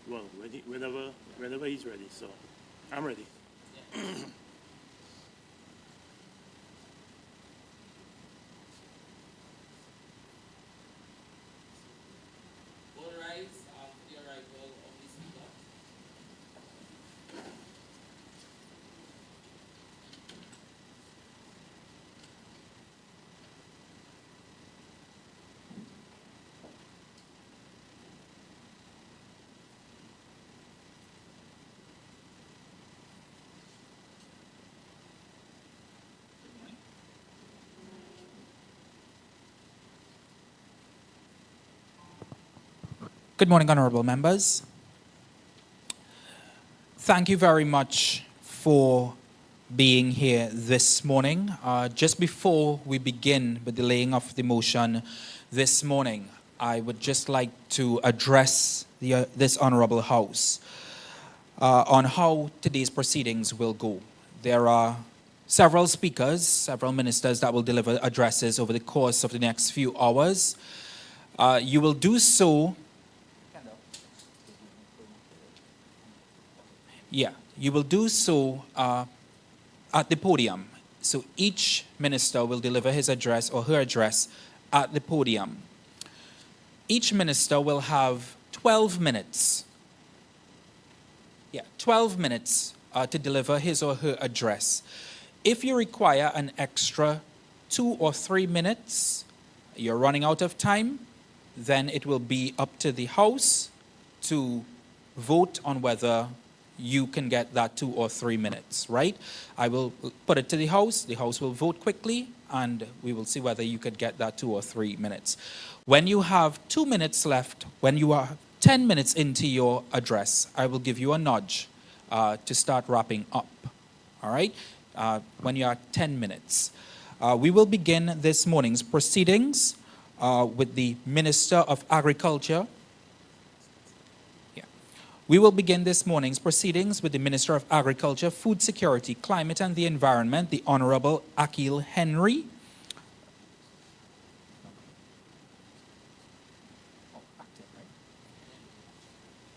Well, whenever he's ready. So, I'm ready. All rise after the arrival of the speaker. Good morning, honorable members. Thank you very much for being here this morning. Just before we begin with the laying of the motion this morning, I would just like to address this honorable house on how today's proceedings will go. There are several speakers, several ministers that will deliver addresses over the course of the next few hours. You will do so. Yeah, you will do so at the podium. So each minister will deliver his address or her address at the podium. Each minister will have 12 minutes. 12 minutes to deliver his or her address. If you require an extra 2 or 3 minutes, you're running out of time, then it will be up to the House to vote on whether you can get that 2 or 3 minutes, right? I will put it to the House will vote quickly, and we will see whether you could get that 2 or 3 minutes. When you have 2 minutes left, when you are 10 minutes into your address, I will give you a nudge to start wrapping up, all right? When you are 10 minutes. We will begin this morning's proceedings with the Minister of Agriculture. We will begin this morning's proceedings with the Minister of Agriculture, Food Security, Climate and the Environment, the Honorable Akil Henry.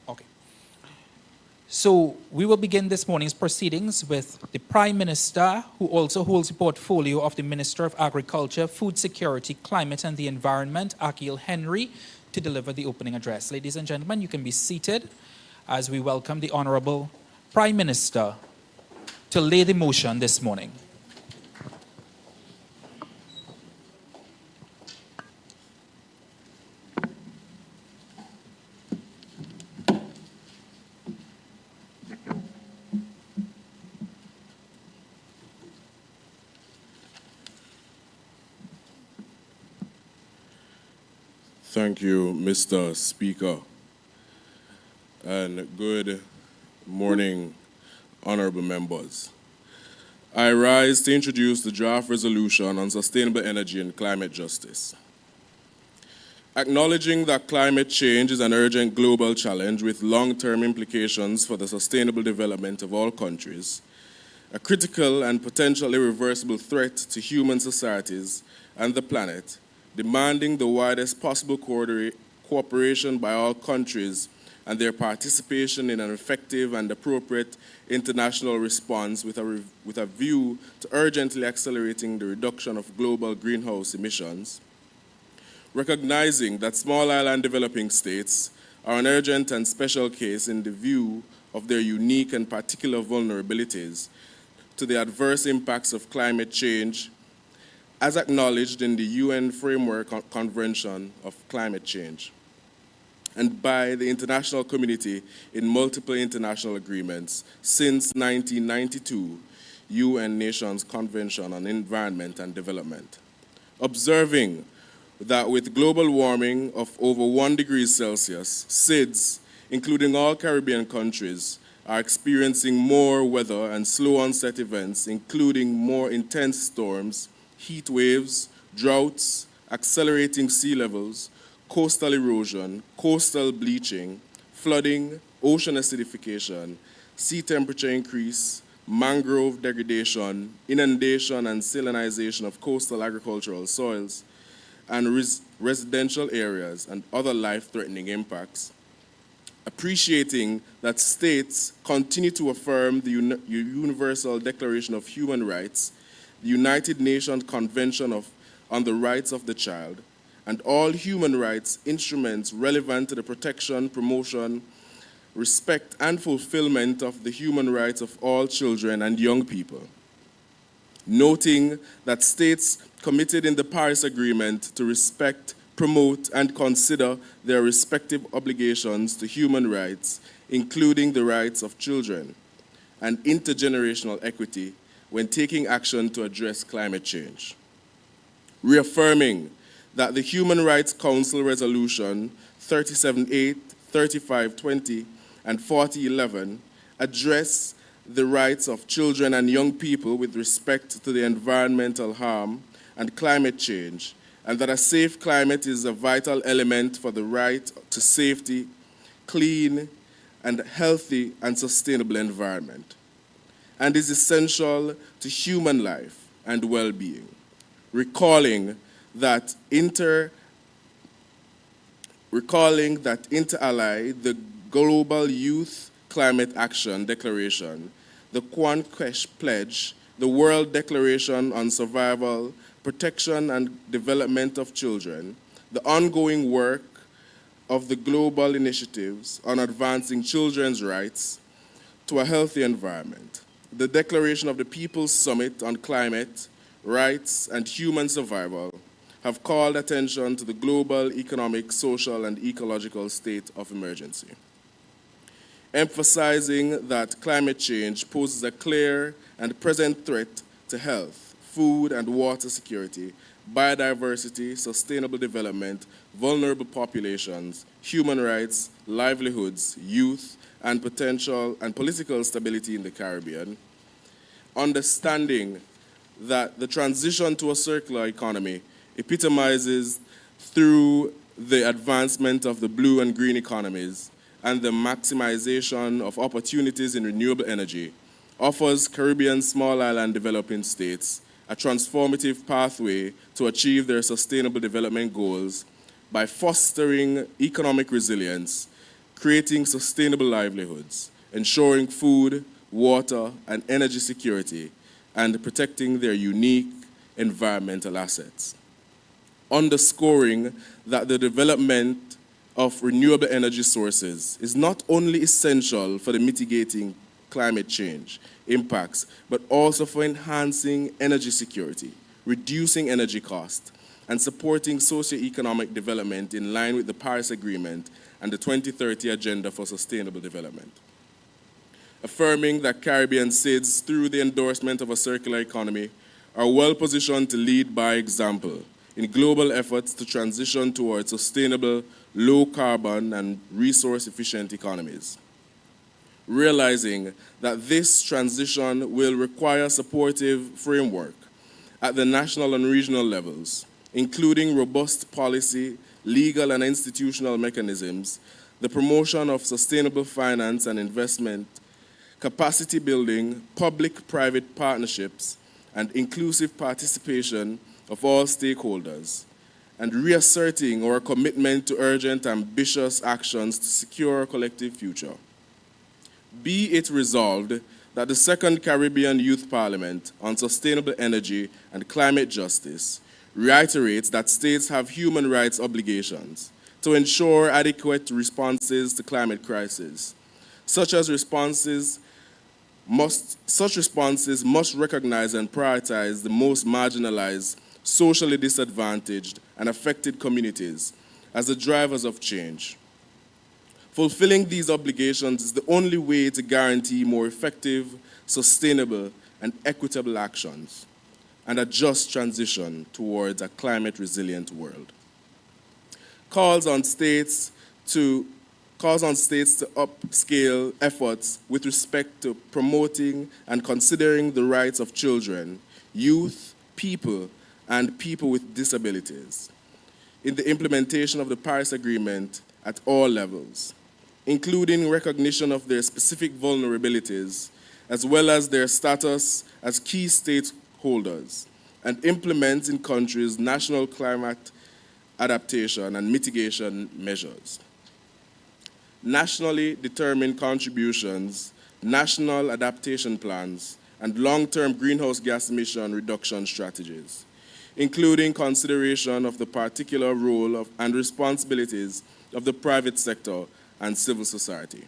Okay. So we will begin this morning's proceedings with the Prime Minister, who also holds the portfolio of the Minister of Agriculture, Food Security, Climate and the Environment, Akil Henry, to deliver the opening address. Ladies and gentlemen, you can be seated as we welcome the Honorable Prime Minister to lay the motion this morning. Thank you, Mr. Speaker. And good morning, honorable members. I rise to introduce the draft resolution on sustainable energy and climate justice. Acknowledging that climate change is an urgent global challenge with long-term implications for the sustainable development of all countries, a critical and potentially irreversible threat to human societies and the planet, demanding the widest possible cooperation by all countries and their participation in an effective and appropriate international response with a view to urgently accelerating the reduction of global greenhouse emissions. Recognizing that small island developing states are an urgent and special case in the view of their unique and particular vulnerabilities to the adverse impacts of climate change, as acknowledged in the UN Framework Convention of Climate Change, and by the international community in multiple international agreements since 1992, UN Nations Convention on Environment and Development. Observing that with global warming of over 1 degree Celsius, SIDS, including all Caribbean countries, are experiencing more weather and slow onset events, including more intense storms, heat waves, droughts, accelerating sea levels, coastal erosion, coastal bleaching, flooding, ocean acidification, sea temperature increase, mangrove degradation, inundation and salinization of coastal agricultural soils, and residential areas and other life-threatening impacts. appreciating that states continue to affirm the Universal Declaration of Human Rights, the United Nations Convention on the Rights of the Child, and all human rights instruments relevant to the protection, promotion, respect, and fulfillment of the human rights of all children and young people. Noting that states committed in the Paris Agreement to respect, promote, and consider their respective obligations to human rights, including the rights of children and intergenerational equity when taking action to address climate change. Reaffirming that the Human Rights Council Resolution 37.8, 35.20, and 40.11 address the rights of children and young people with respect to the environmental harm and climate change, and that a safe climate is a vital element for the right to safety, clean, and healthy and sustainable environment, and is essential to human life and well-being. Recalling that inter alie, the Global Youth Climate Action Declaration, the Quanquesh Pledge, the World Declaration on Survival, Protection and Development of Children, the ongoing work of the global initiatives on advancing children's rights to a healthy environment, the Declaration of the People's Summit on Climate, Rights, and Human Survival have called attention to the global economic, social, and ecological state of emergency, emphasizing that climate change poses a clear and present threat to health, food and water security, biodiversity, sustainable development, vulnerable populations, human rights, livelihoods, youth, and potential and political stability in the Caribbean. Understanding that the transition to a circular economy epitomizes through the advancement of the blue and green economies and the maximization of opportunities in renewable energy, offers Caribbean small island developing states a transformative pathway to achieve their sustainable development goals by fostering economic resilience, creating sustainable livelihoods, ensuring food, water, and energy security, and protecting their unique environmental assets. Underscoring that the development of renewable energy sources is not only essential for the mitigating climate change impacts, but also for enhancing energy security, reducing energy costs, and supporting socio-economic development in line with the Paris Agreement and the 2030 Agenda for Sustainable Development. Affirming that Caribbean states, through the endorsement of a circular economy, are well positioned to lead by example in global efforts to transition towards sustainable, low-carbon, and resource-efficient economies. Realizing that this transition will require a supportive framework at the national and regional levels, including robust policy, legal and institutional mechanisms, the promotion of sustainable finance and investment, capacity building, public-private partnerships, and inclusive participation of all stakeholders, and reasserting our commitment to urgent, ambitious actions to secure our collective future. Be it resolved that the Second Caribbean Youth Parliament on Sustainable Energy and Climate Justice reiterates that states have human rights obligations to ensure adequate responses to climate crisis. Such responses must recognize and prioritize the most marginalized, socially disadvantaged, and affected communities as the drivers of change. Fulfilling these obligations is the only way to guarantee more effective, sustainable, and equitable actions and a just transition towards a climate-resilient world. Calls on states to upscale efforts with respect to promoting and considering the rights of children, youth, people, and people with disabilities in the implementation of the Paris Agreement at all levels, including recognition of their specific vulnerabilities, as well as their status as key stakeholders, and implement in countries national climate adaptation and mitigation measures. nationally determined contributions, national adaptation plans, and long-term greenhouse gas emission reduction strategies, including consideration of the particular role and responsibilities of the private sector and civil society.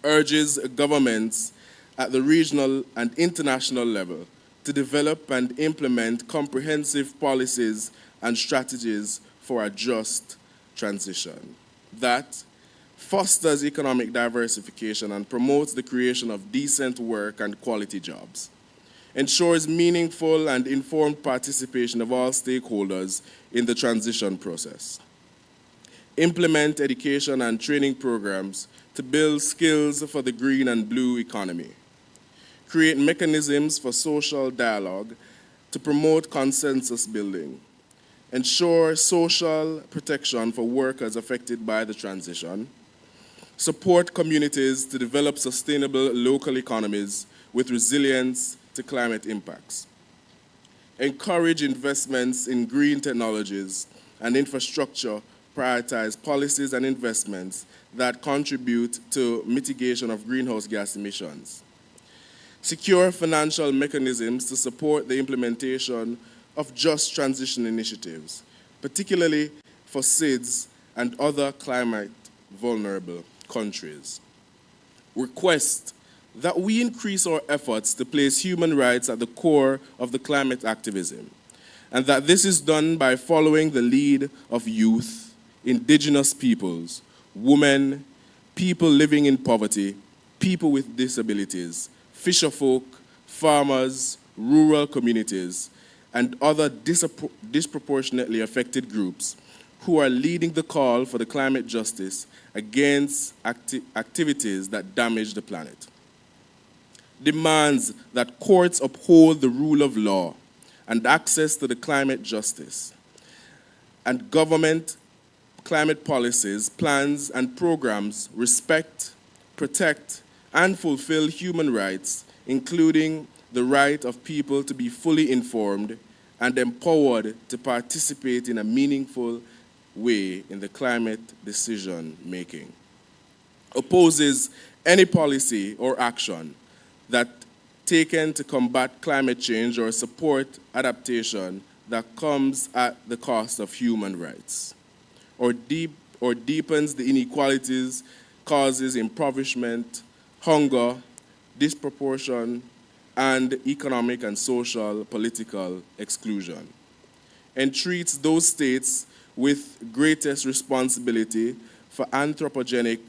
Urges governments at the regional and international level to develop and implement comprehensive policies and strategies for a just transition that fosters economic diversification and promotes the creation of decent work and quality jobs, ensures meaningful and informed participation of all stakeholders in the transition process, implement education and training programs to build skills for the green and blue economy, create mechanisms for social dialogue to promote consensus building, ensure social protection for workers affected by the transition, support communities to develop sustainable local economies with resilience to climate impacts, encourage investments in green technologies and infrastructure, prioritize policies and investments that contribute to mitigation of greenhouse gas emissions, secure financial mechanisms to support the implementation of just transition initiatives, particularly for SIDS and other climate vulnerable countries. Request that we increase our efforts to place human rights at the core of the climate activism, and that this is done by following the lead of youth, indigenous peoples, women, people living in poverty, people with disabilities, fisherfolk, farmers, rural communities, and other disproportionately affected groups who are leading the call for the climate justice against activities that damage the planet. Demands that courts uphold the rule of law and access to the climate justice, and government climate policies, plans, and programs respect, protect, and fulfill human rights, including the right of people to be fully informed and empowered to participate in a meaningful way in the climate decision making. Opposes any policy or action that taken to combat climate change or support adaptation that comes at the cost of human rights, or deepens the inequalities, causes impoverishment, hunger, disproportion, and economic and social political exclusion, and treats those states with greatest responsibility for anthropogenic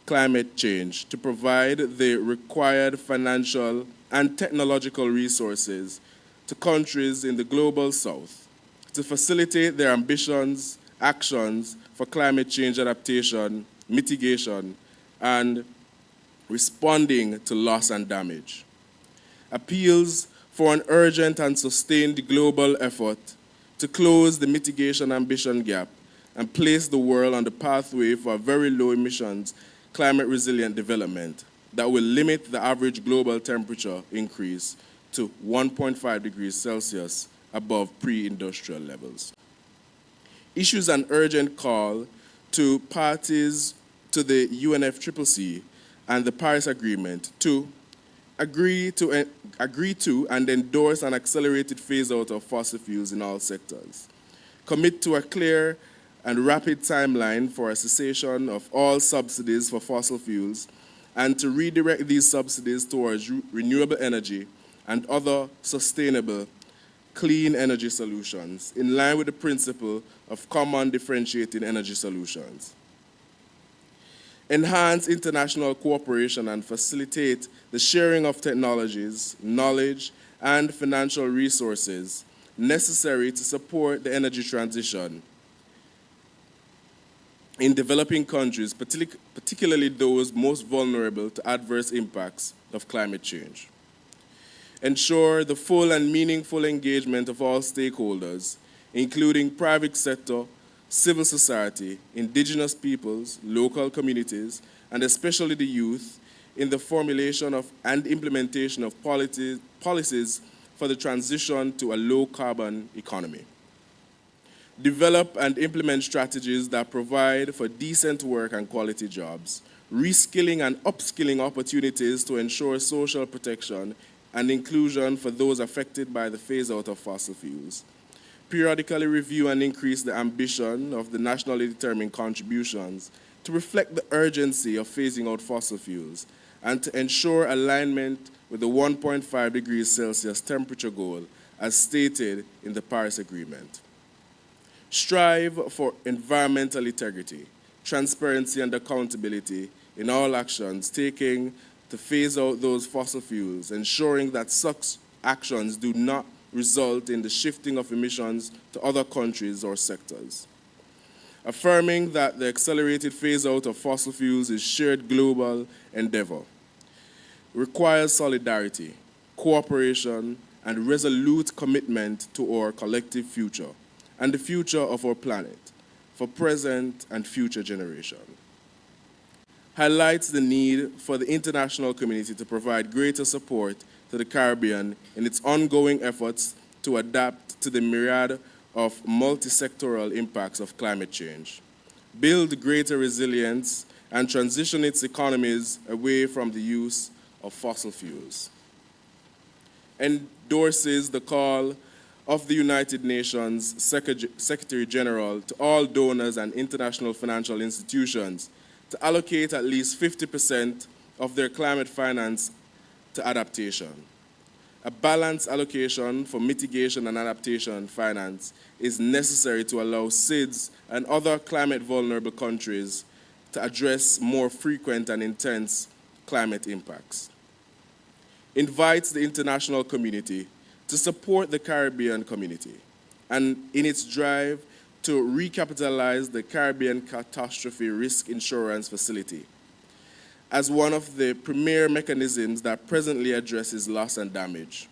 climate change to provide the required financial and technological resources to countries in the global south to facilitate their ambitions, actions for climate change adaptation, mitigation, and responding to loss and damage. Appeals for an urgent and sustained global effort to close the mitigation ambition gap and place the world on the pathway for a very low emissions, climate resilient development that will limit the average global temperature increase to 1.5 degrees Celsius above pre-industrial levels. Issues an urgent call to parties to the UNFCCC and the Paris Agreement to agree to and endorse an accelerated phase-out of fossil fuels in all sectors, commit to a clear and rapid timeline for a cessation of all subsidies for fossil fuels, and to redirect these subsidies towards renewable energy and other sustainable, clean energy solutions in line with the principle of common differentiating energy solutions. Enhance international cooperation and facilitate the sharing of technologies, knowledge, and financial resources necessary to support the energy transition in developing countries, particularly those most vulnerable to adverse impacts of climate change. Ensure the full and meaningful engagement of all stakeholders, including private sector, civil society, indigenous peoples, local communities, and especially the youth, in the formulation of and implementation of policies for the transition to a low-carbon economy. develop and implement strategies that provide for decent work and quality jobs, reskilling and upskilling opportunities to ensure social protection and inclusion for those affected by the phase-out of fossil fuels, periodically review and increase the ambition of the nationally determined contributions to reflect the urgency of phasing out fossil fuels, and to ensure alignment with the 1.5 degrees Celsius temperature goal as stated in the Paris Agreement. Strive for environmental integrity, transparency, and accountability in all actions taken to phase out those fossil fuels, ensuring that such actions do not result in the shifting of emissions to other countries or sectors. Affirming that the accelerated phase-out of fossil fuels is shared global endeavor, requires solidarity, cooperation, and resolute commitment to our collective future and the future of our planet for present and future generations. Highlights the need for the international community to provide greater support to the Caribbean in its ongoing efforts to adapt to the myriad of multi-sectoral impacts of climate change, build greater resilience, and transition its economies away from the use of fossil fuels. Endorses the call of the United Nations Secretary General to all donors and international financial institutions to allocate at least 50% of their climate finance to adaptation. A balanced allocation for mitigation and adaptation finance is necessary to allow SIDS and other climate-vulnerable countries to address more frequent and intense climate impacts. Invites the international community to support the Caribbean community and in its drive to recapitalize the Caribbean Catastrophe Risk Insurance Facility as one of the premier mechanisms that presently addresses loss and damage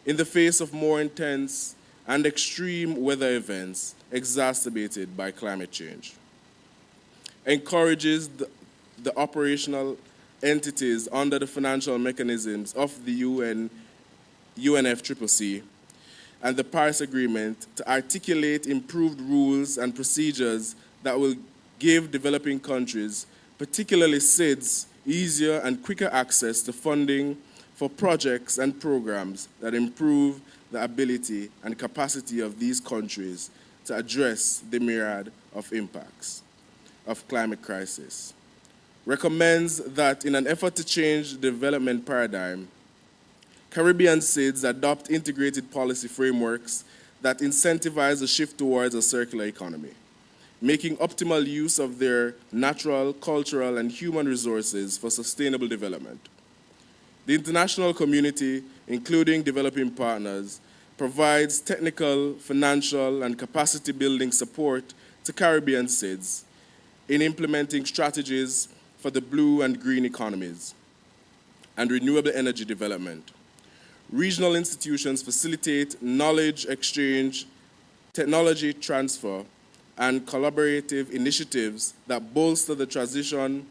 in the face of more intense and extreme weather events exacerbated by climate change. Encourages the operational entities under the financial mechanisms of the UNFCCC and the Paris Agreement to articulate improved rules and procedures that will give developing countries, particularly SIDS, easier and quicker access to funding for projects and programs that improve the ability and capacity of these countries to address the myriad of impacts of climate crisis. Recommends that in an effort to change the development paradigm, Caribbean SIDS adopt integrated policy frameworks that incentivize a shift towards a circular economy, making optimal use of their natural, cultural, and human resources for sustainable development. The international community, including developing partners, provides technical, financial, and capacity building support to Caribbean SIDS in implementing strategies for the blue and green economies and renewable energy development. Regional institutions facilitate knowledge exchange, technology transfer, and collaborative initiatives that bolster the transition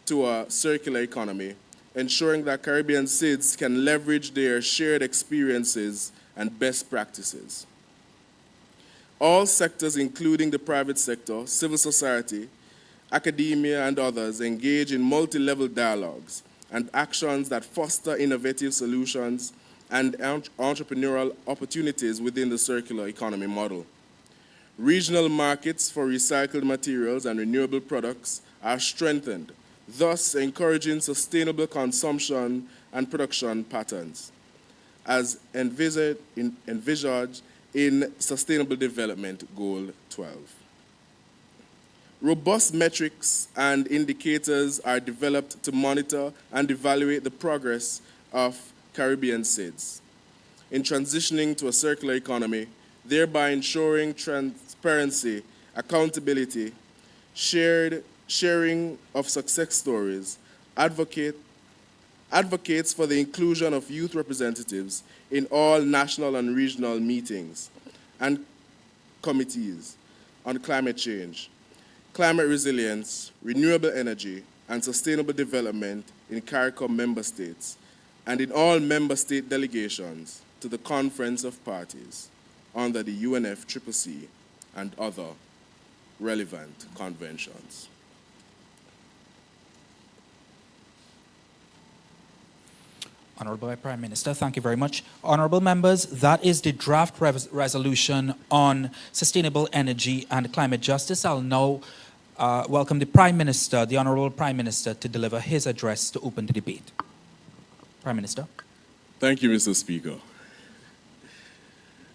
to a circular economy, ensuring that Caribbean SIDS can leverage their shared experiences and best practices. All sectors, including the private sector, civil society, academia, and others, engage in multi-level dialogues and actions that foster innovative solutions and entrepreneurial opportunities within the circular economy model. Regional markets for recycled materials and renewable products are strengthened, thus encouraging sustainable consumption and production patterns, as envisaged in Sustainable Development Goal 12. Robust metrics and indicators are developed to monitor and evaluate the progress of Caribbean SIDS in transitioning to a circular economy, thereby ensuring transparency, accountability, sharing of success stories, advocates for the inclusion of youth representatives in all national and regional meetings and committees on climate change, climate resilience, renewable energy, and sustainable development in CARICOM member states, and in all member state delegations to the Conference of Parties under the UNFCCC and other relevant conventions. Honorable Prime Minister, thank you very much. Honorable members, that is the draft resolution on sustainable energy and climate justice. I'll now welcome the Prime Minister, the Honorable Prime Minister, to deliver his address to open the debate. Prime Minister. Thank you, Mr. Speaker.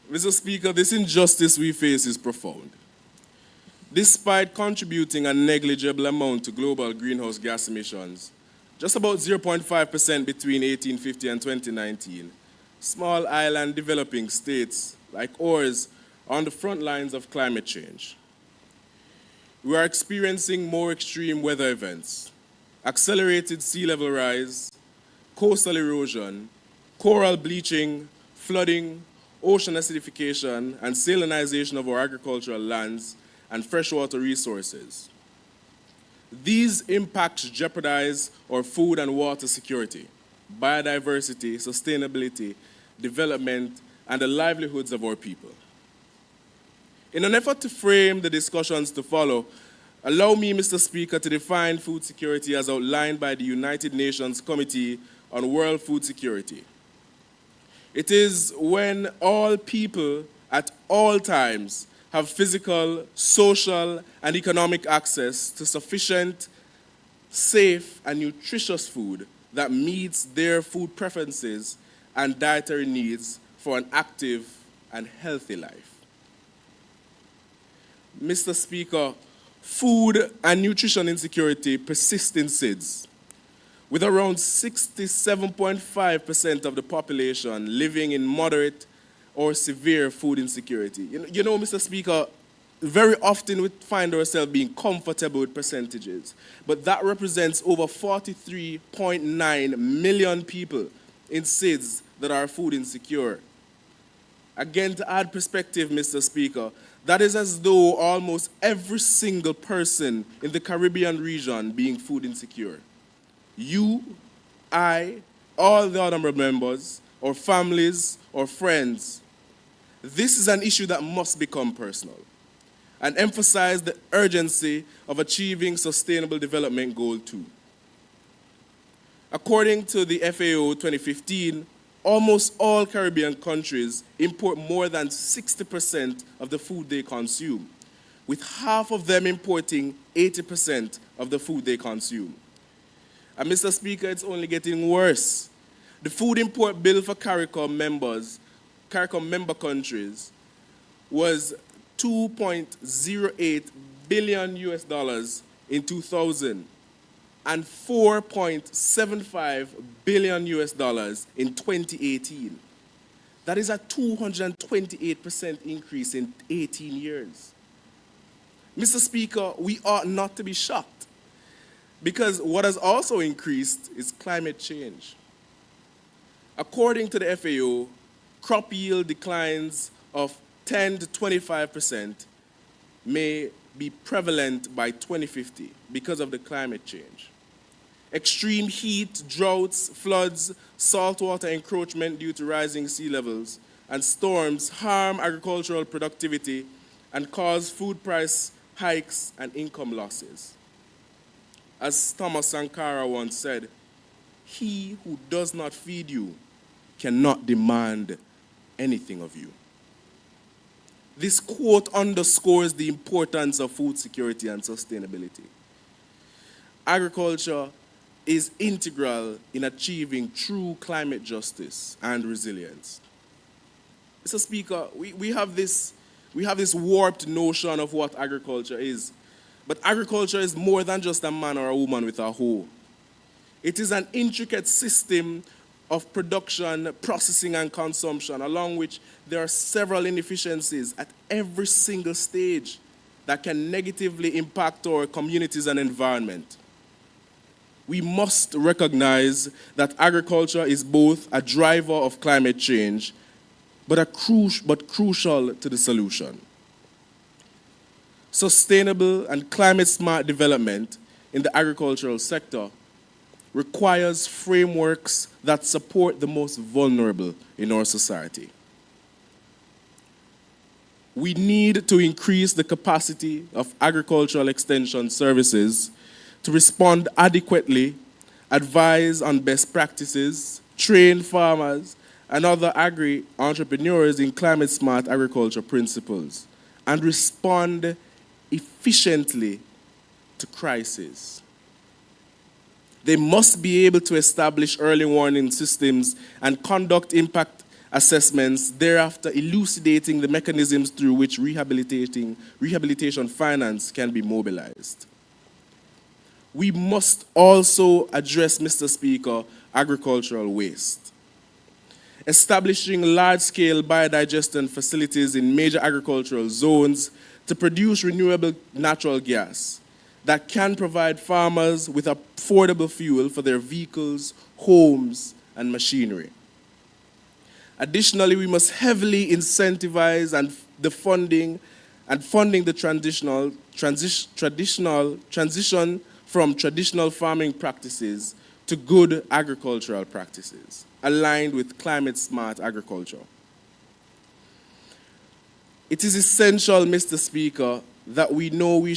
Mr. Speaker, this injustice we face is profound. Despite contributing a negligible amount to global greenhouse gas emissions, just about 0.5% between 1850 and 2019, small island developing states like ours are on the front lines of climate change. We are experiencing more extreme weather events, accelerated sea level rise, coastal erosion, coral bleaching, flooding, ocean acidification, and salinization of our agricultural lands and freshwater resources. These impacts jeopardize our food and water security, biodiversity, sustainability, development, and the livelihoods of our people. In an effort to frame the discussions to follow, allow me, Mr. Speaker, to define food security as outlined by the United Nations Committee on World Food Security. It is when all people at all times have physical, social, and economic access to sufficient, safe, and nutritious food that meets their food preferences and dietary needs for an active and healthy life. Mr. Speaker, food and nutrition insecurity persist in SIDS, with around 67.5% of the population living in moderate or severe food insecurity. You know, Mr. Speaker, very often we find ourselves being comfortable with percentages, but that represents over 43.9 million people in SIDS that are food insecure. Again, to add perspective, Mr. Speaker, that is as though almost every single person in the Caribbean region being food insecure. You, I, all the other members, or families, or friends, this is an issue that must become personal and emphasize the urgency of achieving Sustainable Development Goal 2. According to the FAO 2015, almost all Caribbean countries import more than 60% of the food they consume, with half of them importing 80% of the food they consume. And Mr. Speaker, it's only getting worse. The food import bill for CARICOM member countries was $2.08 billion in 2000 and $4.75 billion in 2018. That is a 228% increase in 18 years. Mr. Speaker, we ought not to be shocked, because what has also increased is climate change. According to the FAO, crop yield declines of 10 to 25% may be prevalent by 2050 because of the climate change. Extreme heat, droughts, floods, saltwater encroachment due to rising sea levels, and storms harm agricultural productivity and cause food price hikes and income losses. As Thomas Sankara once said, "He who does not feed you cannot demand anything of you." This quote underscores the importance of food security and sustainability. Agriculture is integral in achieving true climate justice and resilience. Mr. Speaker, we have this warped notion of what agriculture is. But agriculture is more than just a man or a woman with a hoe. It is an intricate system of production, processing, and consumption, along which there are several inefficiencies at every single stage that can negatively impact our communities and environment. We must recognize that agriculture is both a driver of climate change, but crucial to the solution. Sustainable and climate-smart development in the agricultural sector requires frameworks that support the most vulnerable in our society. we need to increase the capacity of agricultural extension services to respond adequately, advise on best practices, train farmers and other agri-entrepreneurs in climate-smart agriculture principles, and respond efficiently to crises. They must be able to establish early warning systems and conduct impact assessments, thereafter elucidating the mechanisms through which rehabilitation finance can be mobilized. We must also address, Mr. Speaker, agricultural waste. Establishing large-scale biodigestion facilities in major agricultural zones to produce renewable natural gas that can provide farmers with affordable fuel for their vehicles, homes, and machinery. Additionally, we must heavily incentivize the funding the transition from traditional farming practices to good agricultural practices, aligned with climate-smart agriculture. It is essential, Mr. Speaker, that we know we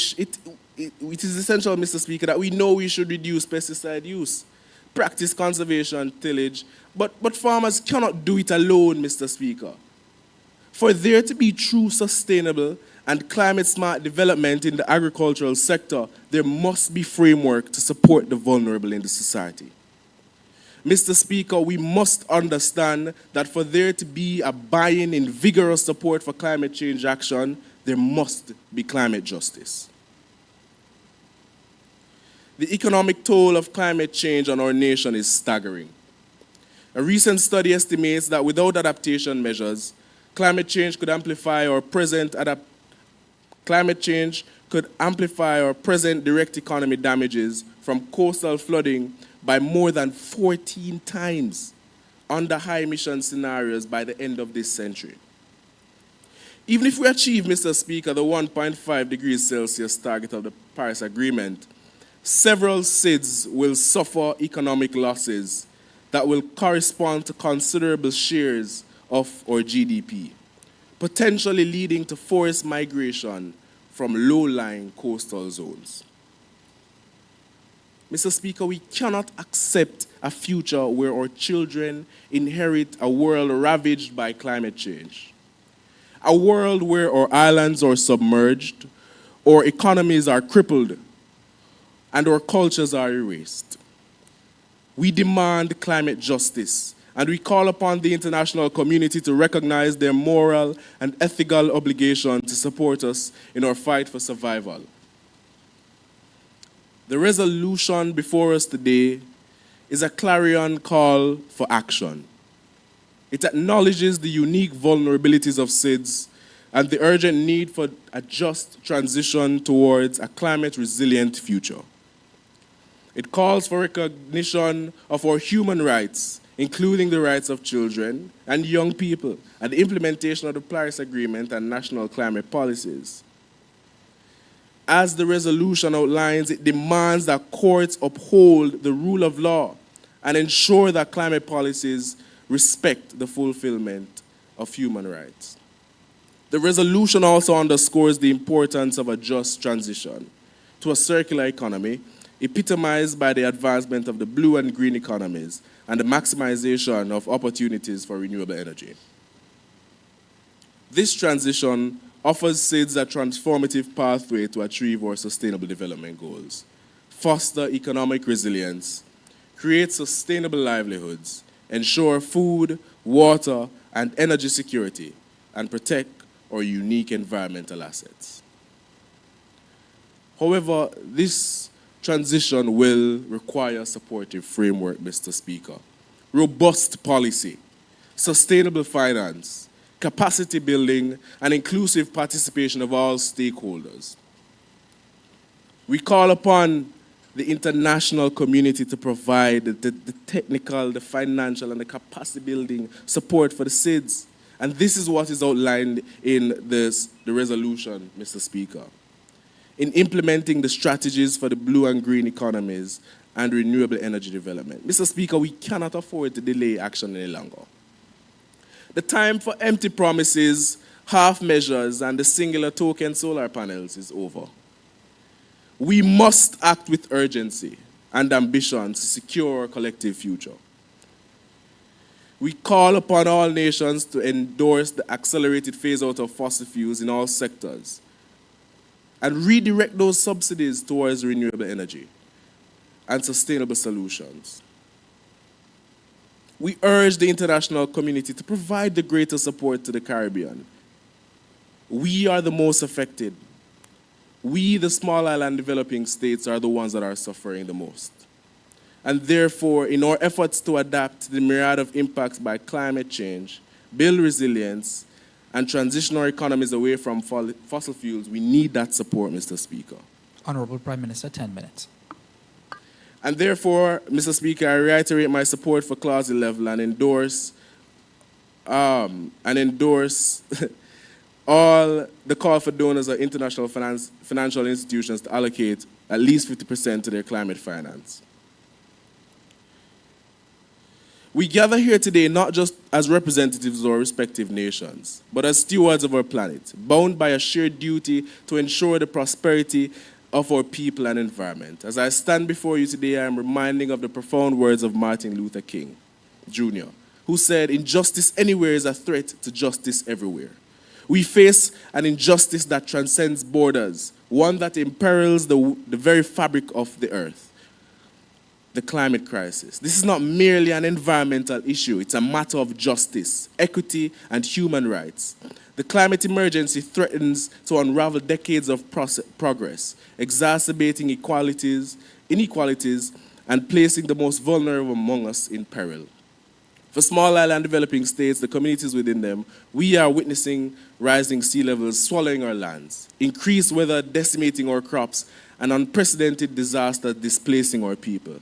should reduce pesticide use, practice conservation tillage, but farmers cannot do it alone, Mr. Speaker. For there to be true sustainable and climate-smart development in the agricultural sector, there must be framework to support the vulnerable in the society. Mr. Speaker, we must understand that for there to be a buy-in in vigorous support for climate change action, there must be climate justice. The economic toll of climate change on our nation is staggering. A recent study estimates that without adaptation measures, climate change could amplify our present direct economy damages from coastal flooding by more than 14 times under high emission scenarios by the end of this century. Even if we achieve, Mr. Speaker, the 1.5 degrees Celsius target of the Paris Agreement, several SIDS will suffer economic losses that will correspond to considerable shares of our GDP, potentially leading to forced migration from low-lying coastal zones. Mr. Speaker, we cannot accept a future where our children inherit a world ravaged by climate change, a world where our islands are submerged, our economies are crippled, and our cultures are erased. We demand climate justice, and we call upon the international community to recognize their moral and ethical obligation to support us in our fight for survival. The resolution before us today is a clarion call for action. It acknowledges the unique vulnerabilities of SIDS and the urgent need for a just transition towards a climate-resilient future. It calls for recognition of our human rights, including the rights of children and young people, and the implementation of the Paris Agreement and national climate policies. As the resolution outlines, it demands that courts uphold the rule of law and ensure that climate policies respect the fulfillment of human rights. The resolution also underscores the importance of a just transition to a circular economy, epitomized by the advancement of the blue and green economies and the maximization of opportunities for renewable energy. This transition offers SIDS a transformative pathway to achieve our sustainable development goals, foster economic resilience, create sustainable livelihoods, ensure food, water, and energy security, and protect our unique environmental assets. However, this transition will require a supportive framework, Mr. Speaker. Robust policy, sustainable finance, capacity building, and inclusive participation of all stakeholders. We call upon the international community to provide the technical, the financial, and the capacity building support for the SIDS. And this is what is outlined in the resolution, Mr. Speaker. In implementing the strategies for the blue and green economies and renewable energy development. Mr. Speaker, we cannot afford to delay action any longer. The time for empty promises half measures, and the singular token solar panels is over. We must act with urgency and ambition to secure our collective future. We call upon all nations to endorse the accelerated phase-out of fossil fuels in all sectors and redirect those subsidies towards renewable energy and sustainable solutions. We urge the international community to provide the greatest support to the Caribbean. We are the most affected. We, the small island developing states, are the ones that are suffering the most. And therefore, in our efforts to adapt to the myriad of impacts by climate change, build resilience, and transition our economies away from fossil fuels, we need that support, Mr. Speaker. Honorable Prime Minister, 10 minutes. And therefore, Mr. Speaker, I reiterate my support for Clause 11 and endorse all the call for donors of international financial institutions to allocate at least 50% to their climate finance. We gather here today not just as representatives of our respective nations, but as stewards of our planet, bound by a shared duty to ensure the prosperity of our people and environment. As I stand before you today, I am reminding of the profound words of Martin Luther King, Jr., who said, "Injustice anywhere is a threat to justice everywhere." We face an injustice that transcends borders, one that imperils the very fabric of the earth. The climate crisis. This is not merely an environmental issue. It's a matter of justice, equity, and human rights. The climate emergency threatens to unravel decades of progress, exacerbating inequalities, and placing the most vulnerable among us in peril. For small island developing states, the communities within them, we are witnessing rising sea levels swallowing our lands, increased weather decimating our crops, and unprecedented disaster displacing our people.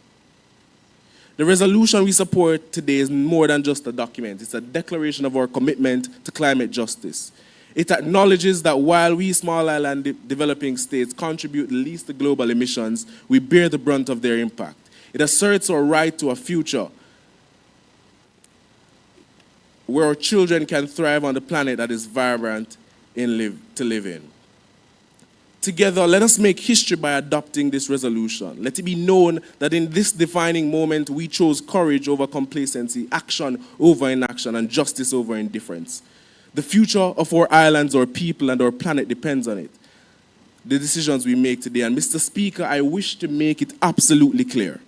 The resolution we support today is more than just a document. It's a declaration of our commitment to climate justice. It acknowledges that while we small island developing states contribute the least to global emissions, we bear the brunt of their impact. It asserts our right to a future where our children can thrive on the planet that is vibrant to live in. Together, let us make history by adopting this resolution. Let it be known that in this defining moment, we chose courage over complacency, action over inaction, and justice over indifference. The future of our islands, our people, and our planet depends on it. The decisions we make today. And Mr. Speaker, I wish to make it absolutely clear.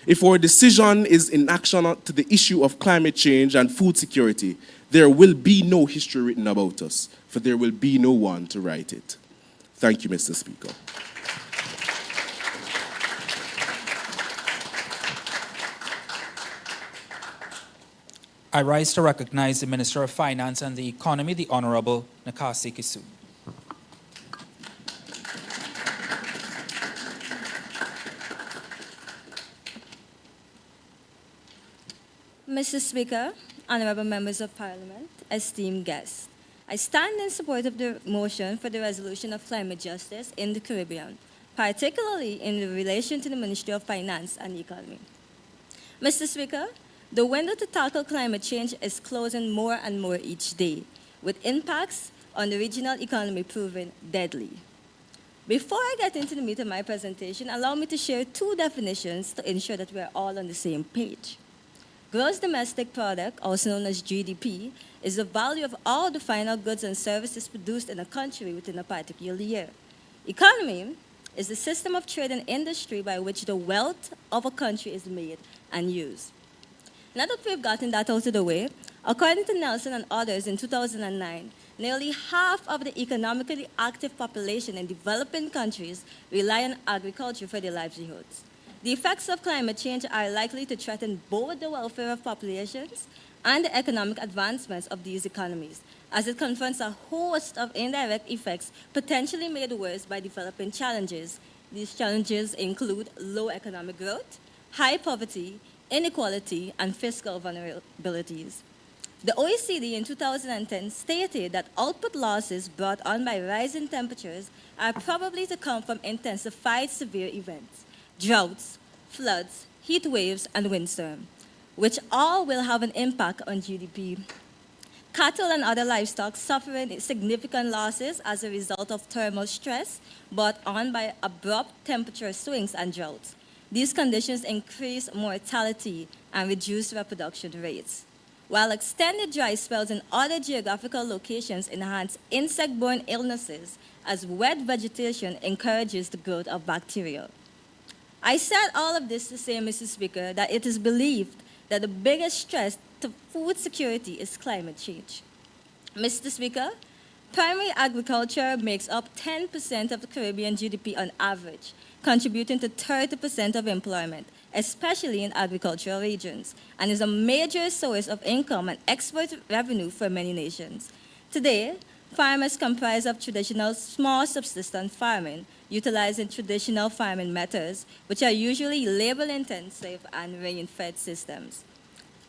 If our decision is in action to the issue of climate change and food security, there will be no history written about us, for there will be no one to write it. Thank you, Mr. Speaker. I rise to recognize the Minister of Finance and the Economy, the Honorable Nakasi Kisu. Mr. Speaker, honorable members of Parliament, esteemed guests, I stand in support of the motion for the resolution of climate justice in the Caribbean, particularly in relation to the Ministry of Finance and Economy. Mr. Speaker, the window to tackle climate change is closing more and more each day, with impacts on the regional economy proving deadly. Before I get into the meat of my presentation, allow me to share two definitions to ensure that we're all on the same page. Gross domestic product, also known as GDP, is the value of all the final goods and services produced in a country within a particular year. Economy is the system of trade and industry by which the wealth of a country is made and used. Now that we've gotten that out of the way, according to Nelson and others in 2009, nearly half of the economically active population in developing countries rely on agriculture for their livelihoods. The effects of climate change are likely to threaten both the welfare of populations and the economic advancements of these economies, as it confronts a host of indirect effects potentially made worse by developing challenges. These challenges include low economic growth, high poverty, inequality, and fiscal vulnerabilities. The OECD in 2010 stated that output losses brought on by rising temperatures are probably to come from intensified severe events, droughts, floods, heat waves, and windstorm, which all will have an impact on GDP. Cattle and other livestock suffering significant losses as a result of thermal stress brought on by abrupt temperature swings and droughts. These conditions increase mortality and reduce reproduction rates, while extended dry spells in other geographical locations enhance insect-borne illnesses as wet vegetation encourages the growth of bacteria. I said all of this to say, Mr. Speaker, that it is believed that the biggest threat to food security is climate change. Mr. Speaker, primary agriculture makes up 10% of the Caribbean GDP on average, contributing to 30% of employment, especially in agricultural regions, and is a major source of income and export revenue for many nations. Today, farmers comprise of traditional small subsistence farming, utilizing traditional farming methods, which are usually labor-intensive and rain-fed systems.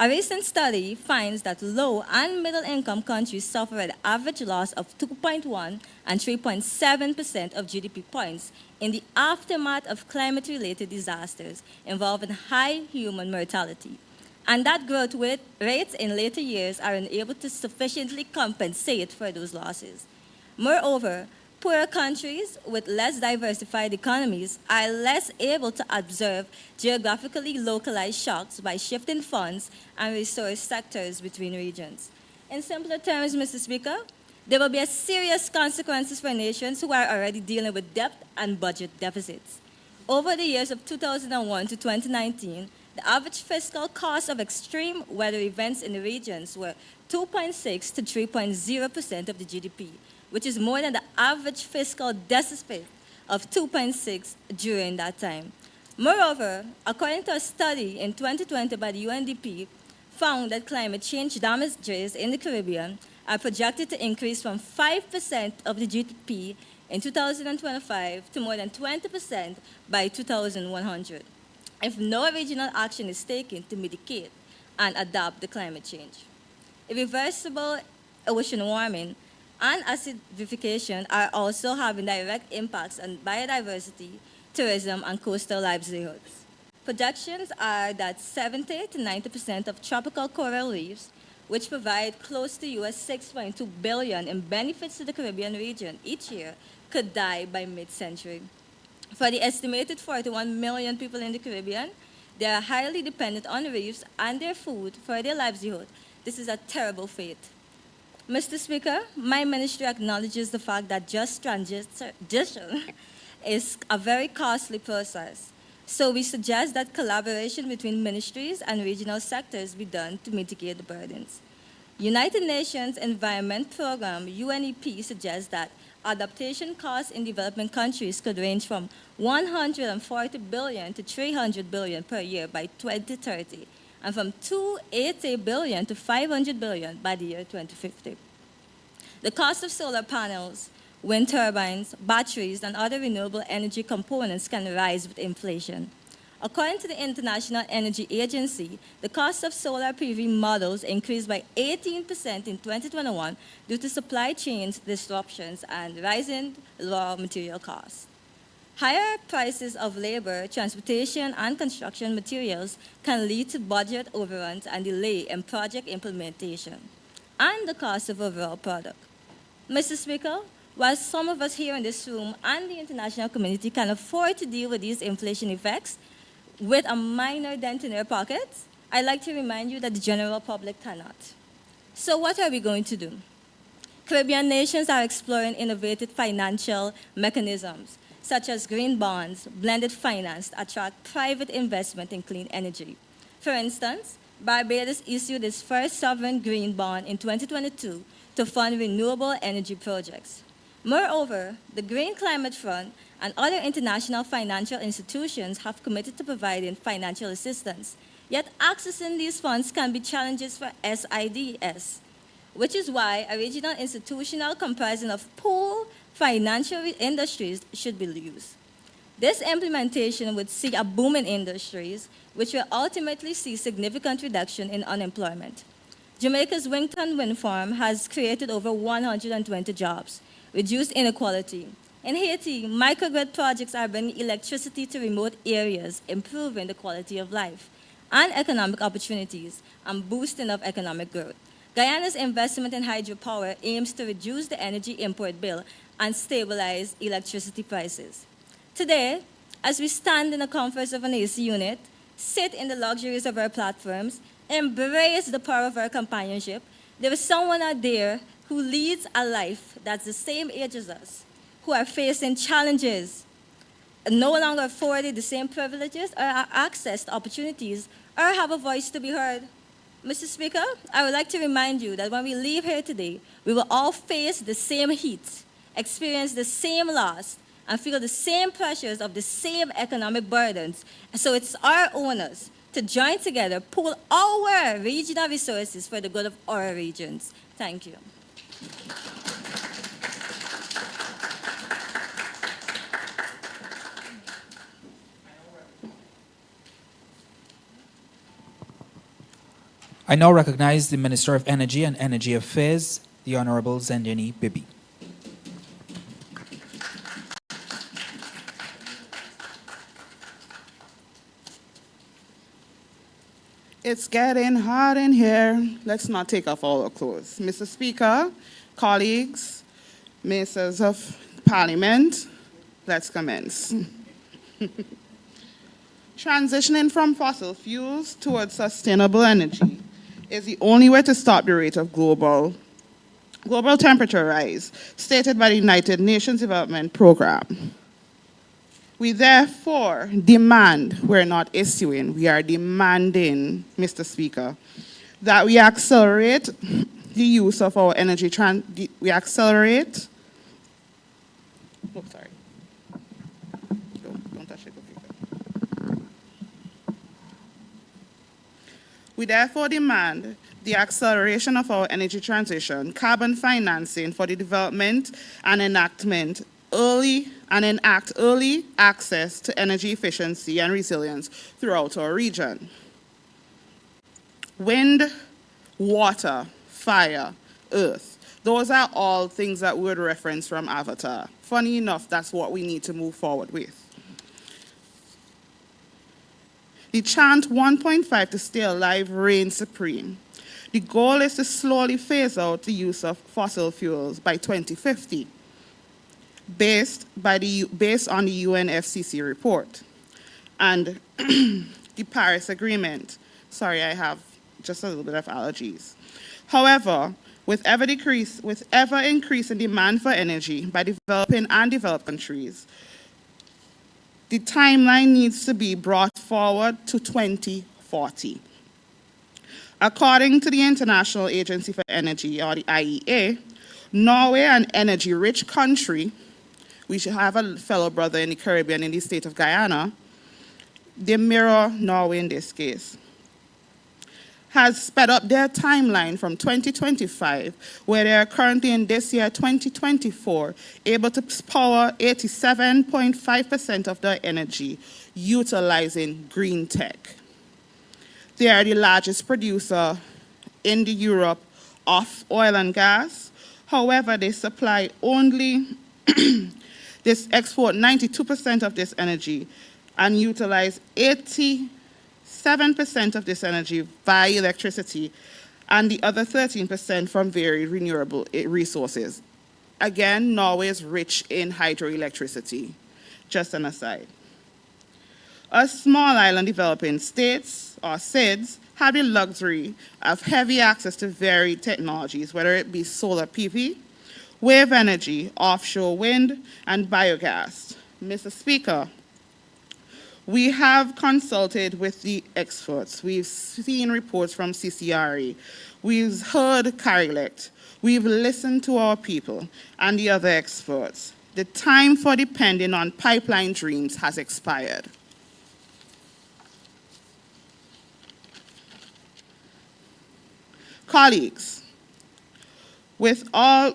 A recent study finds that low and middle-income countries suffer an average loss of 2.1 and 3.7% of GDP points in the aftermath of climate-related disasters involving high human mortality, and that growth rates in later years are unable to sufficiently compensate for those losses. Moreover, poorer countries with less diversified economies are less able to observe geographically localized shocks by shifting funds and resource sectors between regions. In simpler terms, Mr. Speaker, there will be serious consequences for nations who are already dealing with debt and budget deficits. Over the years of 2001 to 2019, the average fiscal cost of extreme weather events in the regions were 2.6 to 3.0% of the GDP, which is more than the average fiscal deficit of 2.6 during that time. Moreover, according to a study in 2020 by the UNDP, found that climate change damages in the Caribbean are projected to increase from 5% of the GDP in 2025 to more than 20% by 2100, if no regional action is taken to mitigate and adapt to climate change. Irreversible ocean warming and acidification are also having direct impacts on biodiversity, tourism, and coastal livelihoods. Projections are that 70 to 90% of tropical coral reefs, which provide close to US $6.2 billion in benefits to the Caribbean region each year, could die by mid-century. For the estimated 41 million people in the Caribbean, they are highly dependent on reefs and their food for their livelihood. This is a terrible fate. Mr. Speaker, my ministry acknowledges the fact that just transition is a very costly process. So we suggest that collaboration between ministries and regional sectors be done to mitigate the burdens. United Nations Environment Program, UNEP, suggests that adaptation costs in developing countries could range from $140 billion to $300 billion per year by 2030, and from $280 billion to $500 billion by the year 2050. The cost of solar panels, wind turbines, batteries, and other renewable energy components can rise with inflation. According to the International Energy Agency, the cost of solar PV models increased by 18% in 2021 due to supply chain disruptions and rising raw material costs. Higher prices of labor, transportation, and construction materials can lead to budget overruns and delay in project implementation, and the cost of overall product. Mr. Speaker, while some of us here in this room and the international community can afford to deal with these inflation effects with a minor dent in their pockets, I'd like to remind you that the general public cannot. So what are we going to do? Caribbean nations are exploring innovative financial mechanisms, such as green bonds, blended finance, to attract private investment in clean energy. For instance, Barbados issued its first sovereign green bond in 2022 to fund renewable energy projects. Moreover, the Green Climate Fund and other international financial institutions have committed to providing financial assistance. Yet accessing these funds can be challenges for SIDS, which is why a regional institutional comprising of pool financial industries should be used. This implementation would see a boom in industries, which will ultimately see significant reduction in unemployment. Jamaica's Wington Wind Farm has created over 120 jobs, reduced inequality. In Haiti, microgrid projects are bringing electricity to remote areas, improving the quality of life and economic opportunities and boosting of economic growth. Guyana's investment in hydropower aims to reduce the energy import bill and stabilize electricity prices. Today, as we stand in the comforts of an AC unit, sit in the luxuries of our platforms, embrace the power of our companionship, there is someone out there who leads a life that's the same age as us, who are facing challenges, no longer afforded the same privileges or access to opportunities, or have a voice to be heard. Mr. Speaker, I would like to remind you that when we leave here today, we will all face the same heat, experience the same loss, and feel the same pressures of the same economic burdens. So it's our owners to join together, pool our regional resources for the good of our regions. Thank you. I now recognize the Minister of Energy and Energy Affairs, the Honorable Zendeni Bibi. It's getting hot in here. Let's not take off all our clothes. Mr. Speaker, colleagues, ministers of parliament, let's commence. Transitioning from fossil fuels towards sustainable energy is the only way to stop the rate of global temperature rise, stated by the United Nations Development Programme. We therefore demand, we're not issuing, we are demanding, Mr. Speaker, that we accelerate the use of our energy, don't touch it, okay. We therefore demand the acceleration of our energy transition, carbon financing for the development and enact early access to energy efficiency and resilience throughout our region. Wind, water, fire, earth. Those are all things that we would reference from Avatar. Funny enough, that's what we need to move forward with. The chant 1.5 to stay alive reigns supreme. The goal is to slowly phase out the use of fossil fuels by 2050. Based on the UNFCCC report and the Paris Agreement. Sorry, I have just a little bit of allergies. However, with ever increasing demand for energy by developing and developed countries, the timeline needs to be brought forward to 2040. According to the International Agency for Energy, or the IEA, Norway, an energy-rich country, we should have a fellow brother in the Caribbean in the state of Guyana, they mirror Norway in this case, has sped up their timeline from 2025, where they are currently in this year, 2024, able to power 87.5% of their energy utilizing green tech. They are the largest producer in Europe of oil and gas. However, they supply only This export 92% of this energy and utilize 87% of this energy via electricity and the other 13% from varied renewable resources. Again, Norway is rich in hydroelectricity, just an aside. A small island developing states, or SIDS, have the luxury of heavy access to varied technologies, whether it be solar PV, wave energy, offshore wind, and biogas. Mr. Speaker, we have consulted with the experts. We've seen reports from CCRE. We've heard CARILECT. We've listened to our people and the other experts. The time for depending on pipeline dreams has expired. Colleagues, with all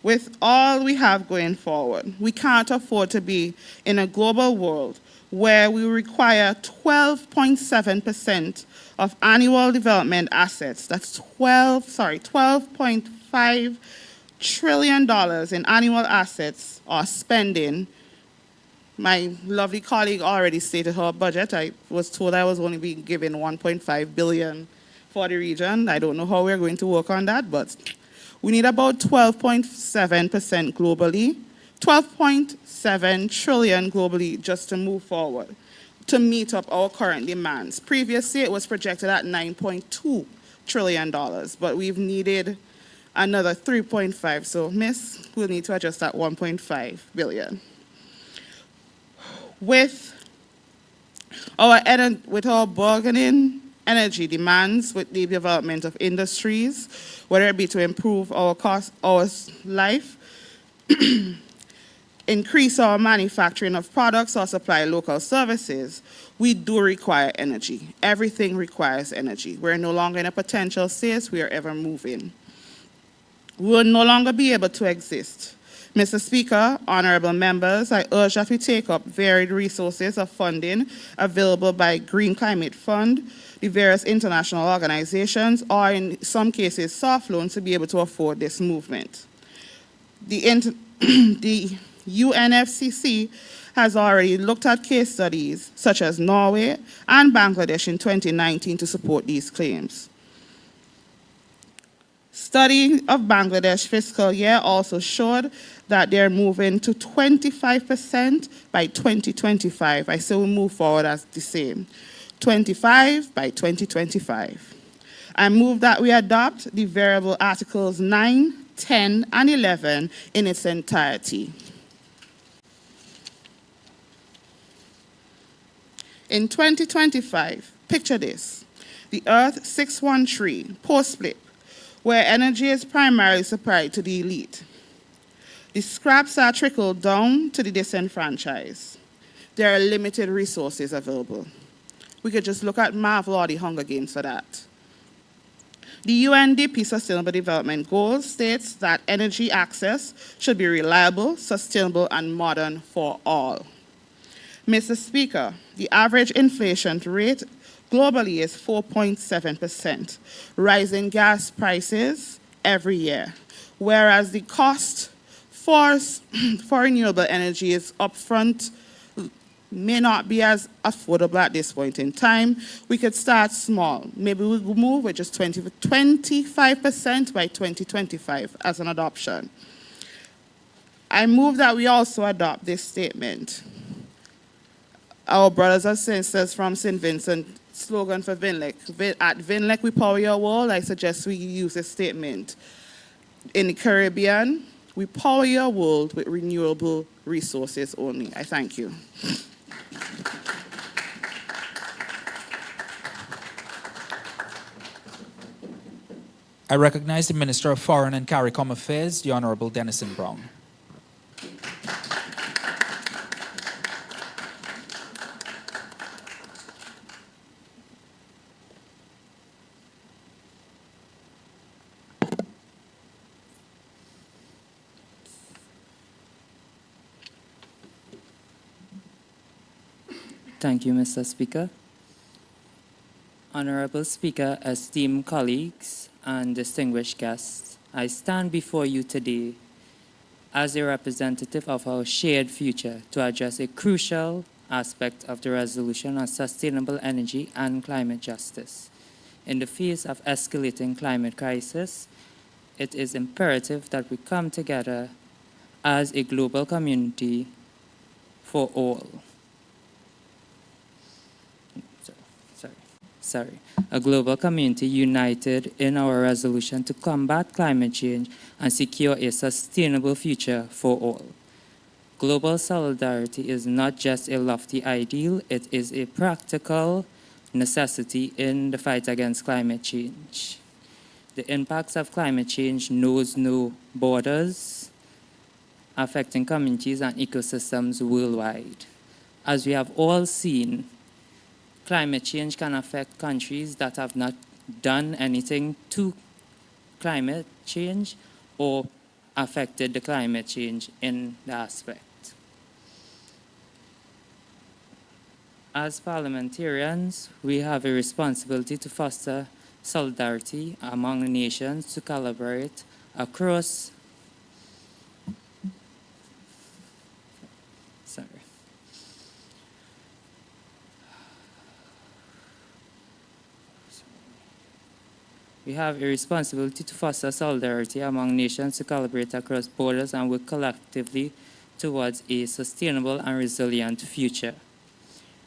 with all we have going forward, we can't afford to be in a global world where we require 12.7% of annual development assets. That's $12.5 trillion in annual assets or spending My lovely colleague already stated her budget. I was told I was only being given 1.5 billion for the region. I don't know how we're going to work on that, but we need about 12.7% globally, 12.7 trillion globally just to move forward, to meet up our current demands. Previously, it was projected at $9.2 trillion, but we've needed another 3.5. So, Miss, we'll need to adjust that 1.5 billion. With our bargaining energy demands, with the development of industries, whether it be to improve our life, increase our manufacturing of products or supply local services, we do require energy. Everything requires energy. We're no longer in a potential state, we are ever moving. We will no longer be able to exist. Mr. Speaker, honorable members, I urge that we take up varied resources of funding available by Green Climate Fund, the various international organizations, or in some cases, soft loans to be able to afford this movement. The UNFCCC has already looked at case studies such as Norway and Bangladesh in 2019 to support these claims. Study of Bangladesh fiscal year also showed that they're moving to 25% by 2025. I say we move forward as the same. 25 by 2025. I move that we adopt the variable Articles 9, 10, and 11 in its entirety. In 2025, picture this, the Earth 613 post-split, where energy is primarily supplied to the elite. The scraps are trickled down to the disenfranchised. There are limited resources available. We could just look at Marvel or the Hunger Games for that. The UNDP Sustainable Development Goals states that energy access should be reliable, sustainable, and modern for all. Mr. Speaker, the average inflation rate globally is 4.7%, rising gas prices every year, whereas the cost for renewable energy is upfront, may not be as affordable at this point in time. We could start small. Maybe we will move with just 25% by 2025 as an adoption. I move that we also adopt this statement. Our brothers and sisters from St. Vincent, slogan for VINLEC. At VINLEC, we power your world. I suggest we use this statement. In the Caribbean, we power your world with renewable resources only. I thank you. I recognize the Minister of Foreign and CARICOM Affairs, the Honorable Denison Brown. Thank you, Mr. Speaker. Honorable Speaker, esteemed colleagues, and distinguished guests, I stand before you today as a representative of our shared future to address a crucial aspect of the resolution on sustainable energy and climate justice. In the face of escalating climate crisis, it is imperative that we come together as a global community for all. A global community united in our resolution to combat climate change and secure a sustainable future for all. Global solidarity is not just a lofty ideal, it is a practical necessity in the fight against climate change. The impacts of climate change knows no borders, affecting communities and ecosystems worldwide. As we have all seen, climate change can affect countries that have not done anything to climate change or affected the climate change in the aspect. As parliamentarians, we have a responsibility to foster solidarity among nations to collaborate across We have a responsibility to foster solidarity among nations to collaborate across borders and work collectively towards a sustainable and resilient future.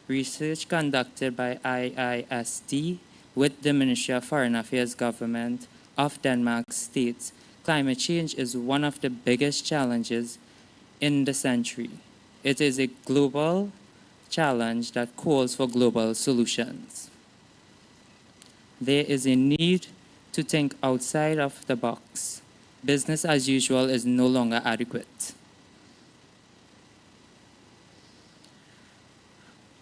Research conducted by IISD with the Ministry of Foreign Affairs Government of Denmark states climate change is one of the biggest challenges in the century. It is a global challenge that calls for global solutions. There is a need to think outside of the box. Business as usual is no longer adequate.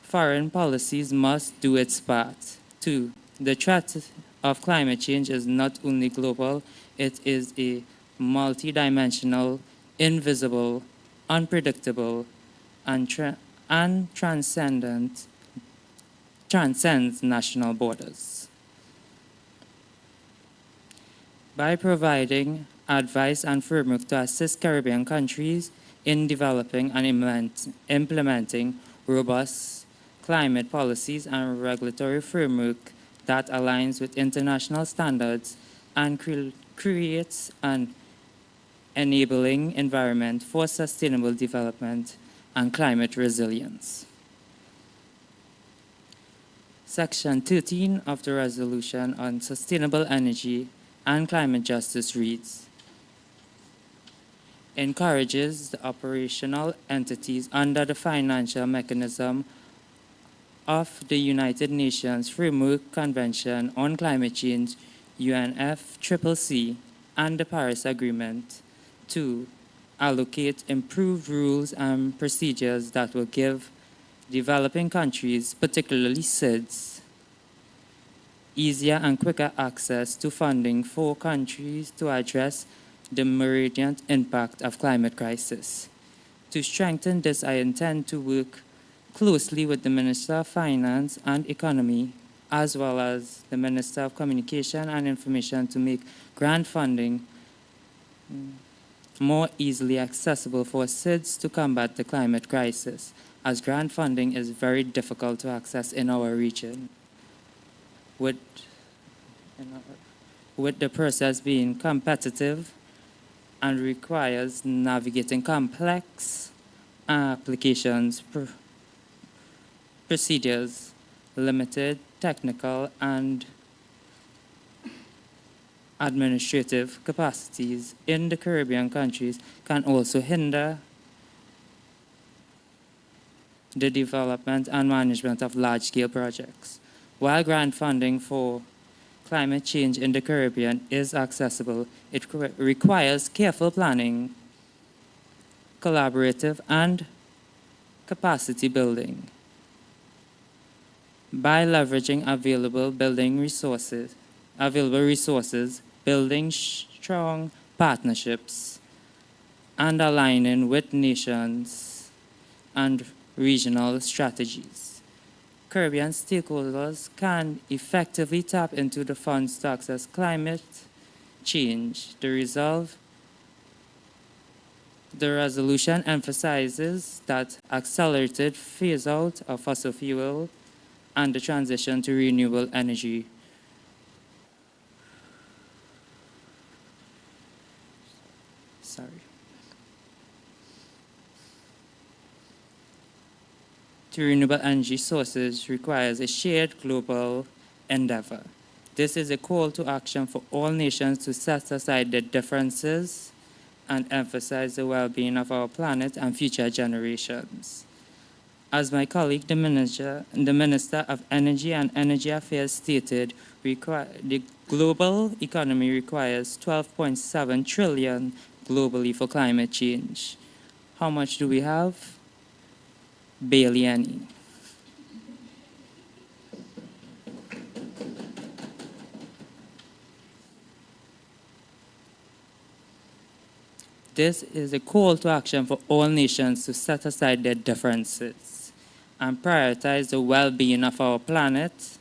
Foreign policies must do its part. 2. The threat of climate change is not only global, it is a multidimensional, invisible, unpredictable, and transcends national borders. By providing advice and framework to assist Caribbean countries in developing and implementing robust climate policies and regulatory framework that aligns with international standards and creates an enabling environment for sustainable development and climate resilience. Section 13 of the Resolution on Sustainable Energy and Climate Justice reads, encourages the operational entities under the financial mechanism of the United Nations Framework Convention on Climate Change, UNFCCC, and the Paris Agreement to allocate improved rules and procedures that will give developing countries, particularly SIDS, easier and quicker access to funding for countries to address the myriad impact of climate crisis. To strengthen this, I intend to work closely with the Minister of Finance and Economy, as well as the Minister of Communication and Information to make grant funding more easily accessible for SIDS to combat the climate crisis, as grant funding is very difficult to access in our region. With the process being competitive and requires navigating complex applications, procedures, limited technical and administrative capacities in the Caribbean countries can also hinder the development and management of large-scale projects. While grant funding for climate change in the Caribbean is accessible, it requires careful planning, collaborative and capacity building. By leveraging available resources, building strong partnerships, and aligning with nations and regional strategies, Caribbean stakeholders can effectively tap into the funds to access climate change. The resolution emphasizes that accelerated phase-out of fossil fuel and the transition to renewable energy sources requires a shared global endeavor. This is a call to action for all nations to set aside their differences and emphasize the well-being of our planet and future generations. As my colleague, the Minister of Energy and Energy Affairs stated, the global economy requires 12.7 trillion globally for climate change. How much do we have? Barely any. This is a call to action for all nations to set aside their differences and prioritize the well-being of our planet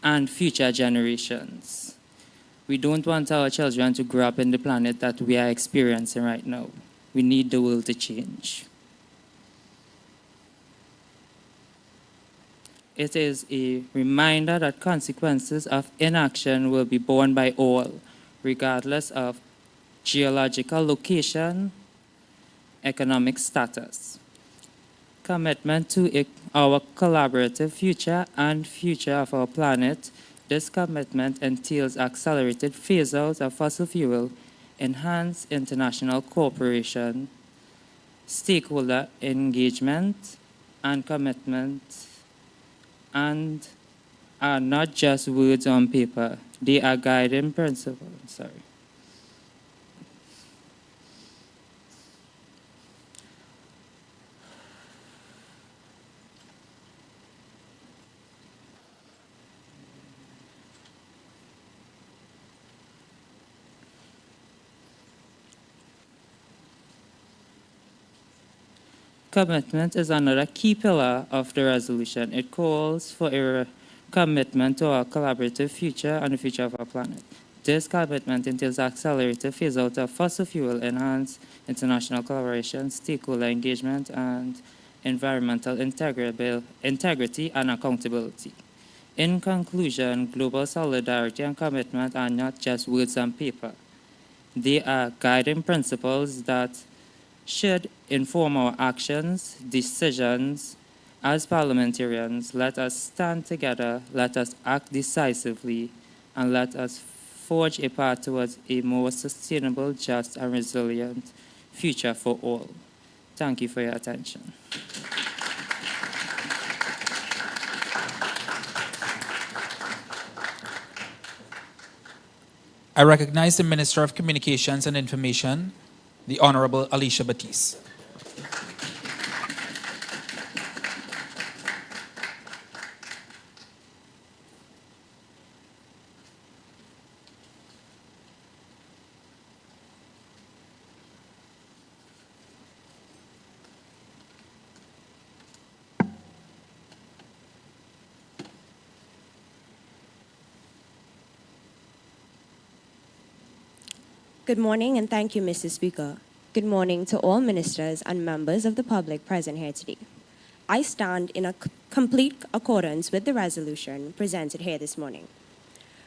and future generations. We don't want our children to grow up in the planet that we are experiencing right now. We need the world to change. It is a reminder that consequences of inaction will be borne by all, regardless of geological location, economic status. Commitment to our collaborative future and future of our planet. This commitment entails accelerated phase-out of fossil fuel, enhanced international cooperation, stakeholder engagement, and commitment, and are not just words on paper. They are guiding principles. Commitment is another key pillar of the resolution. It calls for a commitment to our collaborative future and the future of our planet. This commitment entails accelerated phase-out of fossil fuel, enhanced international collaboration, stakeholder engagement, and environmental integrity and accountability. In conclusion, global solidarity and commitment are not just words on paper. They are guiding principles that should inform our actions, decisions. As parliamentarians, let us stand together, let us act decisively, and let us forge a path towards a more sustainable, just, and resilient future for all. Thank you for your attention. I recognize the Minister of Communications and Information, the Honorable Alicia Batiste. Good morning, and thank you, Mr. Speaker. Good morning to all ministers and members of the public present here today. I stand in complete accordance with the resolution presented here this morning.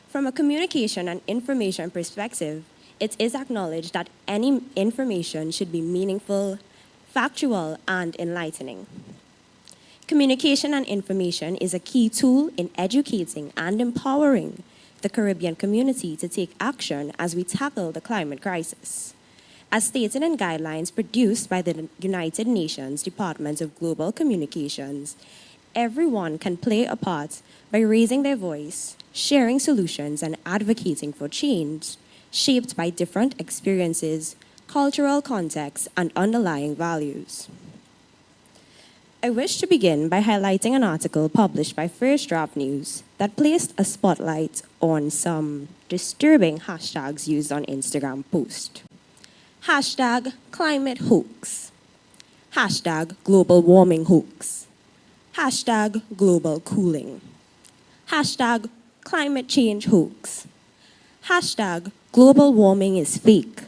From a communication and information perspective, it is acknowledged that any information should be meaningful, factual, and enlightening. Communication and information is a key tool in educating and empowering the Caribbean community to take action as we tackle the climate crisis. As stated in guidelines produced by the United Nations Department of Global Communications, everyone can play a part by raising their voice, sharing solutions, and advocating for change, shaped by different experiences, cultural contexts, and underlying values. I wish to begin by highlighting an article published by First Draft News that placed a spotlight on some disturbing hashtags used on Instagram posts. Hashtag climate hoax. Hashtag global warming hoax. Hashtag global cooling. Hashtag climate change hoax. Hashtag global warming is fake.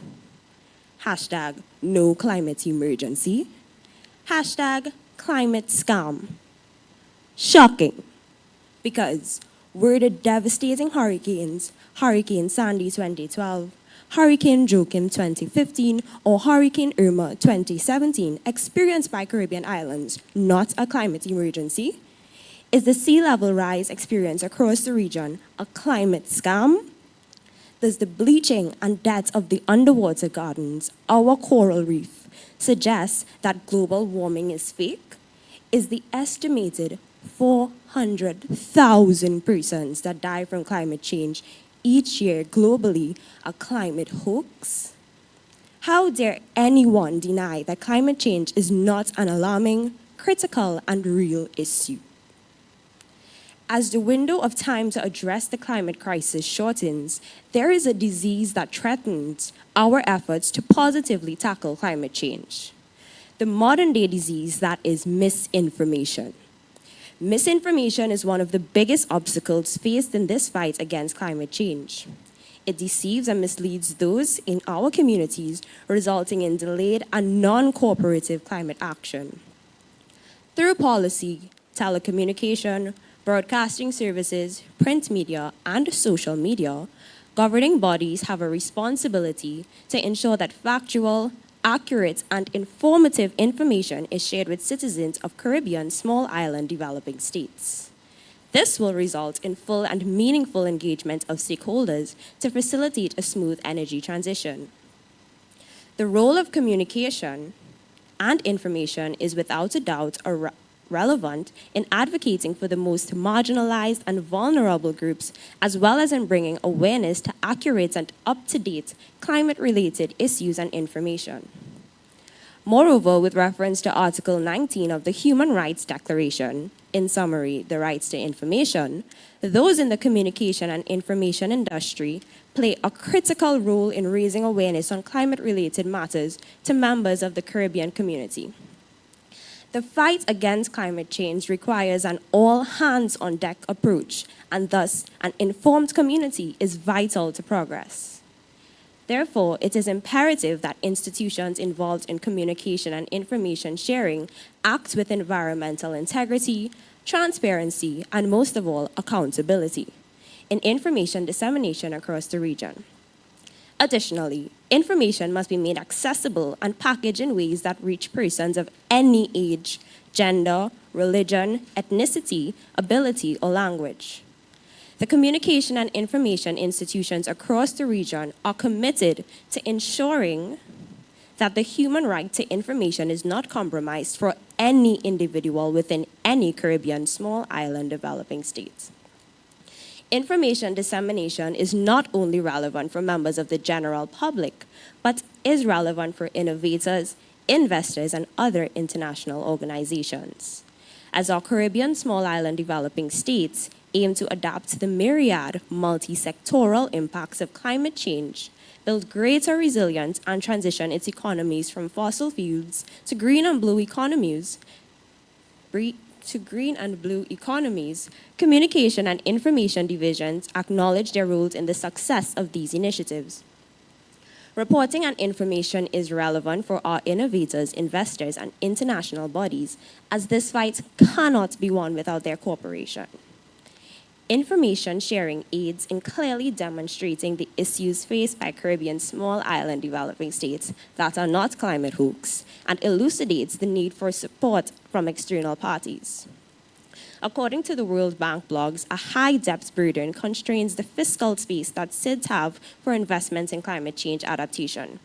Hashtag no climate emergency. Hashtag climate scam. Shocking, because were the devastating hurricanes, Hurricane Sandy 2012, Hurricane Joaquin 2015, or Hurricane Irma 2017 experienced by Caribbean islands not a climate emergency? Is the sea level rise experienced across the region a climate scam? Does the bleaching and death of the underwater gardens, our coral reef, suggest that global warming is fake? Is the estimated 400,000 persons that die from climate change each year globally a climate hoax? How dare anyone deny that climate change is not an alarming, critical, and real issue? As the window of time to address the climate crisis shortens, there is a disease that threatens our efforts to positively tackle climate change. The modern-day disease that is misinformation. Misinformation is one of the biggest obstacles faced in this fight against climate change. It deceives and misleads those in our communities, resulting in delayed and non-cooperative climate action. Through policy, telecommunication, broadcasting services, print media, and social media, governing bodies have a responsibility to ensure that factual, accurate, and informative information is shared with citizens of Caribbean small island developing states. This will result in full and meaningful engagement of stakeholders to facilitate a smooth energy transition. The role of communication and information is without a doubt relevant in advocating for the most marginalized and vulnerable groups, as well as in bringing awareness to accurate and up-to-date climate-related issues and information. Moreover, with reference to Article 19 of the Human Rights Declaration, in summary, the rights to information, those in the communication and information industry play a critical role in raising awareness on climate-related matters to members of the Caribbean community. The fight against climate change requires an all-hands-on-deck approach, and thus an informed community is vital to progress. Therefore, it is imperative that institutions involved in communication and information sharing act with environmental integrity, transparency, and most of all, accountability in information dissemination across the region. Additionally, information must be made accessible and packaged in ways that reach persons of any age, gender, religion, ethnicity, ability, or language. The communication and information institutions across the region are committed to ensuring that the human right to information is not compromised for any individual within any Caribbean small island developing state. Information dissemination is not only relevant for members of the general public, but is relevant for innovators, investors, and other international organizations. As our Caribbean small island developing states aim to adapt to the myriad multi-sectoral impacts of climate change, build greater resilience, and transition its economies from fossil fuels to green and blue economies, communication and information divisions acknowledge their roles in the success of these initiatives. Reporting and information is relevant for our innovators, investors, and international bodies, as this fight cannot be won without their cooperation. Information sharing aids in clearly demonstrating the issues faced by Caribbean small island developing states that are not climate hoax, and elucidates the need for support from external parties. According to the World Bank blogs, a high debt burden constrains the fiscal space that SIDS have for investments in climate change adaptation.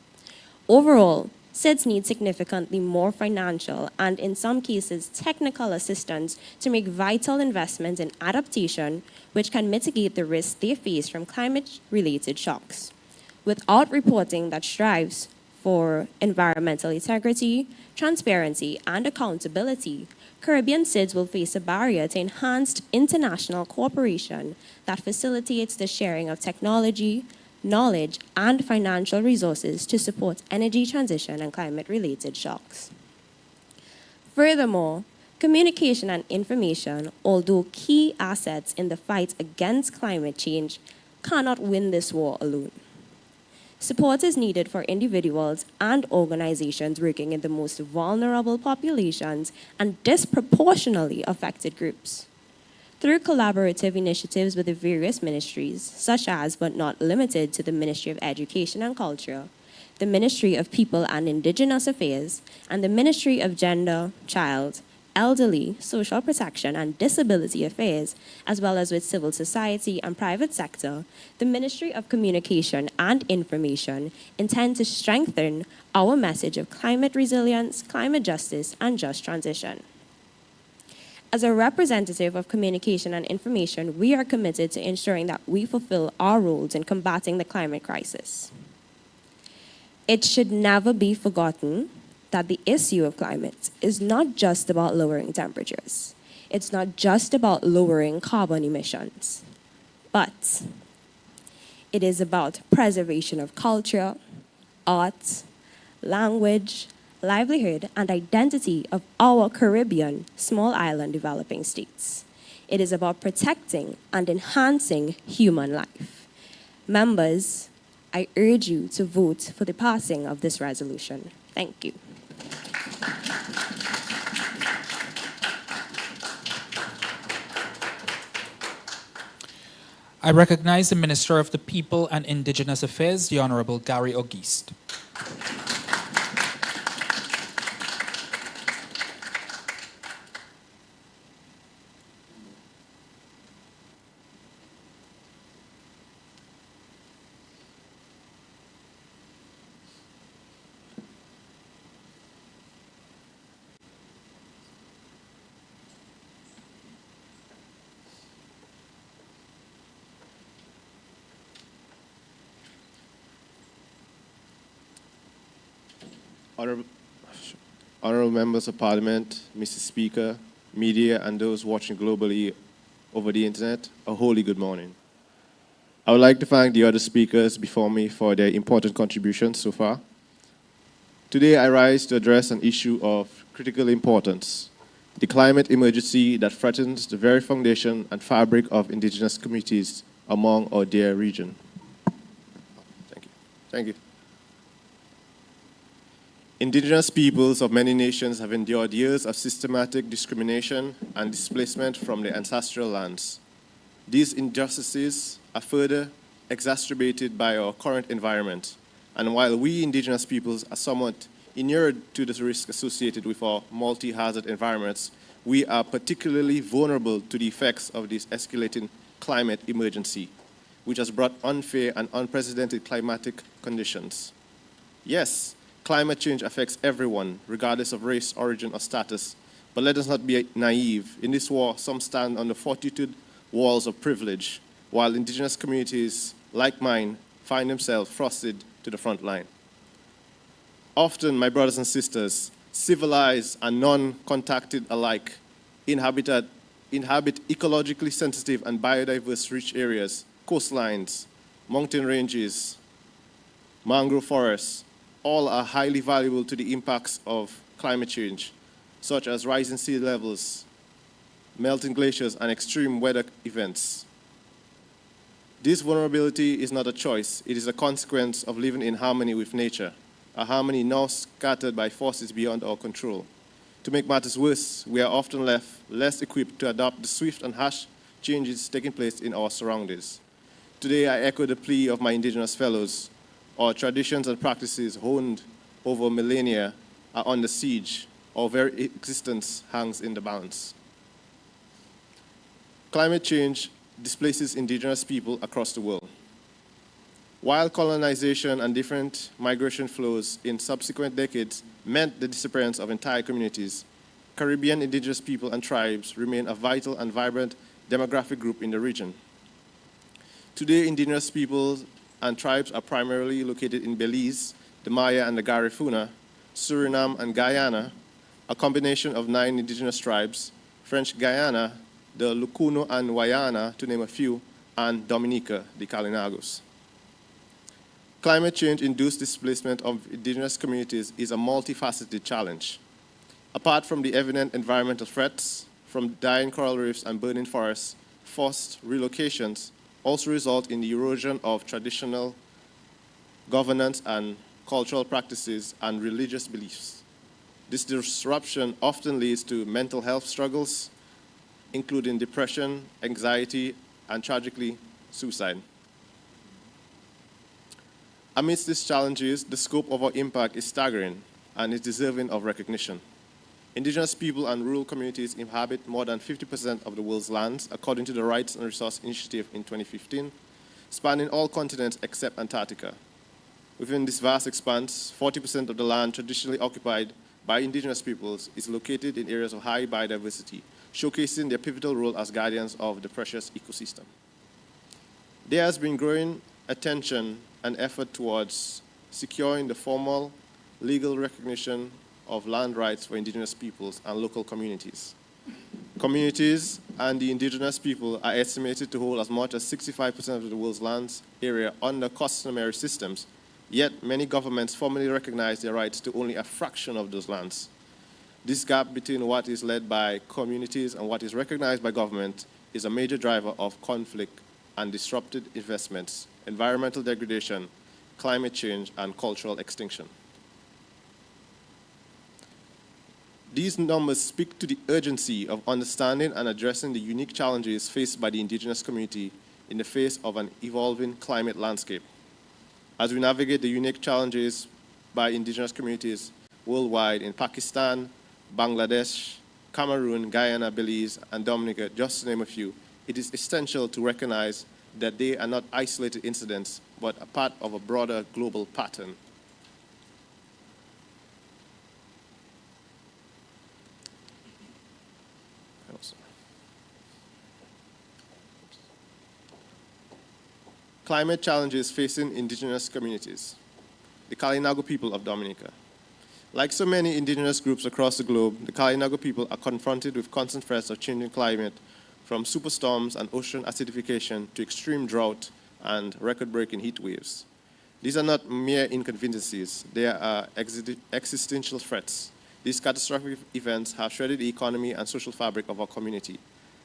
Overall, SIDS need significantly more financial and, in some cases, technical assistance to make vital investments in adaptation, which can mitigate the risks they face from climate-related shocks. Without reporting that strives for environmental integrity, transparency, and accountability, Caribbean SIDS will face a barrier to enhanced international cooperation that facilitates the sharing of technology, knowledge, and financial resources to support energy transition and climate-related shocks. Furthermore, communication and information, although key assets in the fight against climate change, cannot win this war alone. Support is needed for individuals and organizations working in the most vulnerable populations and disproportionately affected groups. Through collaborative initiatives with the various ministries, such as but not limited to the Ministry of Education and Culture, the Ministry of People and Indigenous Affairs, and the Ministry of Gender, Child, Elderly, Social Protection, and Disability Affairs, as well as with civil society and private sector, the Ministry of Communication and Information intend to strengthen our message of climate resilience, climate justice, and just transition. As a representative of communication and information, we are committed to ensuring that we fulfill our roles in combating the climate crisis. It should never be forgotten that the issue of climate is not just about lowering temperatures. It's not just about lowering carbon emissions, but it is about preservation of culture, art, language, livelihood, and identity of our Caribbean small island developing states. It is about protecting and enhancing human life. Members, I urge you to vote for the passing of this resolution. Thank you. I recognize the Minister of the People and Indigenous Affairs, the Honorable Gary Auguste. Honorable members of Parliament, Mr. Speaker, media, and those watching globally over the internet, a wholly good morning. I would like to thank the other speakers before me for their important contributions so far. Today I rise to address an issue of critical importance, the climate emergency that threatens the very foundation and fabric of indigenous communities among our dear region. Thank you. Thank you. Indigenous peoples of many nations have endured years of systematic discrimination and displacement from their ancestral lands. These injustices are further exacerbated by our current environment. And while we indigenous peoples are somewhat inured to the risk associated with our multi-hazard environments, we are particularly vulnerable to the effects of this escalating climate emergency, which has brought unfair and unprecedented climatic conditions. Yes, climate change affects everyone, regardless of race, origin, or status. But let us not be naive. In this war, some stand on the fortitude walls of privilege, while indigenous communities, like mine, find themselves thrusted to the front line. Often, my brothers and sisters, civilized and non-contacted alike, inhabit ecologically sensitive and biodiverse rich areas, coastlines, mountain ranges, mangrove forests. All are highly valuable to the impacts of climate change, such as rising sea levels, melting glaciers, and extreme weather events. This vulnerability is not a choice. It is a consequence of living in harmony with nature, a harmony now scattered by forces beyond our control. To make matters worse, we are often left less equipped to adapt the swift and harsh changes taking place in our surroundings. Today, I echo the plea of my indigenous fellows. Our traditions and practices honed over millennia are under siege. Our very existence hangs in the balance. Climate change displaces indigenous people across the world. While colonization and different migration flows in subsequent decades meant the disappearance of entire communities, Caribbean indigenous people and tribes remain a vital and vibrant demographic group in the region. Today, indigenous peoples and tribes are primarily located in Belize, the Maya and the Garifuna, Suriname and Guyana, a combination of 9 indigenous tribes, French Guyana, the Lukuno and Wayana, to name a few, and Dominica, the Kalinagos. Climate change-induced displacement of indigenous communities is a multifaceted challenge. Apart from the evident environmental threats from dying coral reefs and burning forests, forced relocations also result in the erosion of traditional governance and cultural practices and religious beliefs. This disruption often leads to mental health struggles, including depression, anxiety, and tragically, suicide. Amidst these challenges, the scope of our impact is staggering and is deserving of recognition. Indigenous people and rural communities inhabit more than 50% of the world's lands, according to the Rights and Resource Initiative in 2015, spanning all continents except Antarctica. Within this vast expanse, 40% of the land traditionally occupied by indigenous peoples is located in areas of high biodiversity, showcasing their pivotal role as guardians of the precious ecosystem. There has been growing attention and effort towards securing the formal legal recognition of land rights for indigenous peoples and local communities. Communities and the indigenous people are estimated to hold as much as 65% of the world's land area under customary systems, yet many governments formally recognize their rights to only a fraction of those lands. This gap between what is led by communities and what is recognized by government is a major driver of conflict and disrupted investments, environmental degradation, climate change, and cultural extinction. These numbers speak to the urgency of understanding and addressing the unique challenges faced by the indigenous community in the face of an evolving climate landscape. As we navigate the unique challenges by indigenous communities worldwide in Pakistan, Bangladesh, Cameroon, Guyana, Belize, and Dominica, just to name a few, it is essential to recognize that they are not isolated incidents, but a part of a broader global pattern. Climate challenges facing indigenous communities. The Kalinago people of Dominica. Like so many indigenous groups across the globe, the Kalinago people are confronted with constant threats of changing climate, from superstorms and ocean acidification to extreme drought and record-breaking heat waves. These are not mere inconveniences, they are existential threats. These catastrophic events have shredded the economy and social fabric of our community,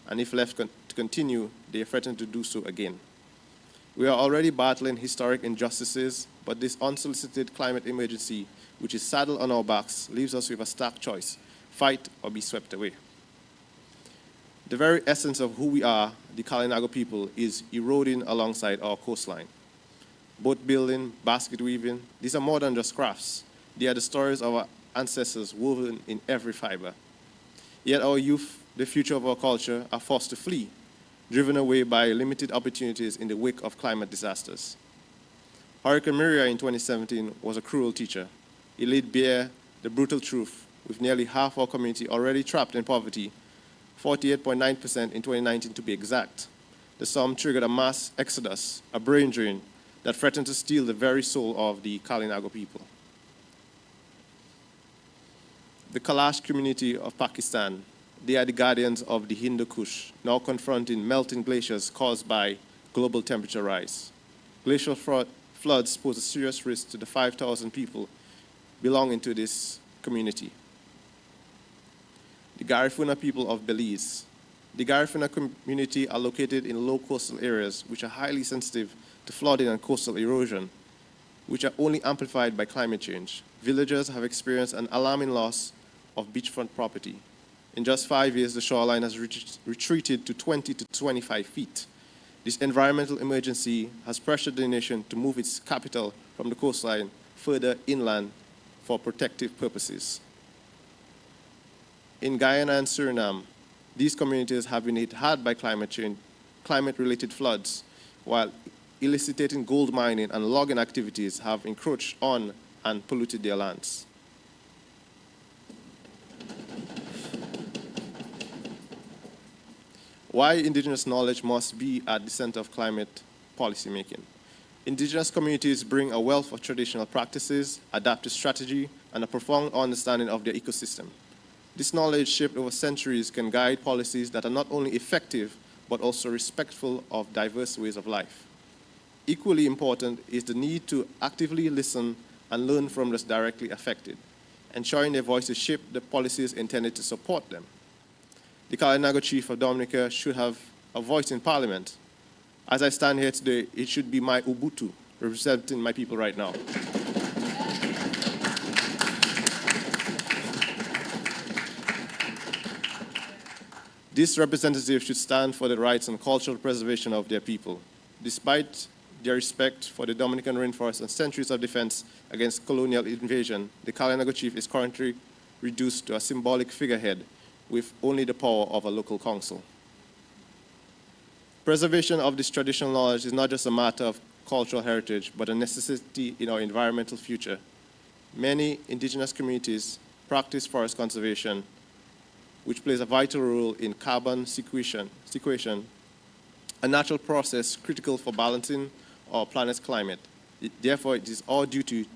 and if left to continue, they threaten to do so again. We are already battling historic injustices, but this unsolicited climate emergency, which is saddled on our backs, leaves us with a stark choice: fight or be swept away. The very essence of who we are, the Kalinago people, is eroding alongside our coastline. Boat building, basket weaving, these are more than just crafts. They are the stories of our ancestors woven in every fiber. Yet our youth, the future of our culture, are forced to flee, driven away by limited opportunities in the wake of climate disasters. Hurricane Maria in 2017 was a cruel teacher. It laid bare the brutal truth, with nearly half our community already trapped in poverty, 48.9% in 2019 to be exact. The storm triggered a mass exodus, a brain drain, that threatened to steal the very soul of the Kalinago people. The Kalash community of Pakistan, they are the guardians of the Hindu Kush, now confronting melting glaciers caused by global temperature rise. Glacial floods pose a serious risk to the 5,000 people belonging to this community. The Garifuna people of Belize. The Garifuna community are located in low coastal areas which are highly sensitive to flooding and coastal erosion, which are only amplified by climate change. Villagers have experienced an alarming loss of beachfront property. In just 5 years, the shoreline has retreated to 20 to 25 feet. This environmental emergency has pressured the nation to move its capital from the coastline further inland for protective purposes. In Guyana and Suriname, these communities have been hit hard by climate change, climate-related floods, while eliciting gold mining and logging activities have encroached on and polluted their lands. Why indigenous knowledge must be at the center of climate policymaking. Indigenous communities bring a wealth of traditional practices, adaptive strategy, and a profound understanding of their ecosystem. This knowledge shaped over centuries can guide policies that are not only effective, but also respectful of diverse ways of life. Equally important is the need to actively listen and learn from those directly affected, ensuring their voices shape the policies intended to support them. The Kalinago Chief of Dominica should have a voice in Parliament. As I stand here today, it should be my Ubuntu representing my people right now. This representative should stand for the rights and cultural preservation of their people. Despite their respect for the Dominican rainforest and centuries of defense against colonial invasion, the Kalinago Chief is currently reduced to a symbolic figurehead with only the power of a local council. Preservation of this traditional knowledge is not just a matter of cultural heritage, but a necessity in our environmental future. Many indigenous communities practice forest conservation, which plays a vital role in carbon sequestration, a natural process critical for balancing our planet's climate. Therefore, it is our duty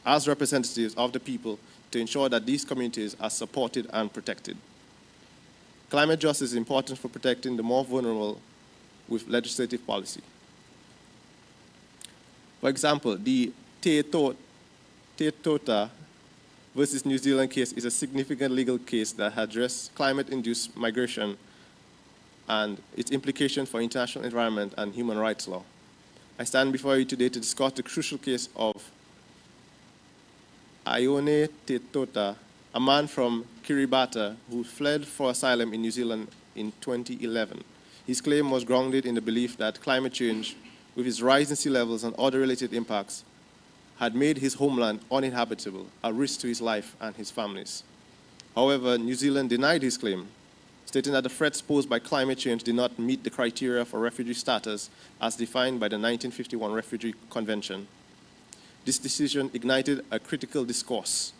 as representatives of the people to ensure that these communities are supported and protected. Climate justice is important for protecting the more vulnerable with legislative policy. For example, the Te Tota versus New Zealand case is a significant legal case that addresses climate-induced migration and its implications for international environment and human rights law. I stand before you today to discuss the crucial case of Ione Te Tota, a man from Kiribati who fled for asylum in New Zealand in 2011. His claim was grounded in the belief that climate change, with its rise in sea levels and other related impacts, had made his homeland uninhabitable, a risk to his life and his family's. However, New Zealand denied his claim, stating that the threats posed by climate change did not meet the criteria for refugee status as defined by the 1951 Refugee Convention. This decision ignited a critical discourse.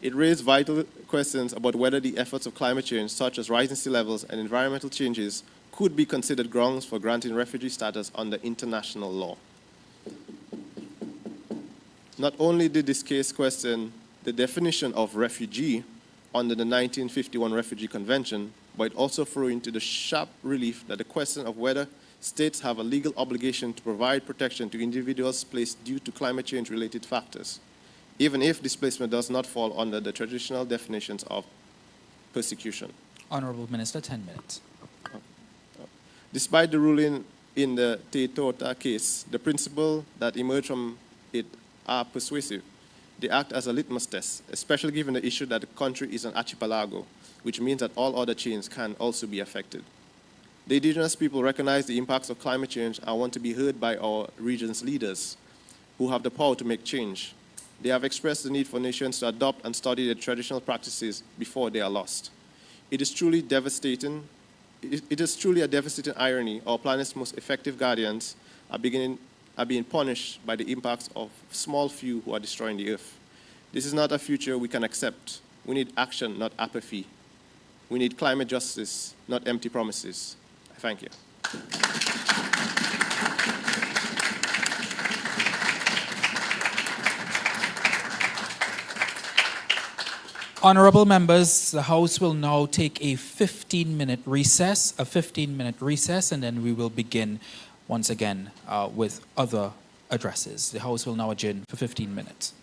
It raised vital questions about whether the efforts of climate change, such as rising sea levels and environmental changes, could be considered grounds for granting refugee status under international law. Not only did this case question the definition of refugee under the 1951 Refugee Convention, but it also threw into the sharp relief that the question of whether states have a legal obligation to provide protection to individuals placed due to climate change-related factors, even if displacement does not fall under the traditional definitions of persecution. Honorable Minister, 10 minutes. Despite the ruling in the Te Tota case, the principles that emerge from it are persuasive. They act as a litmus test, especially given the issue that the country is an archipelago, which means that all other chains can also be affected. The indigenous people recognize the impacts of climate change and want to be heard by our region's leaders, who have the power to make change. They have expressed the need for nations to adopt and study their traditional practices before they are lost. It is truly devastating. It is truly a devastating irony our planet's most effective guardians are being punished by the impacts of small few who are destroying the earth. This is not a future we can accept. We need action, not apathy. We need climate justice, not empty promises. Thank you. Honorable members, the House will now take a 15-minute recess, and then we will begin once again with other addresses. The House will now adjourn for 15 minutes.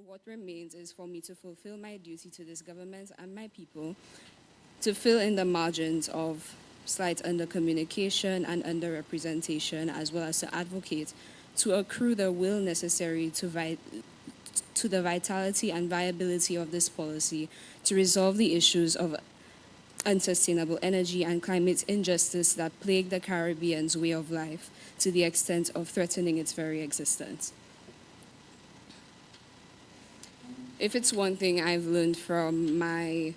what remains is for me to fulfill my duty to this government and my people, to fill in the margins of slight undercommunication and underrepresentation, as well as to advocate to accrue the will necessary to the vitality and viability of this policy to resolve the issues of unsustainable energy and climate injustice that plague the Caribbean's way of life to the extent of threatening its very existence. If it's one thing I've learned from my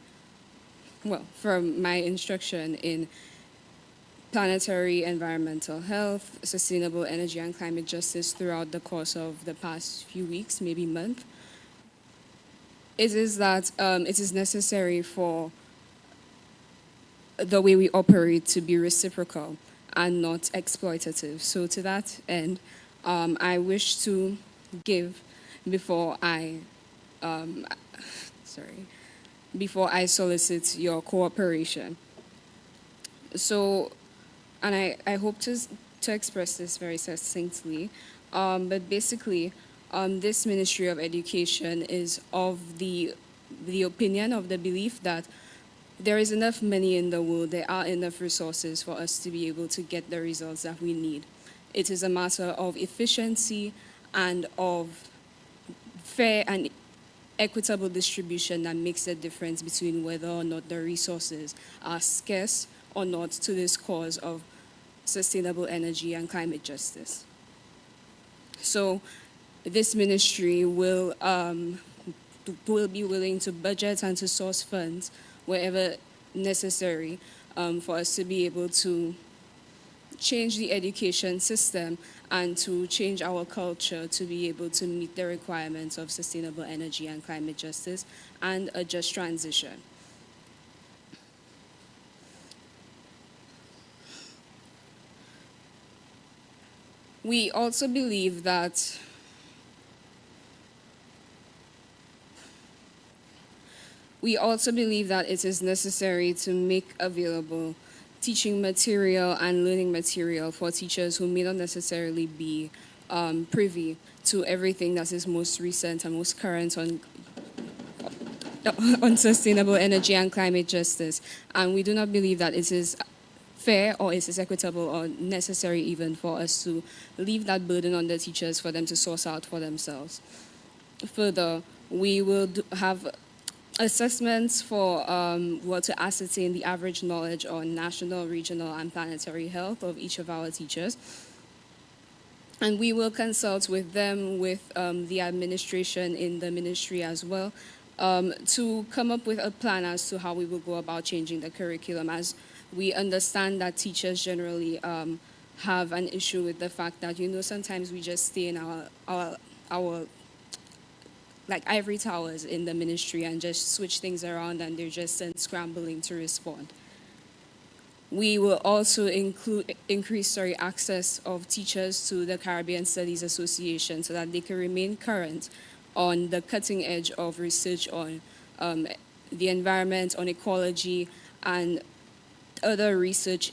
instruction in planetary environmental health, sustainable energy and climate justice throughout the course of the past few weeks, maybe month, it is that it is necessary for the way we operate to be reciprocal and not exploitative. So to that end, I wish to give before I solicit your cooperation. So, and I hope to express this very succinctly, but basically, this Ministry of Education is of the opinion, of the belief that there is enough money in the world, there are enough resources for us to be able to get the results that we need. It is a matter of efficiency and of fair and equitable distribution that makes the difference between whether or not the resources are scarce or not to this cause of sustainable energy and climate justice. So this ministry will be willing to budget and to source funds wherever necessary for us to be able to change the education system and to change our culture to be able to meet the requirements of sustainable energy and climate justice and a just transition. We also believe that it is necessary to make available teaching material and learning material for teachers who may not necessarily be privy to everything that is most recent and most current on sustainable energy and climate justice. And we do not believe that it is fair or it is equitable or necessary even for us to leave that burden on the teachers for them to source out for themselves. Further, we will have assessments for to ascertain the average knowledge on national, regional, and planetary health of each of our teachers. And we will consult with them, with the administration in the ministry as well, to come up with a plan as to how we will go about changing the curriculum, as we understand that teachers generally have an issue with the fact that, sometimes we just stay in our like ivory towers in the ministry and just switch things around and they're just scrambling to respond. We will also increase access of teachers to the Caribbean Studies Association so that they can remain current on the cutting edge of research on the environment, on ecology, and other research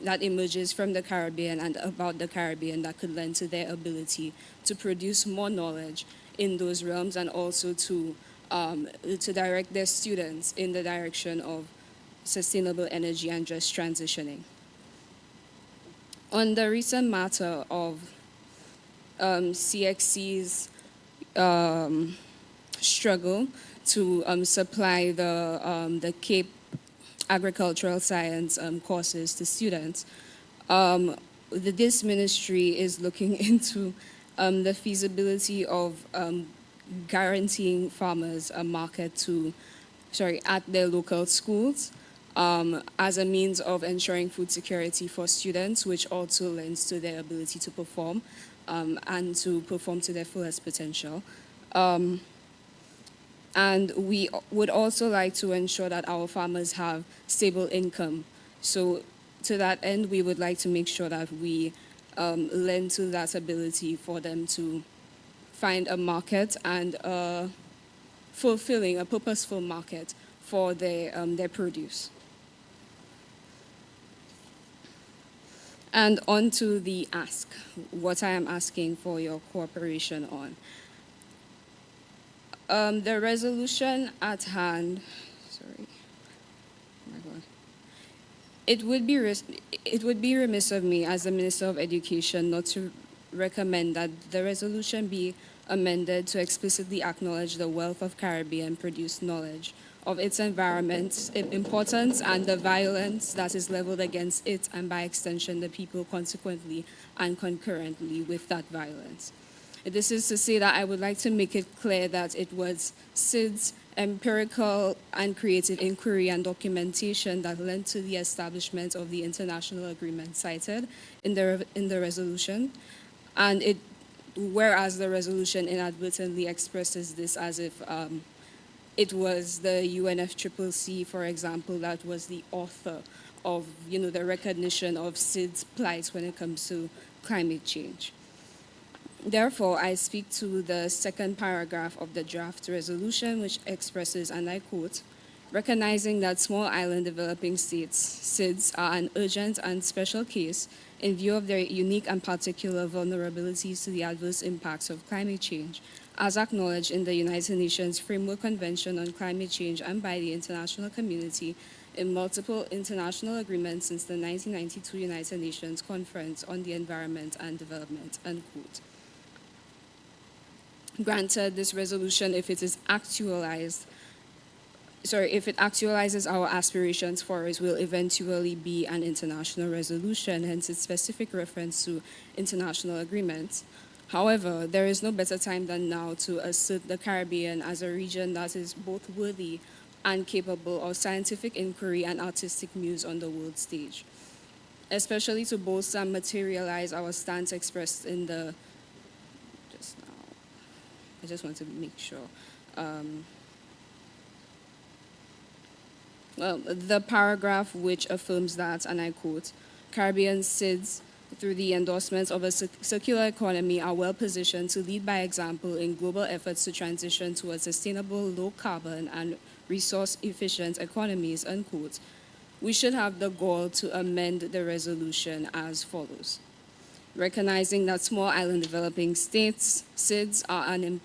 that emerges from the Caribbean and about the Caribbean that could lend to their ability to produce more knowledge in those realms and also to direct their students in the direction of sustainable energy and just transitioning. On the recent matter of CXC's struggle to supply the Cape agricultural science courses to students, this ministry is looking into the feasibility of guaranteeing farmers a market at their local schools as a means of ensuring food security for students, which also lends to their ability to perform and to perform to their fullest potential. And we would also like to ensure that our farmers have stable income. So to that end, we would like to make sure that we lend to that ability for them to find a market and a purposeful market for their produce. And on to the ask, what I am asking for your cooperation on. The resolution at hand, sorry, oh my God. It would be remiss of me as the Minister of Education not to recommend that the resolution be amended to explicitly acknowledge the wealth of Caribbean-produced knowledge of its environment, its importance, and the violence that is leveled against it, and by extension, the people consequently and concurrently with that violence. This is to say that I would like to make it clear that it was SID's empirical and creative inquiry and documentation that led to the establishment of the international agreement cited in the resolution, and whereas the resolution inadvertently expresses this as if it was the UNFCCC, for example, that was the author of, the recognition of SID's plight when it comes to climate change. Therefore, I speak to the second paragraph of the draft resolution, which expresses, and I quote, recognizing that small island developing states, SIDS, are an urgent and special case in view of their unique and particular vulnerabilities to the adverse impacts of climate change, as acknowledged in the United Nations Framework Convention on Climate Change and by the international community in multiple international agreements since the 1992 United Nations Conference on the Environment and Development, unquote. Granted, this resolution, if it actualizes our aspirations for it, will eventually be an international resolution, hence its specific reference to international agreements. However, there is no better time than now to assert the Caribbean as a region that is both worthy and capable of scientific inquiry and artistic muse on the world stage, especially to bolster and materialize our stance expressed in the, just now, I just want to make sure, the paragraph which affirms that, and I quote, Caribbean SIDS, through the endorsements of a circular economy, are well positioned to lead by example in global efforts to transition to a sustainable, low carbon, and resource efficient economies, unquote. We should have the goal to amend the resolution as follows. Recognizing that small island developing states, SIDS, are an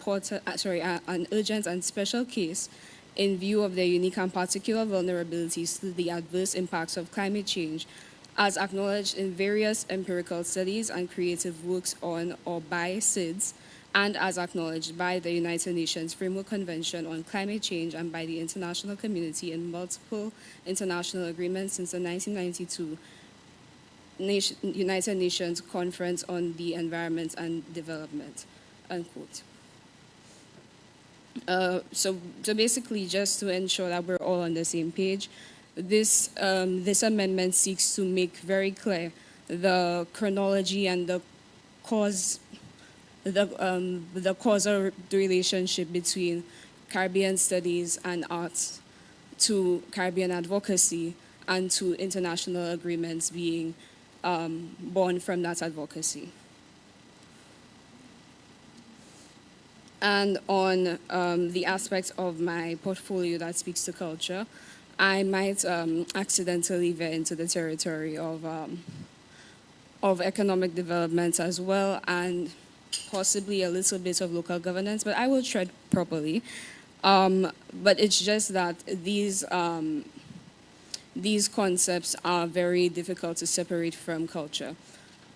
urgent and special case in view of their unique and particular vulnerabilities to the adverse impacts of climate change, as acknowledged in various empirical studies and creative works on or by SIDS, and as acknowledged by the United Nations Framework Convention on Climate Change and by the international community in multiple international agreements since the 1992 United Nations Conference on the Environment and Development, unquote. So basically, just to ensure that we're all on the same page, this amendment seeks to make very clear the chronology and the causal relationship between Caribbean studies and arts to Caribbean advocacy and to international agreements being born from that advocacy. And on the aspect of my portfolio that speaks to culture, I might accidentally veer into the territory of economic development as well, and possibly a little bit of local governance, but I will tread properly. But it's just that these concepts are very difficult to separate from culture.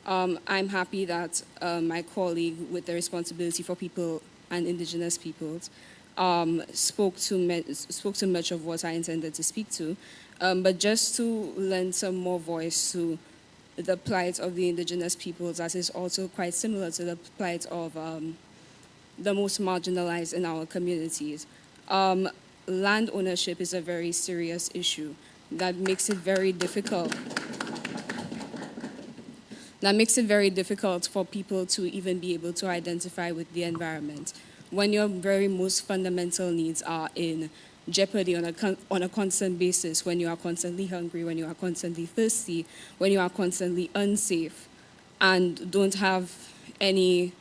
I'm happy that my colleague with the responsibility for people and indigenous peoples spoke to much of what I intended to speak to, but just to lend some more voice to the plight of the indigenous peoples that is also quite similar to the plight of the most marginalized in our communities. Land ownership is a very serious issue that makes it very difficult. That makes it very difficult for people to even be able to identify with the environment when your very most fundamental needs are in jeopardy on a constant basis, when you are constantly hungry, when you are constantly thirsty, when you are constantly unsafe and don't have any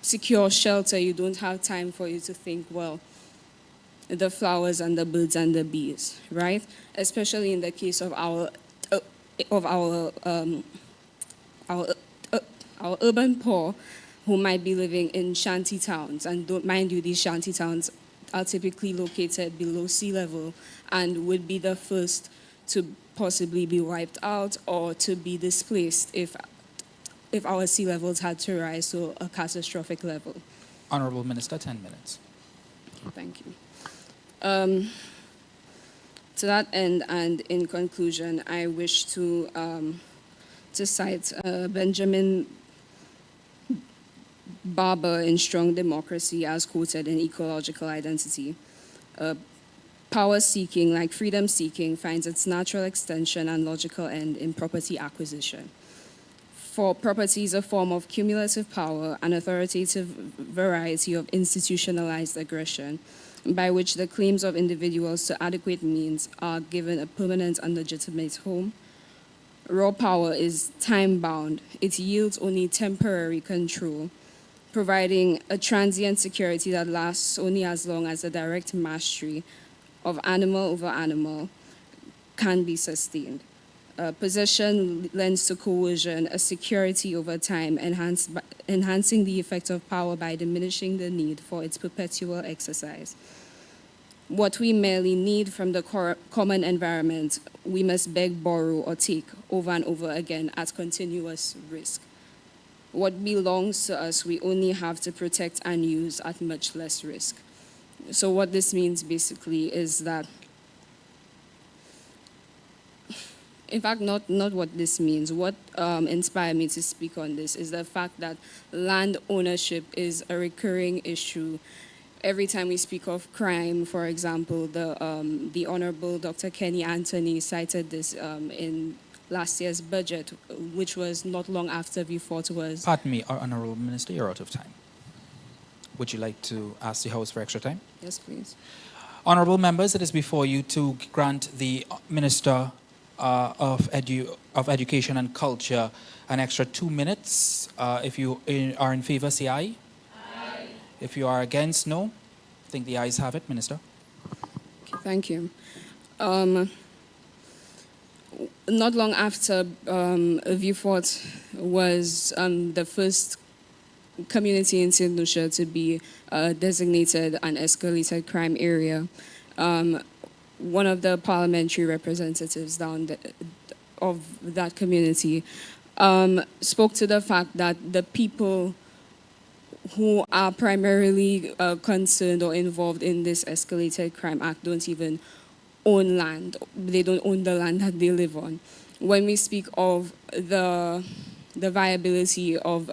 secure shelter. You don't have time for you to think, well, the flowers and the birds and the bees, right? Especially in the case of our urban poor who might be living in shanty towns. And don't mind you, these shanty towns are typically located below sea level and would be the first to possibly be wiped out or to be displaced if our sea levels had to rise to a catastrophic level. Honorable Minister, 10 minutes. Thank you. To that end, and in conclusion, I wish to cite Benjamin Barber in Strong Democracy as quoted in Ecological Identity. Power seeking, like freedom seeking, finds its natural extension and logical end in property acquisition. For property is a form of cumulative power, an authoritative variety of institutionalized aggression, by which the claims of individuals to adequate means are given a permanent and legitimate home. Raw power is time-bound. It yields only temporary control, providing a transient security that lasts only as long as the direct mastery of animal over animal can be sustained. Possession lends to coercion a security over time, enhancing the effect of power by diminishing the need for its perpetual exercise. What we merely need from the common environment, we must beg, borrow, or take over and over again at continuous risk. What belongs to us, we only have to protect and use at much less risk. So what this means basically is that, in fact, not what this means. What inspired me to speak on this is the fact that land ownership is a recurring issue. Every time we speak of crime, for example, the Honorable Dr. Kenny Anthony cited this in last year's budget, which was not long after we thought was... Pardon me, Honorable Minister, you're out of time. Would you like to ask the House for extra time? Yes, please. Honorable members, it is before you to grant the Minister of Education and Culture an extra 2 minutes. If you are in favor, say aye. Aye. If you are against, no. I think the ayes have it, Minister. Okay, thank you. Not long after Vieux-Fort was the first community in St. Lucia to be designated an escalated crime area, one of the parliamentary representatives of that community spoke to the fact that the people who are primarily concerned or involved in this escalated crime act don't even own land. They don't own the land that they live on. When we speak of the viability of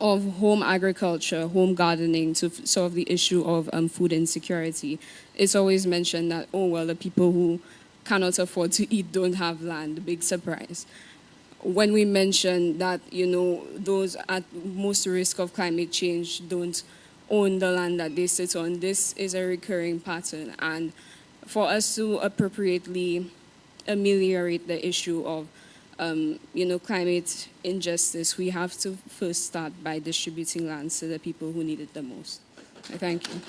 of home agriculture, home gardening to solve the issue of food insecurity, it's always mentioned that, oh, well, the people who cannot afford to eat don't have land. Big surprise. When we mention that, those at most risk of climate change don't own the land that they sit on, this is a recurring pattern. And for us to appropriately ameliorate the issue of climate injustice, we have to first start by distributing lands to the people who need it the most. Thank you.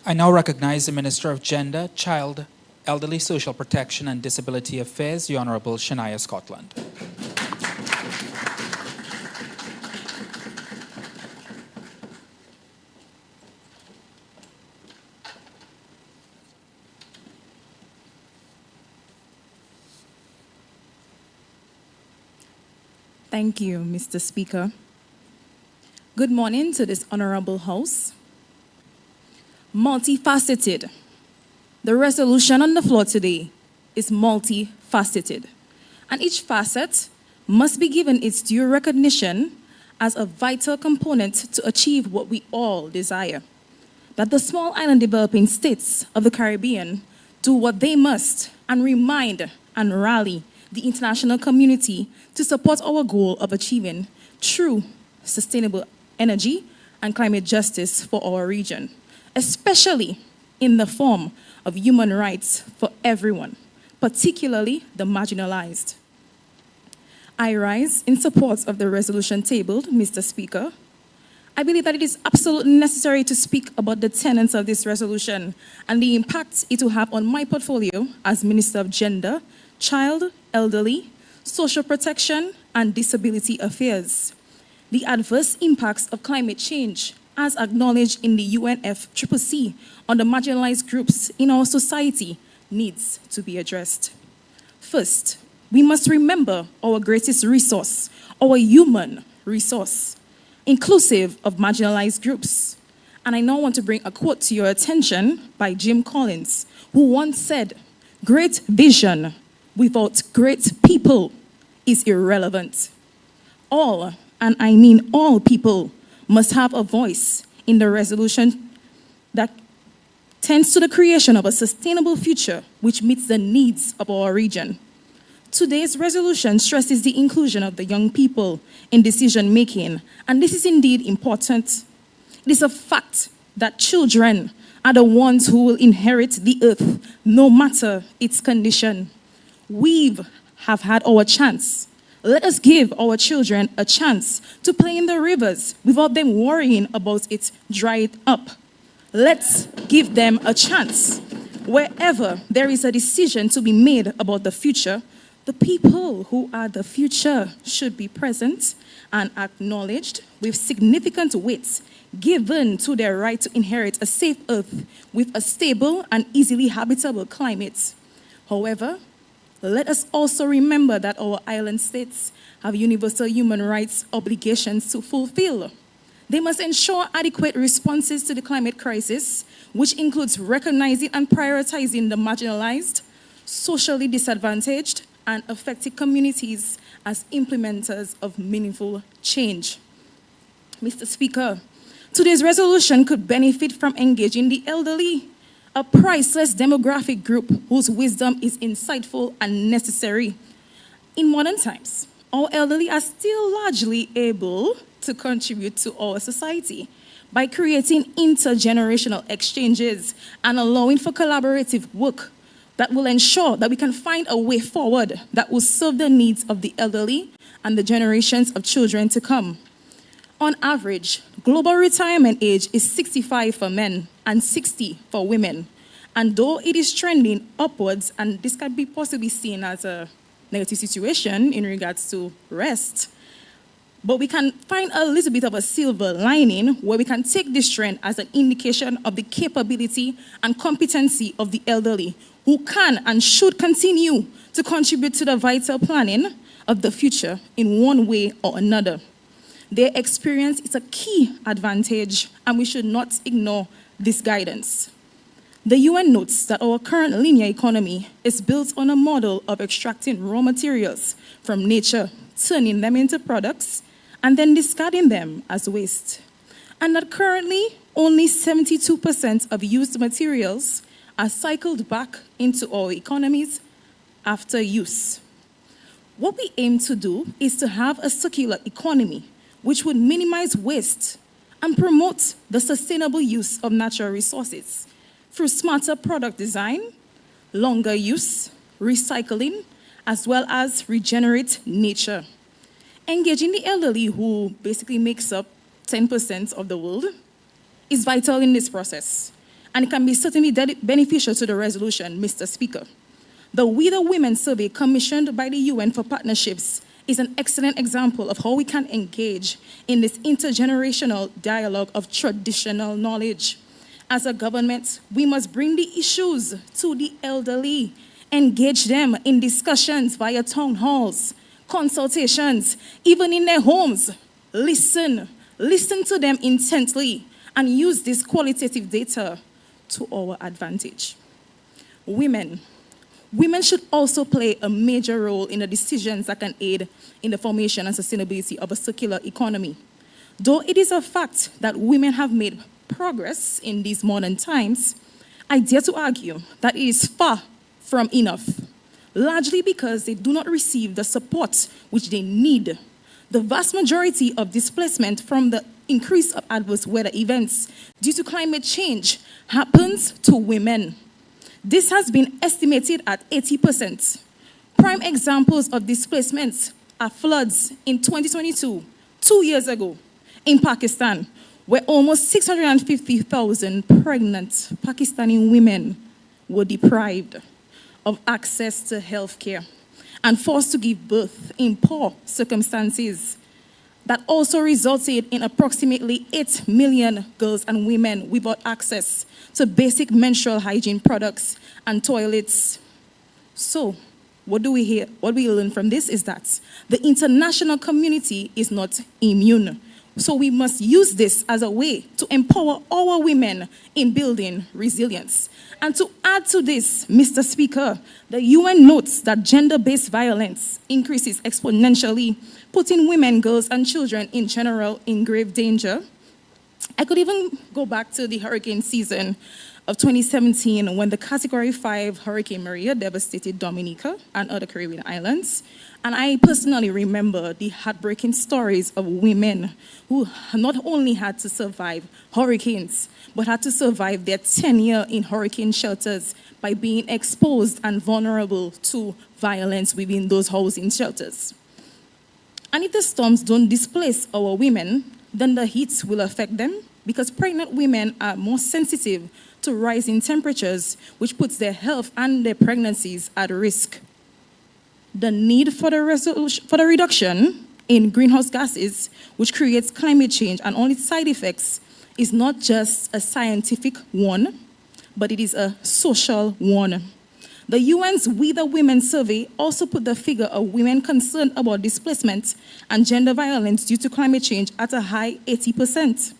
I now recognize the Minister of Gender, Child, Elderly Social Protection and Disability Affairs, the Honourable Shania Scotland. Thank you, Mr. Speaker. Good morning to this honorable House. Multifaceted. The resolution on the floor today is multifaceted, and each facet must be given its due recognition as a vital component to achieve what we all desire, that the small island developing states of the Caribbean do what they must and remind and rally the international community to support our goal of achieving true sustainable energy and climate justice for our region, especially in the form of human rights for everyone, particularly the marginalized. I rise in support of the resolution tabled, Mr. Speaker. I believe that it is absolutely necessary to speak about the tenets of this resolution and the impact it will have on my portfolio as Minister of Gender, Child, Elderly, Social Protection, and Disability Affairs. The adverse impacts of climate change, as acknowledged in the UNFCCC on the marginalized groups in our society, needs to be addressed. First, we must remember our greatest resource, our human resource, inclusive of marginalized groups. And I now want to bring a quote to your attention by Jim Collins, who once said, "Great vision without great people is irrelevant." All, and I mean all people, must have a voice in the resolution that tends to the creation of a sustainable future which meets the needs of our region. Today's resolution stresses the inclusion of the young people in decision making, and this is indeed important. It is a fact that children are the ones who will inherit the earth, no matter its condition. We have had our chance. Let us give our children a chance to play in the rivers without them worrying about it dried up. Let's give them a chance. Wherever there is a decision to be made about the future, the people who are the future should be present and acknowledged with significant weight given to their right to inherit a safe earth with a stable and easily habitable climate. However, let us also remember that our island states have universal human rights obligations to fulfill. They must ensure adequate responses to the climate crisis, which includes recognizing and prioritizing the marginalized, socially disadvantaged, and affected communities as implementers of meaningful change. Mr. Speaker, today's resolution could benefit from engaging the elderly, a priceless demographic group whose wisdom is insightful and necessary. In modern times, our elderly are still largely able to contribute to our society by creating intergenerational exchanges and allowing for collaborative work that will ensure that we can find a way forward that will serve the needs of the elderly and the generations of children to come. On average, global retirement age is 65 for men and 60 for women. And though it is trending upwards, and this can be possibly seen as a negative situation in regards to rest, but we can find a little bit of a silver lining where we can take this trend as an indication of the capability and competency of the elderly, who can and should continue to contribute to the vital planning of the future in one way or another. Their experience is a key advantage, and we should not ignore this guidance. The UN notes that our current linear economy is built on a model of extracting raw materials from nature, turning them into products, and then discarding them as waste. And that currently, only 72% of used materials are cycled back into our economies after use. What we aim to do is to have a circular economy which would minimize waste and promote the sustainable use of natural resources through smarter product design, longer use, recycling, as well as regenerate nature. Engaging the elderly, who basically makes up 10% of the world, is vital in this process. And it can be certainly beneficial to the resolution, Mr. Speaker. The We the Women survey commissioned by the UN for partnerships is an excellent example of how we can engage in this intergenerational dialogue of traditional knowledge. As a government, we must bring the issues to the elderly, engage them in discussions via town halls, consultations, even in their homes. Listen to them intently, and use this qualitative data to our advantage. Women should also play a major role in the decisions that can aid in the formation and sustainability of a circular economy. Though it is a fact that women have made progress in these modern times, I dare to argue that it is far from enough, largely because they do not receive the support which they need. The vast majority of displacement from the increase of adverse weather events due to climate change happens to women. This has been estimated at 80%. Prime examples of displacements are floods in 2022, 2 years ago, in Pakistan, where almost 650,000 pregnant Pakistani women were deprived of access to health care and forced to give birth in poor circumstances. That also resulted in approximately 8 million girls and women without access to basic menstrual hygiene products and toilets. So, what do we hear? What we learn from this is that the international community is not immune. So we must use this as a way to empower our women in building resilience. And to add to this, Mr. Speaker, the UN notes that gender-based violence increases exponentially, putting women, girls, and children in general in grave danger. I could even go back to the hurricane season of 2017 when the Category 5 Hurricane Maria devastated Dominica and other Caribbean islands. And I personally remember the heartbreaking stories of women who not only had to survive hurricanes, but had to survive their tenure in hurricane shelters by being exposed and vulnerable to violence within those housing shelters. And if the storms don't displace our women, then the heat will affect them because pregnant women are more sensitive to rising temperatures, which puts their health and their pregnancies at risk. The need for the reduction in greenhouse gases, which creates climate change and all its side effects, is not just a scientific one, but it is a social one. The UN's We the Women survey also put the figure of women concerned about displacement and gender violence due to climate change at a high 80%.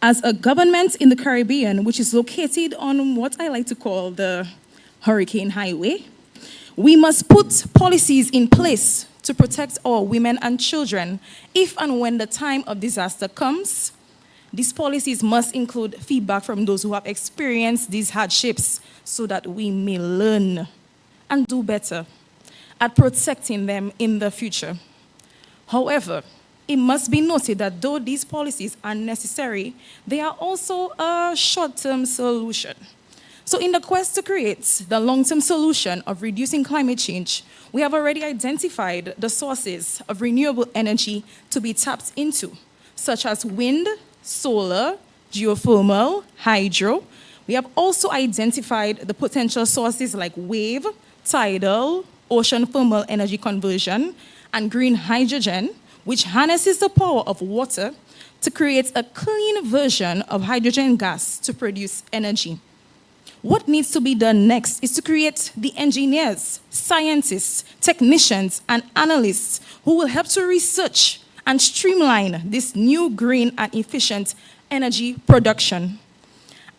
As a government in the Caribbean, which is located on what I like to call the Hurricane Highway, we must put policies in place to protect our women and children if and when the time of disaster comes. These policies must include feedback from those who have experienced these hardships so that we may learn and do better at protecting them in the future. However, it must be noted that though these policies are necessary, they are also a short-term solution. So in the quest to create the long-term solution of reducing climate change, we have already identified the sources of renewable energy to be tapped into, such as wind, solar, geothermal, hydro. We have also identified the potential sources like wave, tidal, ocean thermal energy conversion, and green hydrogen, which harnesses the power of water to create a clean version of hydrogen gas to produce energy. What needs to be done next is to create the engineers, scientists, technicians, and analysts who will help to research and streamline this new green and efficient energy production.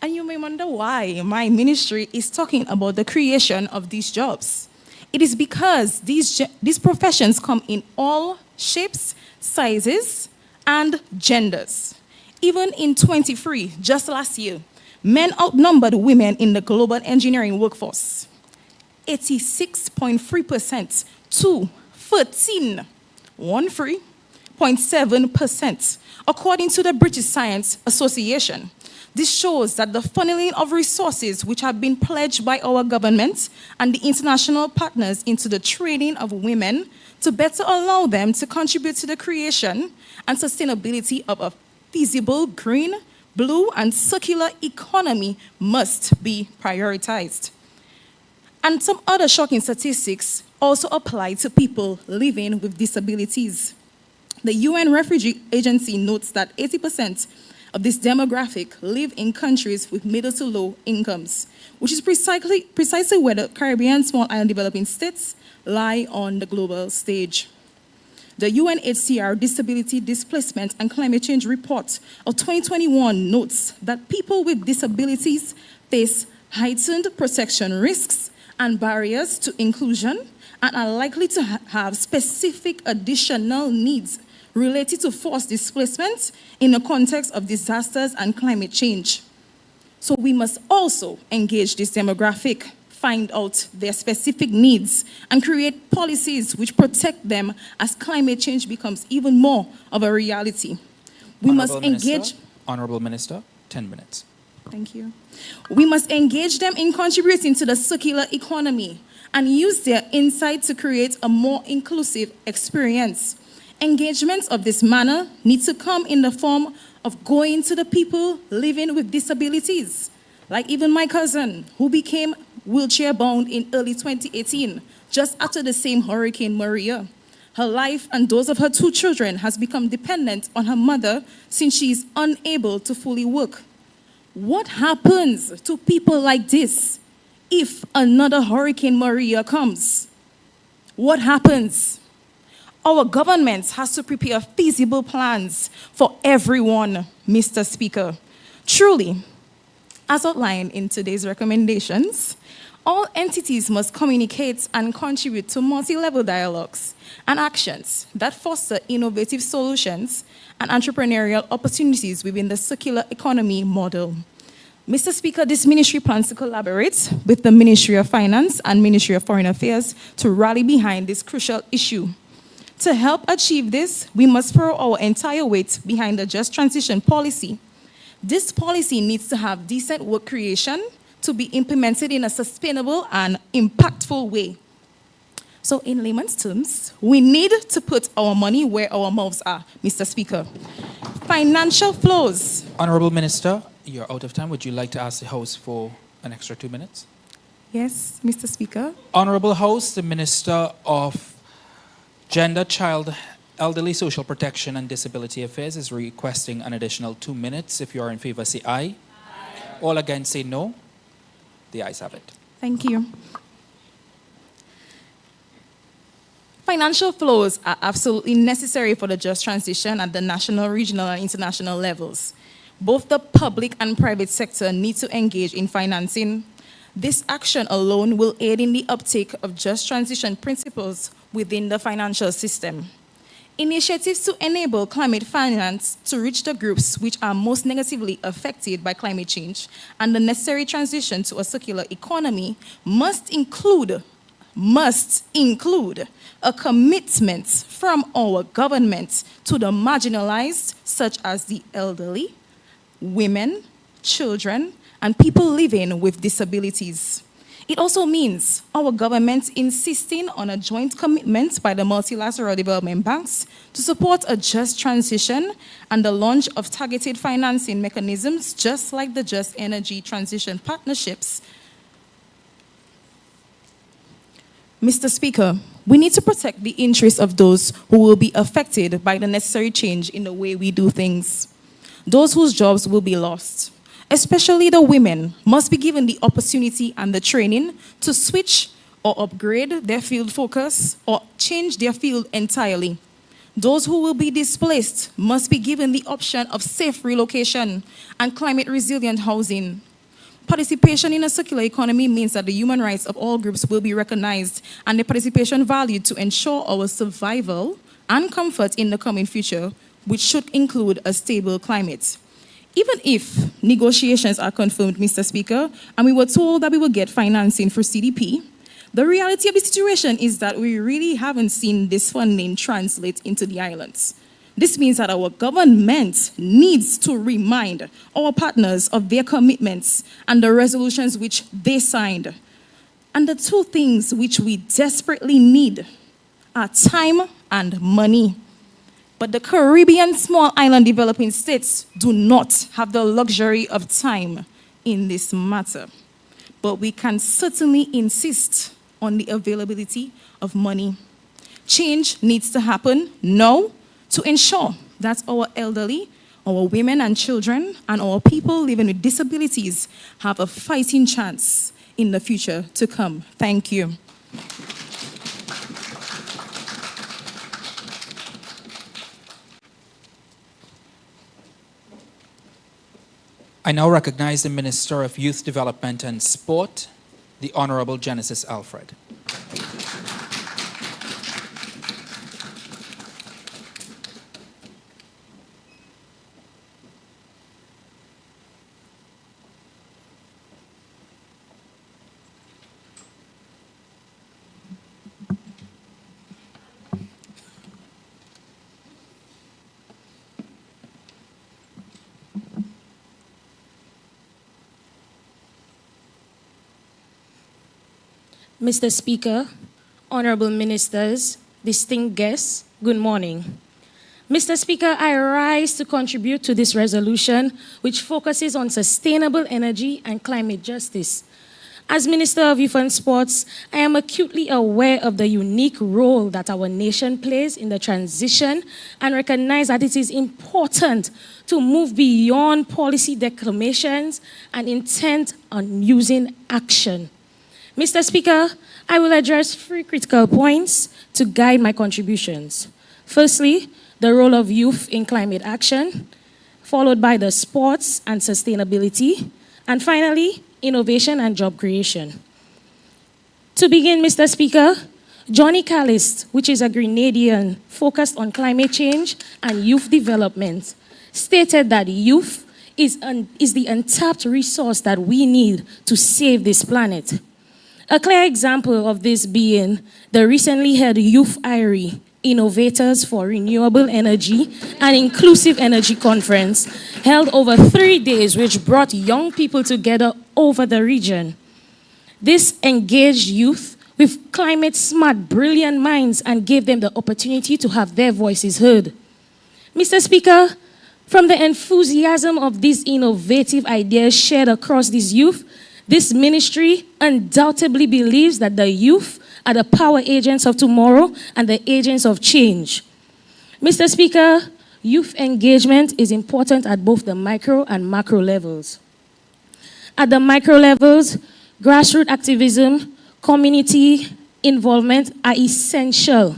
And you may wonder why my ministry is talking about the creation of these jobs. It is because these professions come in all shapes, sizes, and genders. Even in 23, just last year, men outnumbered women in the global engineering workforce, 86.3% to 13.7%, according to the British Science Association. This shows that the funneling of resources which have been pledged by our government and the international partners into the training of women to better allow them to contribute to the creation and sustainability of a feasible green, blue, and circular economy must be prioritized. And some other shocking statistics also apply to people living with disabilities. The UN Refugee Agency notes that 80% of this demographic live in countries with middle to low incomes, which is precisely where the Caribbean small island developing states lie on the global stage. The UNHCR Disability, Displacement, and Climate Change Report of 2021 notes that people with disabilities face heightened protection risks and barriers to inclusion and are likely to have specific additional needs related to forced displacement in the context of disasters and climate change. So we must also engage this demographic, find out their specific needs, and create policies which protect them as climate change becomes even more of a reality. We must engage... Honorable Minister, 10 minutes. Thank you. We must engage them in contributing to the circular economy and use their insight to create a more inclusive experience. Engagements of this manner need to come in the form of going to the people living with disabilities, like even my cousin, who became wheelchair-bound in early 2018, just after the same Hurricane Maria. Her life and those of her 2 children has become dependent on her mother since she is unable to fully work. What happens to people like this if another Hurricane Maria comes? What happens? Our government has to prepare feasible plans for everyone, Mr. Speaker. Truly, as outlined in today's recommendations, all entities must communicate and contribute to multi-level dialogues and actions that foster innovative solutions and entrepreneurial opportunities within the circular economy model. Mr. Speaker, this ministry plans to collaborate with the Ministry of Finance and Ministry of Foreign Affairs to rally behind this crucial issue. To help achieve this, we must throw our entire weight behind the just transition policy. This policy needs to have decent work creation to be implemented in a sustainable and impactful way. So in layman's terms, we need to put our money where our mouths are, Mr. Speaker. Financial flows. Honorable Minister, you're out of time. Would you like to ask the House for an extra 2 minutes? Yes, Mr. Speaker. Honorable House, the Minister of Gender, Child, Elderly Social Protection and Disability Affairs is requesting an additional 2 minutes. If you are in favor, say aye. Aye. All against, say no. The ayes have it. Thank you. Financial flows are absolutely necessary for the just transition at the national, regional, and international levels. Both the public and private sector need to engage in financing. This action alone will aid in the uptake of just transition principles within the financial system. Initiatives to enable climate finance to reach the groups which are most negatively affected by climate change and the necessary transition to a circular economy must include a commitment from our government to the marginalized, such as the elderly, women, children, and people living with disabilities. It also means our government insisting on a joint commitment by the multilateral development banks to support a just transition and the launch of targeted financing mechanisms, just like the Just Energy Transition Partnerships. Mr. Speaker, we need to protect the interests of those who will be affected by the necessary change in the way we do things. Those whose jobs will be lost, especially the women, must be given the opportunity and the training to switch or upgrade their field focus or change their field entirely. Those who will be displaced must be given the option of safe relocation and climate-resilient housing. Participation in a circular economy means that the human rights of all groups will be recognized and the participation valued to ensure our survival and comfort in the coming future, which should include a stable climate. Even if negotiations are confirmed, Mr. Speaker, and we were told that we will get financing for CDP, the reality of the situation is that we really haven't seen this funding translate into the islands. This means that our government needs to remind our partners of their commitments and the resolutions which they signed. And the 2 things which we desperately need are time and money. But the Caribbean small island developing states do not have the luxury of time in this matter. But we can certainly insist on the availability of money. Change needs to happen now to ensure that our elderly, our women and children, and our people living with disabilities have a fighting chance in the future to come. Thank you. I now recognize the Minister of Youth Development and Sport, the Honorable Genesis Alfred. Mr. Speaker, honorable ministers, distinguished guests, good morning. Mr. Speaker, I rise to contribute to this resolution, which focuses on sustainable energy and climate justice. As Minister of Youth and Sports, I am acutely aware of the unique role that our nation plays in the transition and recognize that it is important to move beyond policy declamations and intent on using action. Mr. Speaker, I will address 3 critical points to guide my contributions. Firstly, the role of youth in climate action, followed by the sports and sustainability, and finally, innovation and job creation. To begin, Mr. Speaker, Johnny Callist, which is a Grenadian focused on climate change and youth development, stated that youth is the untapped resource that we need to save this planet. A clear example of this being the recently held Youth IRIE, Innovators for Renewable Energy and Inclusive Energy Conference, held over 3 days, which brought young people together over the region. This engaged youth with climate-smart, brilliant minds and gave them the opportunity to have their voices heard. Mr. Speaker, from the enthusiasm of these innovative ideas shared across these youth, this ministry undoubtedly believes that the youth are the power agents of tomorrow and the agents of change. Mr. Speaker, youth engagement is important at both the micro and macro levels. At the micro levels, grassroots activism, community involvement are essential.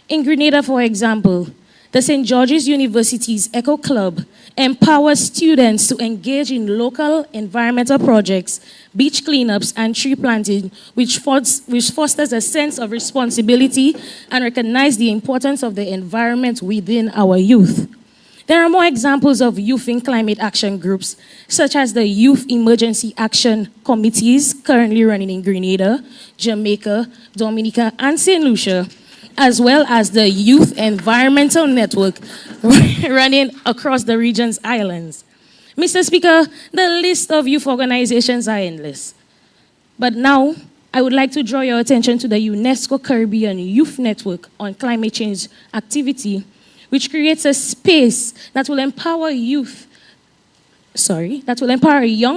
In Grenada, for example, the St. George's University's Eco Club empowers students to engage in local environmental projects, beach cleanups, and tree planting, which fosters a sense of responsibility and recognizes the importance of the environment within our youth. There are more examples of youth in climate action groups, such as the Youth Emergency Action Committees currently running in Grenada, Jamaica, Dominica, and St. Lucia, as well as the Youth Environmental Network running across the region's islands. Mr. Speaker, the list of youth organizations are endless. But now, I would like to draw your attention to the UNESCO Caribbean Youth Network on Climate Change Activity, which creates a space that will empower young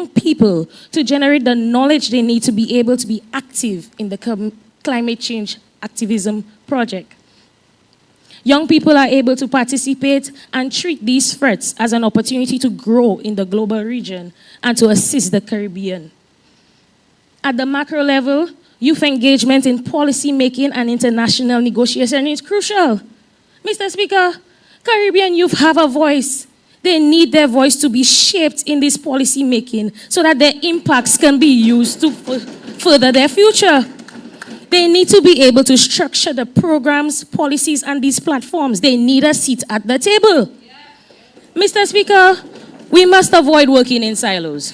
people to generate the knowledge they need to be able to be active in the climate change activism project. Young people are able to participate and treat these threats as an opportunity to grow in the global region and to assist the Caribbean. At the macro level, youth engagement in policy making and international negotiation is crucial. Mr. Speaker, Caribbean youth have a voice. They need their voice to be shaped in this policy making so that their impacts can be used to further their future. They need to be able to structure the programs, policies, and these platforms. They need a seat at the table. Mr. Speaker, we must avoid working in silos.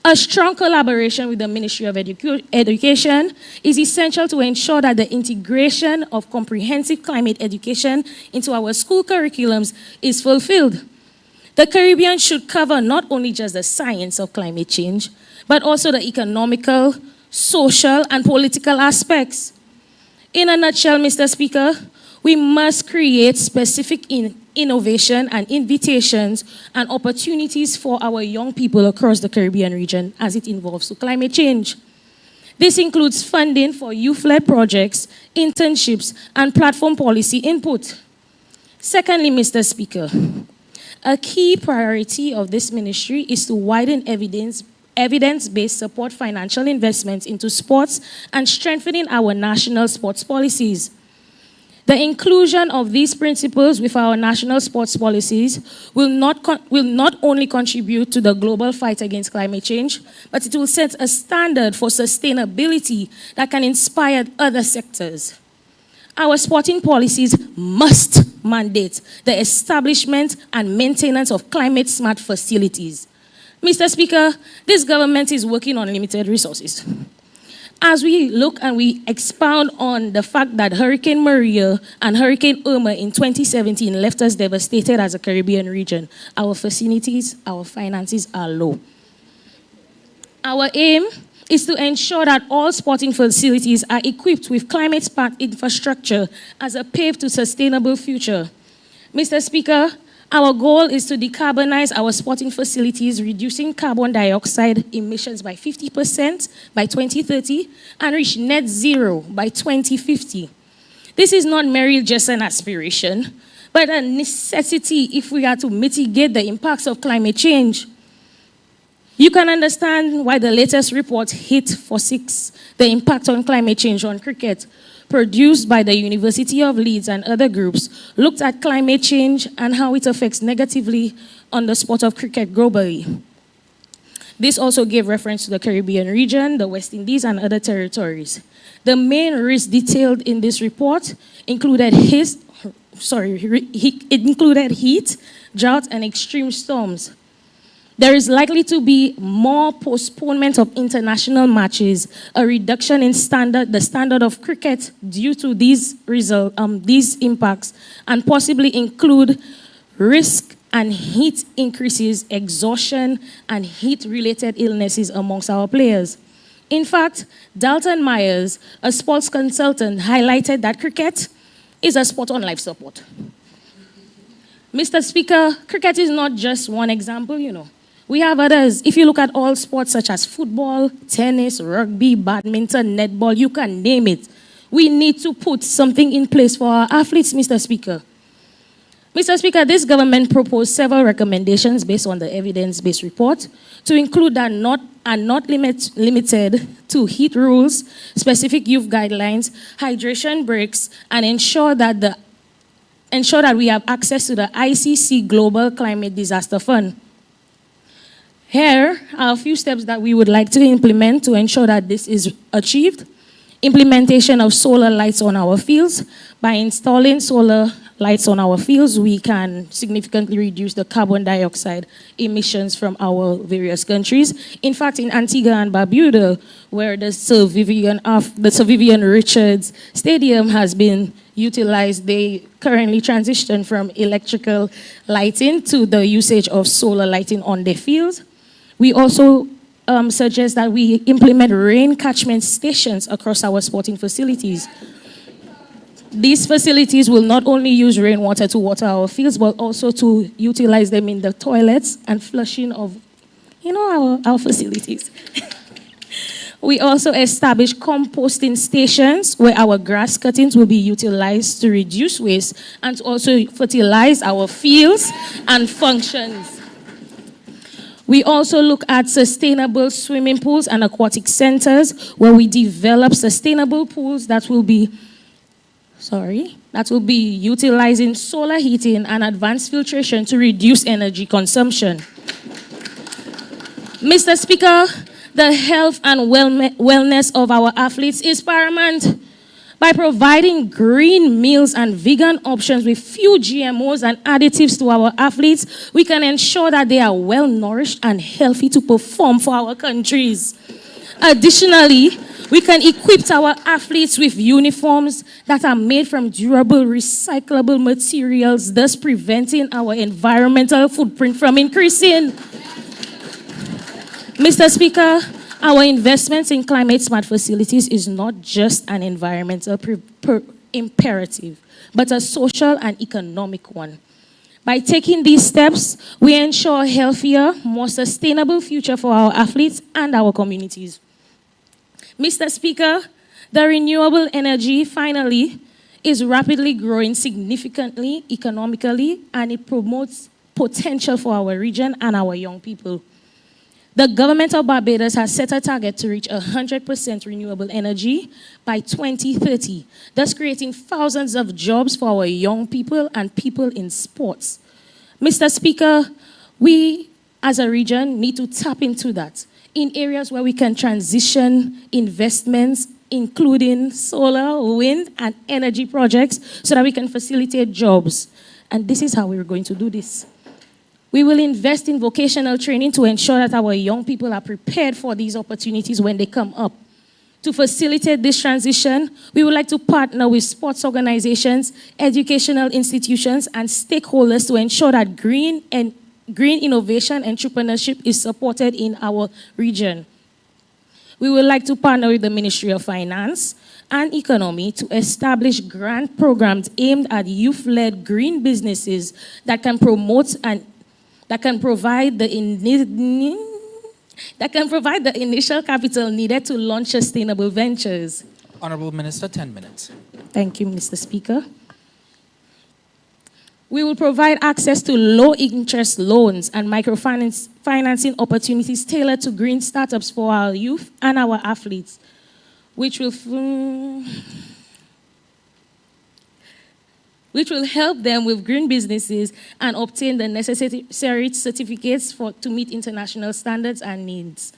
A strong collaboration with the Ministry of Education is essential to ensure that the integration of comprehensive climate education into our school curriculums is fulfilled. The Caribbean should cover not only just the science of climate change, but also the economical, social, and political aspects. In a nutshell, Mr. Speaker, we must create specific innovation and invitations and opportunities for our young people across the Caribbean region as it involves to climate change. This includes funding for youth-led projects, internships, and platform policy input. Secondly, Mr. Speaker, a key priority of this ministry is to widen evidence-based support financial investments into sports and strengthening our national sports policies. The inclusion of these principles with our national sports policies will not only contribute to the global fight against climate change, but it will set a standard for sustainability that can inspire other sectors. Our sporting policies must mandate the establishment and maintenance of climate-smart facilities. Mr. Speaker, this government is working on limited resources. As we look and we expound on the fact that Hurricane Maria and Hurricane Irma in 2017 left us devastated as a Caribbean region, our facilities, our finances are low. Our aim is to ensure that all sporting facilities are equipped with climate-smart infrastructure as a pave to sustainable future. Mr. Speaker, our goal is to decarbonize our sporting facilities, reducing carbon dioxide emissions by 50% by 2030 and reach net zero by 2050. This is not merely just an aspiration, but a necessity if we are to mitigate the impacts of climate change. You can understand why the latest report, HIT 46, the impact on climate change on cricket, produced by the University of Leeds and other groups, looked at climate change and how it affects negatively on the sport of cricket globally. This also gave reference to the Caribbean region, the West Indies, and other territories. The main risks detailed in this report included heat, drought, and extreme storms. There is likely to be more postponement of international matches, a reduction in the standard of cricket due to these impacts, and possibly include risk and heat increases, exhaustion, and heat-related illnesses amongst our players. In fact, Dalton Myers, a sports consultant, highlighted that cricket is a sport on life support. Mr. Speaker, cricket is not just one example, you know. We have others. If you look at all sports such as football, tennis, rugby, badminton, netball, you can name it. We need to put something in place for our athletes, Mr. Speaker. Mr. Speaker, this government proposed several recommendations based on the evidence-based report to include that not limited to heat rules, specific youth guidelines, hydration breaks, and ensure that we have access to the ICC Global Climate Disaster Fund. Here are a few steps that we would like to implement to ensure that this is achieved. Implementation of solar lights on our fields. By installing solar lights on our fields, we can significantly reduce the carbon dioxide emissions from our various countries. In fact, in Antigua and Barbuda, where the Sir Vivian Richards Stadium has been utilized, they currently transition from electrical lighting to the usage of solar lighting on their fields. We also suggest that we implement rain catchment stations across our sporting facilities. These facilities will not only use rainwater to water our fields, but also to utilize them in the toilets and flushing of, our facilities. We also establish composting stations where our grass cuttings will be utilized to reduce waste and to also fertilize our fields and functions. We also look at sustainable swimming pools and aquatic centers where we develop sustainable pools that will be utilizing solar heating and advanced filtration to reduce energy consumption. Mr. Speaker, the health and wellness of our athletes is paramount. By providing green meals and vegan options with few GMOs and additives to our athletes, we can ensure that they are well nourished and healthy to perform for our countries. Additionally, we can equip our athletes with uniforms that are made from durable, recyclable materials, thus preventing our environmental footprint from increasing. Mr. Speaker, our investments in climate-smart facilities is not just an environmental imperative, but a social and economic one. By taking these steps, we ensure a healthier, more sustainable future for our athletes and our communities. Mr. Speaker, the renewable energy, finally, is rapidly growing significantly economically, and it promotes potential for our region and our young people. The government of Barbados has set a target to reach 100% renewable energy by 2030, thus creating thousands of jobs for our young people and people in sports. Mr. Speaker, we as a region need to tap into that in areas where we can transition investments, including solar, wind, and energy projects, so that we can facilitate jobs. And this is how we're going to do this. We will invest in vocational training to ensure that our young people are prepared for these opportunities when they come up. To facilitate this transition, we would like to partner with sports organizations, educational institutions, and stakeholders to ensure that green innovation entrepreneurship is supported in our region. We would like to partner with the Ministry of Finance and Economy to establish grant programs aimed at youth-led green businesses that can promote and that can provide the initial capital needed to launch sustainable ventures. Honorable Minister, 10 minutes. Thank you, Mr. Speaker. We will provide access to low-interest loans and financing opportunities tailored to green startups for our youth and our athletes, which will help them with green businesses and obtain the necessary certificates to meet international standards and needs.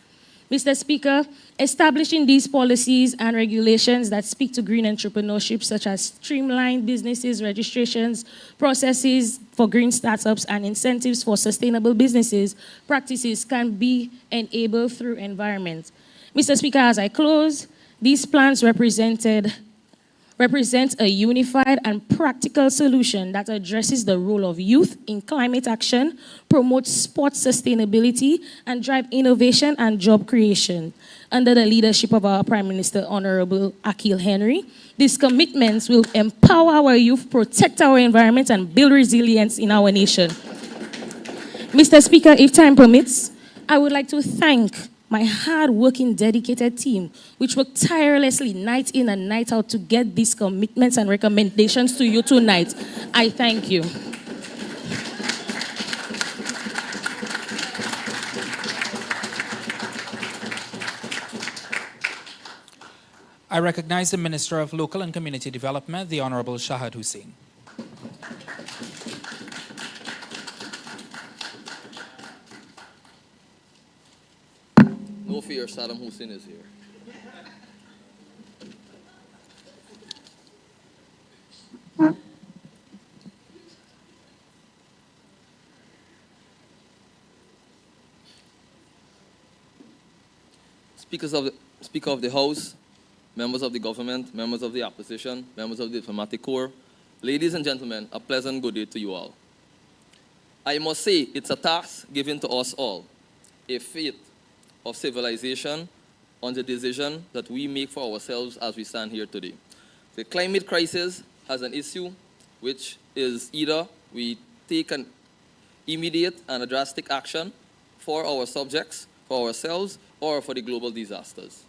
Mr. Speaker, establishing these policies and regulations that speak to green entrepreneurship, such as streamlined businesses, registrations, processes for green startups, and incentives for sustainable businesses practices can be enabled through environment. Mr. Speaker, as I close, these plans represent a unified and practical solution that addresses the role of youth in climate action, promotes sports sustainability, and drive innovation and job creation. Under the leadership of our Prime Minister, Honorable Akil Henry, these commitments will empower our youth, protect our environment, and build resilience in our nation. Mr. Speaker, if time permits, I would like to thank my hard-working, dedicated team, which worked tirelessly night in and night out to get these commitments and recommendations to you tonight. I thank you. I recognize the Minister of Local and Community Development, the Honorable Shahad Hussain. No fear, Saddam Hussein is here. Speaker of the House, members of the government, members of the opposition, members of the diplomatic corps, ladies and gentlemen, a pleasant good day to you all. I must say, it's a task given to us all, a fate of civilization on the decision that we make for ourselves as we stand here today. The climate crisis has an issue which is either we take an immediate and a drastic action for our subjects, for ourselves, or for the global disasters.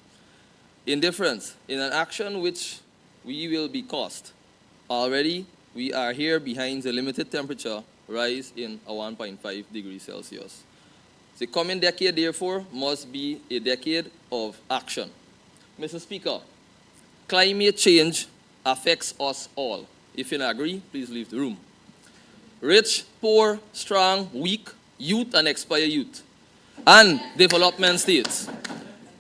Indifference in an action which we will be cost. Already, we are here behind the limited temperature rise in a 1.5 degrees Celsius. The coming decade, therefore, must be a decade of action. Mr. Speaker, climate change affects us all. If you agree, please leave the room. Rich, poor, strong, weak, youth and expired youth, and development states.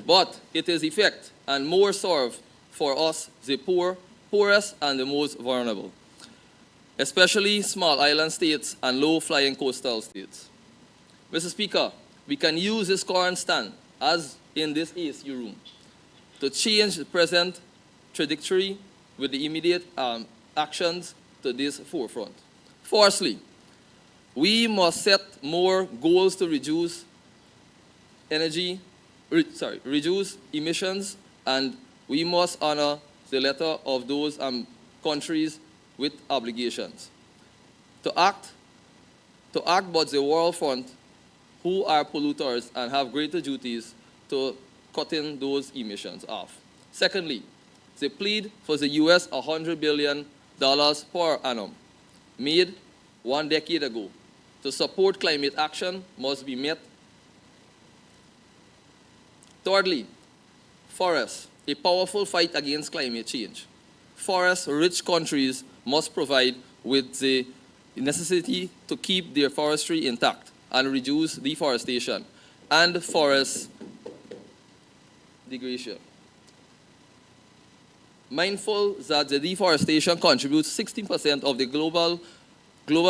But it is effect and more serve for us, the poorest and the most vulnerable, especially small island states and low-flying coastal states. Mr. Speaker, we can use this current stand, as in this ASU room, to change the present trajectory with the immediate actions to this forefront. Firstly, we must set more goals to reduce emissions, and we must honor the letter of those countries with obligations. To act but the world front, who are polluters and have greater duties to cutting those emissions off. Secondly, they plead for the US $100 billion per annum, made 1 decade ago, to support climate action must be met. Thirdly, forests, a powerful fight against climate change. Forest-rich countries must provide with the necessity to keep their forestry intact and reduce deforestation and forest degradation. Mindful that the deforestation contributes 16% of the global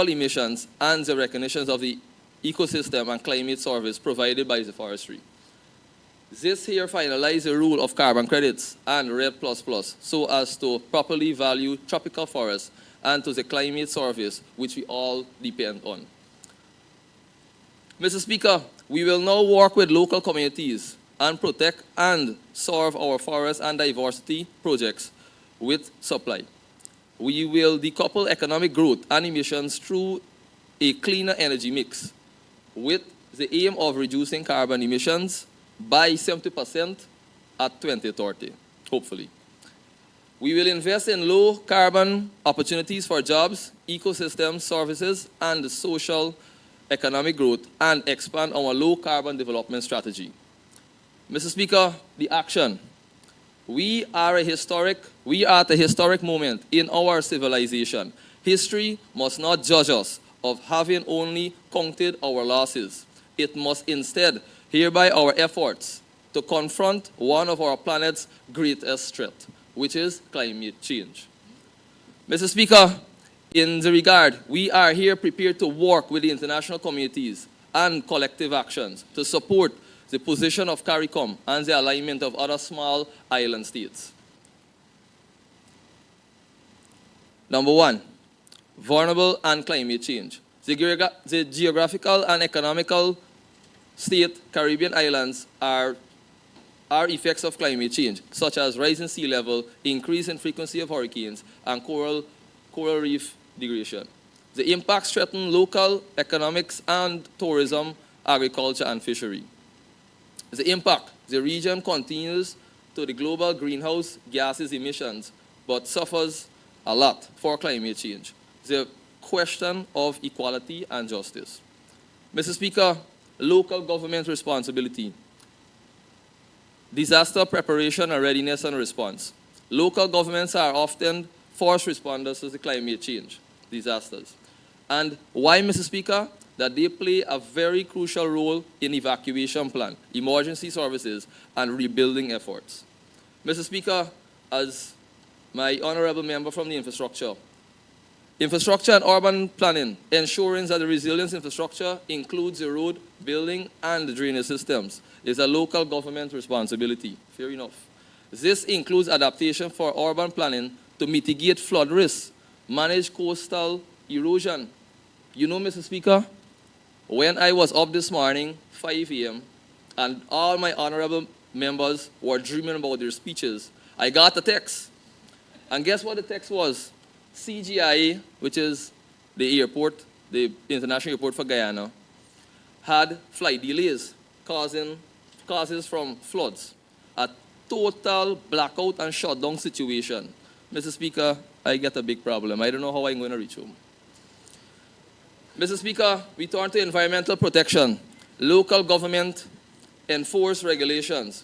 emissions and the recognitions of the ecosystem and climate service provided by the forestry. This here finalizes the rule of carbon credits and RED++ so as to properly value tropical forests and to the climate service which we all depend on. Mr. Speaker, we will now work with local communities and protect and serve our forests and diversity projects with supply. We will decouple economic growth and emissions through a cleaner energy mix with the aim of reducing carbon emissions by 70% at 2030, hopefully. We will invest in low carbon opportunities for jobs, ecosystems, services, and social economic growth, and expand our low carbon development strategy. Mr. Speaker, the action. We are at a historic moment in our civilization. History must not judge us of having only counted our losses. It must instead hereby our efforts to confront one of our planet's greatest threats, which is climate change. Mr. Speaker, in the regard, we are here prepared to work with the international communities and collective actions to support the position of CARICOM and the alignment of other small island states. Number one, vulnerable and climate change. The geographical and economical state Caribbean islands are effects of climate change, such as rising sea level, increase in frequency of hurricanes, and coral reef degradation. The impacts threaten local economics and tourism, agriculture, and fishery. The impact, the region continues to the global greenhouse gases emissions, but suffers a lot for climate change. The question of equality and justice. Mr. Speaker, local government responsibility. Disaster preparation and readiness and response. Local governments are often first responders to the climate change disasters. And why, Mr. Speaker? That they play a very crucial role in evacuation plan, emergency services, and rebuilding efforts. Mr. Speaker, as my honorable member from the infrastructure and urban planning, ensuring that the resilience infrastructure includes the road, building, and the drainage systems is a local government responsibility. Fair enough. This includes adaptation for urban planning to mitigate flood risks, manage coastal erosion. You know, Mr. Speaker, when I was up this morning, 5 a.m., and all my honorable members were dreaming about their speeches, I got a text. And guess what the text was? CGIA, which is the airport, the international airport for Guyana, had flight delays causes from floods. A total blackout and shutdown situation. Mr. Speaker, I get a big problem. I don't know how I'm going to reach home. Mr. Speaker, we turn to environmental protection. Local government enforce regulations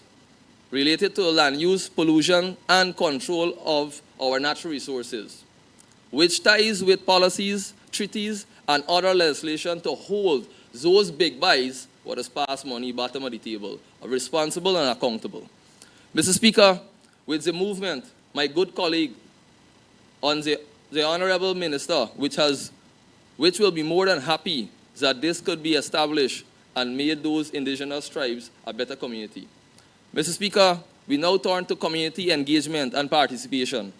related to land use, pollution, and control of our natural resources, which ties with policies, treaties, and other legislation to hold those big buys, what is past money, bottom of the table, are responsible and accountable. Mr. Speaker, with the movement, my good colleague on the Honorable Minister, which will be more than happy that this could be established and made those indigenous tribes a better community. Mr. Speaker, we now turn to community engagement and participation.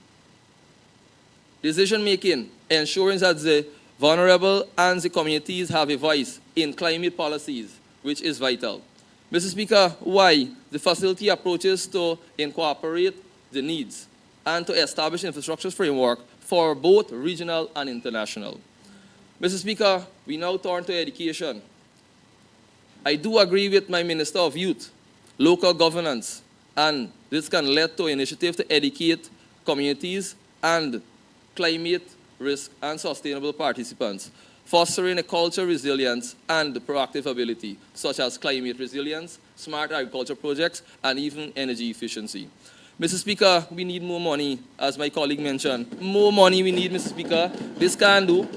Decision-making, ensuring that the vulnerable and the communities have a voice in climate policies, which is vital. Mr. Speaker, why? The facility approaches to incorporate the needs and to establish infrastructure framework for both regional and international. Mr. Speaker, we now turn to education. I do agree with my Minister of Youth, local governance, and this can lead to initiative to educate communities and climate risk and sustainable participants, fostering a culture of resilience and proactive ability, such as climate resilience, smart agriculture projects, and even energy efficiency. Mr. Speaker, we need more money, as my colleague mentioned. More money we need, Mr. Speaker. This can do.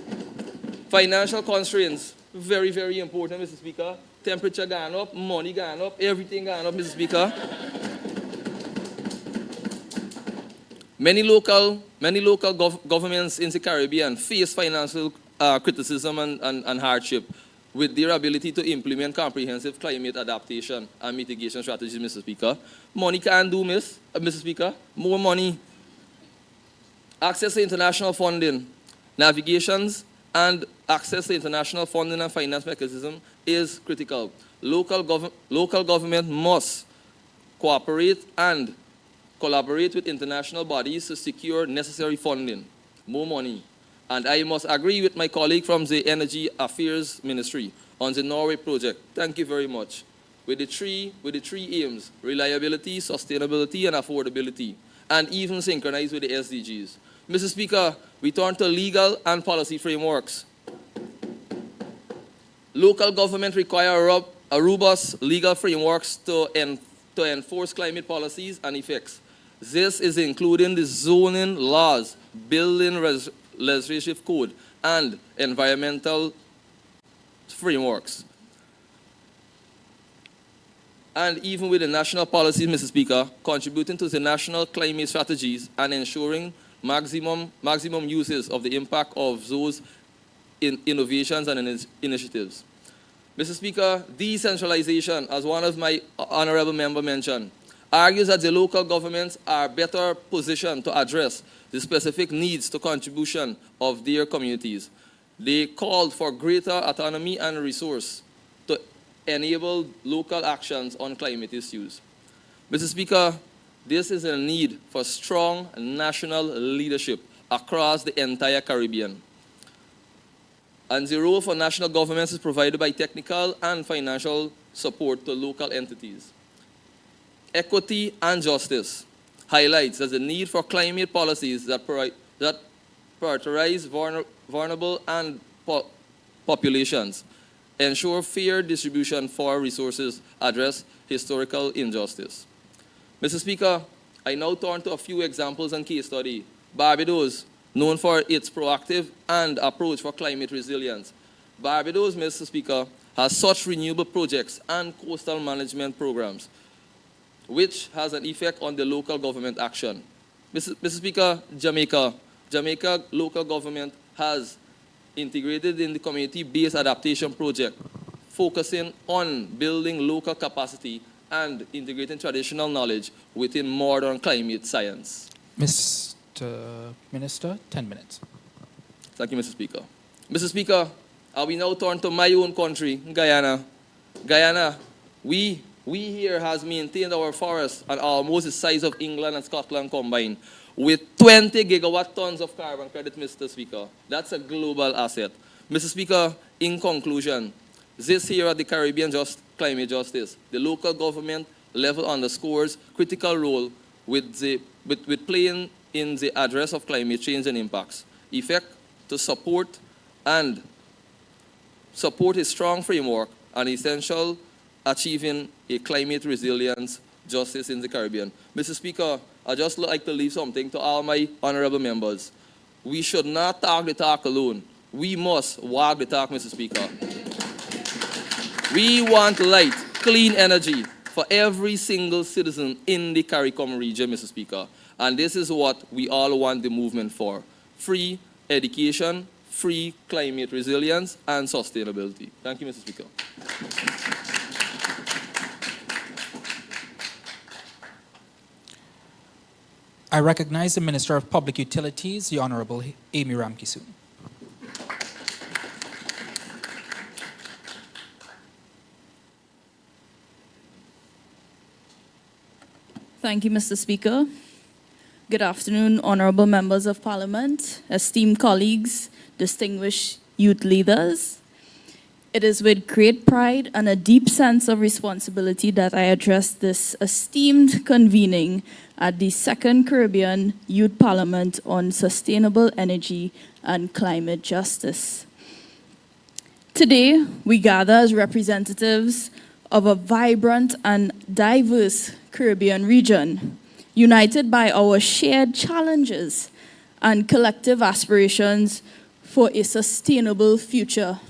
Financial constraints, very, very important, Mr. Speaker. Temperature gone up, money gone up, everything gone up, Mr. Speaker. Many local governments in the Caribbean face financial criticism and hardship with their ability to implement comprehensive climate adaptation and mitigation strategies, Mr. Speaker. Money can do, Mr. Speaker. More money. Access to international funding, navigations, and access to international funding and finance mechanism is critical. Local government must cooperate and collaborate with international bodies to secure necessary funding, more money. And I must agree with my colleague from the Energy Affairs Ministry on the Norway project. Thank you very much. With the three aims, reliability, sustainability, and affordability, and even synchronized with the SDGs. Mr. Speaker, we turn to legal and policy frameworks. Local government require a robust legal frameworks to enforce climate policies and effects. This is including the zoning laws, building legislative code, and environmental frameworks. And even with the national policies, Mr. Speaker, contributing to the national climate strategies and ensuring maximum uses of the impact of those innovations and initiatives. Mr. Speaker, decentralization, as one of my honorable member mentioned, argues that the local governments are better positioned to address the specific needs to contribution of their communities. They called for greater autonomy and resource to enable local actions on climate issues. Mr. Speaker, this is a need for strong national leadership across the entire Caribbean. And the role for national governments is provided by technical and financial support to local entities. Equity and justice highlights that the need for climate policies that prioritize vulnerable and populations, ensure fair distribution for resources, address historical injustice. Mr. Speaker, I now turn to a few examples and case study. Barbados, known for its proactive and approach for climate resilience. Barbados, Mr. Speaker, has such renewable projects and coastal management programs, which has an effect on the local government action. Mr. Speaker, Jamaica local government has integrated in the community-based adaptation project, focusing on building local capacity and integrating traditional knowledge within modern climate science. Mr. Minister, 10 minutes. Thank you, Mr. Speaker. Mr. Speaker, we now turn to my own country, Guyana. Guyana, we here has maintained our forests at almost the size of England and Scotland combined, with 20 gigawatt tons of carbon credit, Mr. Speaker. That's a global asset. Mr. Speaker, in conclusion, this here at the Caribbean Climate Justice, the local government level underscores critical role with playing in the address of climate change and impacts, effect to support a strong framework and essential achieving a climate resilience justice in the Caribbean. Mr. Speaker, I just like to leave something to all my honorable members. We should not talk the talk alone. We must walk the talk, Mr. Speaker. We want light, clean energy for every single citizen in the CARICOM region, Mr. Speaker. And this is what we all want the movement for. Free education, free climate resilience, and sustainability. Thank you, Mr. Speaker. I recognize the Minister of Public Utilities, the Honorable Amy Ramkissoon. Thank you, Mr. Speaker. Good afternoon, honorable members of Parliament, esteemed colleagues, distinguished youth leaders. It is with great pride and a deep sense of responsibility that I address this esteemed convening at the Second Caribbean Youth Parliament on Sustainable Energy and Climate Justice. Today, we gather as representatives of a vibrant and diverse Caribbean region, united by our shared challenges and collective aspirations for a sustainable future.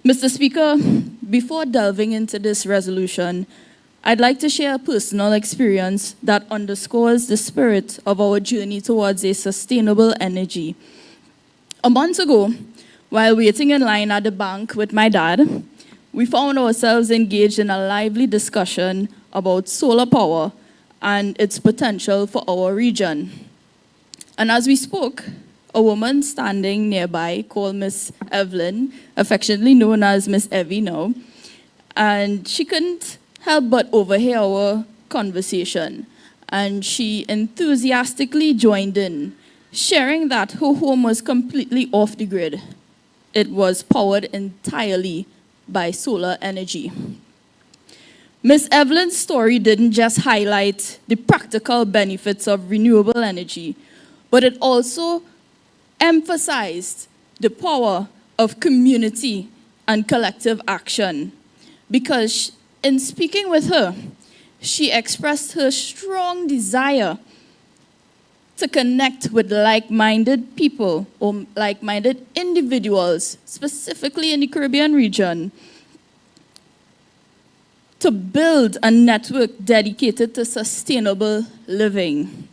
Mr. Speaker, before delving into this resolution, I'd like to share a personal experience that underscores the spirit of our journey towards a sustainable energy. A month ago, while waiting in line at the bank with my dad, we found ourselves engaged in a lively discussion about solar power and its potential for our region. And as we spoke, a woman standing nearby called Miss Evelyn, affectionately known as Miss Evie now, and she couldn't help but overhear our conversation, and she enthusiastically joined in, sharing that her home was completely off the grid. It was powered entirely by solar energy. Miss Evelyn's story didn't just highlight the practical benefits of renewable energy, but it also emphasized the power of community and collective action. Because in speaking with her, she expressed her strong desire to connect with like-minded people or like-minded individuals, specifically in the Caribbean region, to build a network dedicated to sustainable living.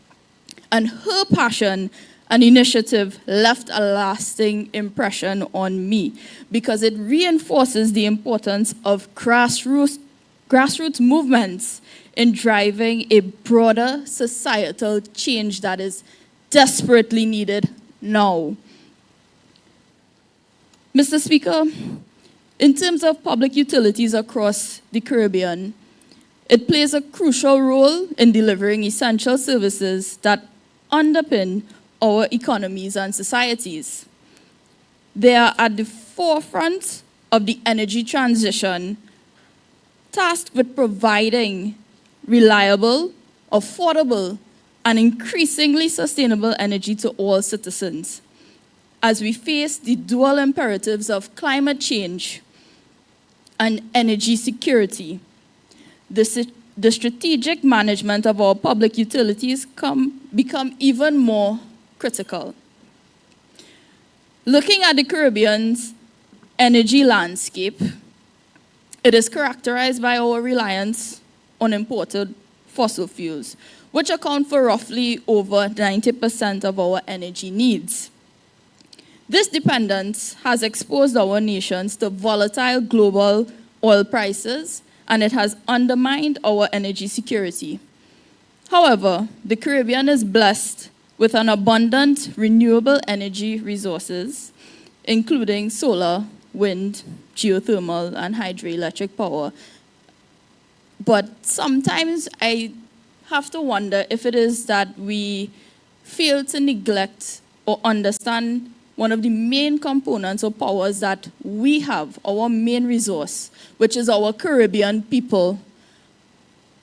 And her passion and initiative left a lasting impression on me because it reinforces the importance of grassroots movements in driving a broader societal change that is desperately needed now. Mr. Speaker, in terms of public utilities across the Caribbean, it plays a crucial role in delivering essential services that underpin our economies and societies. They are at the forefront of the energy transition, tasked with providing reliable, affordable, and increasingly sustainable energy to all citizens. As we face the dual imperatives of climate change and energy security, the strategic management of our public utilities become even more critical. Looking at the Caribbean's energy landscape, it is characterized by our reliance on imported fossil fuels, which account for roughly over 90% of our energy needs. This dependence has exposed our nations to volatile global oil prices, and it has undermined our energy security. However, the Caribbean is blessed with an abundant renewable energy resources, including solar, wind, geothermal, and hydroelectric power. But sometimes I have to wonder if it is that we fail to neglect or understand one of the main components or powers that we have, our main resource, which is our Caribbean people.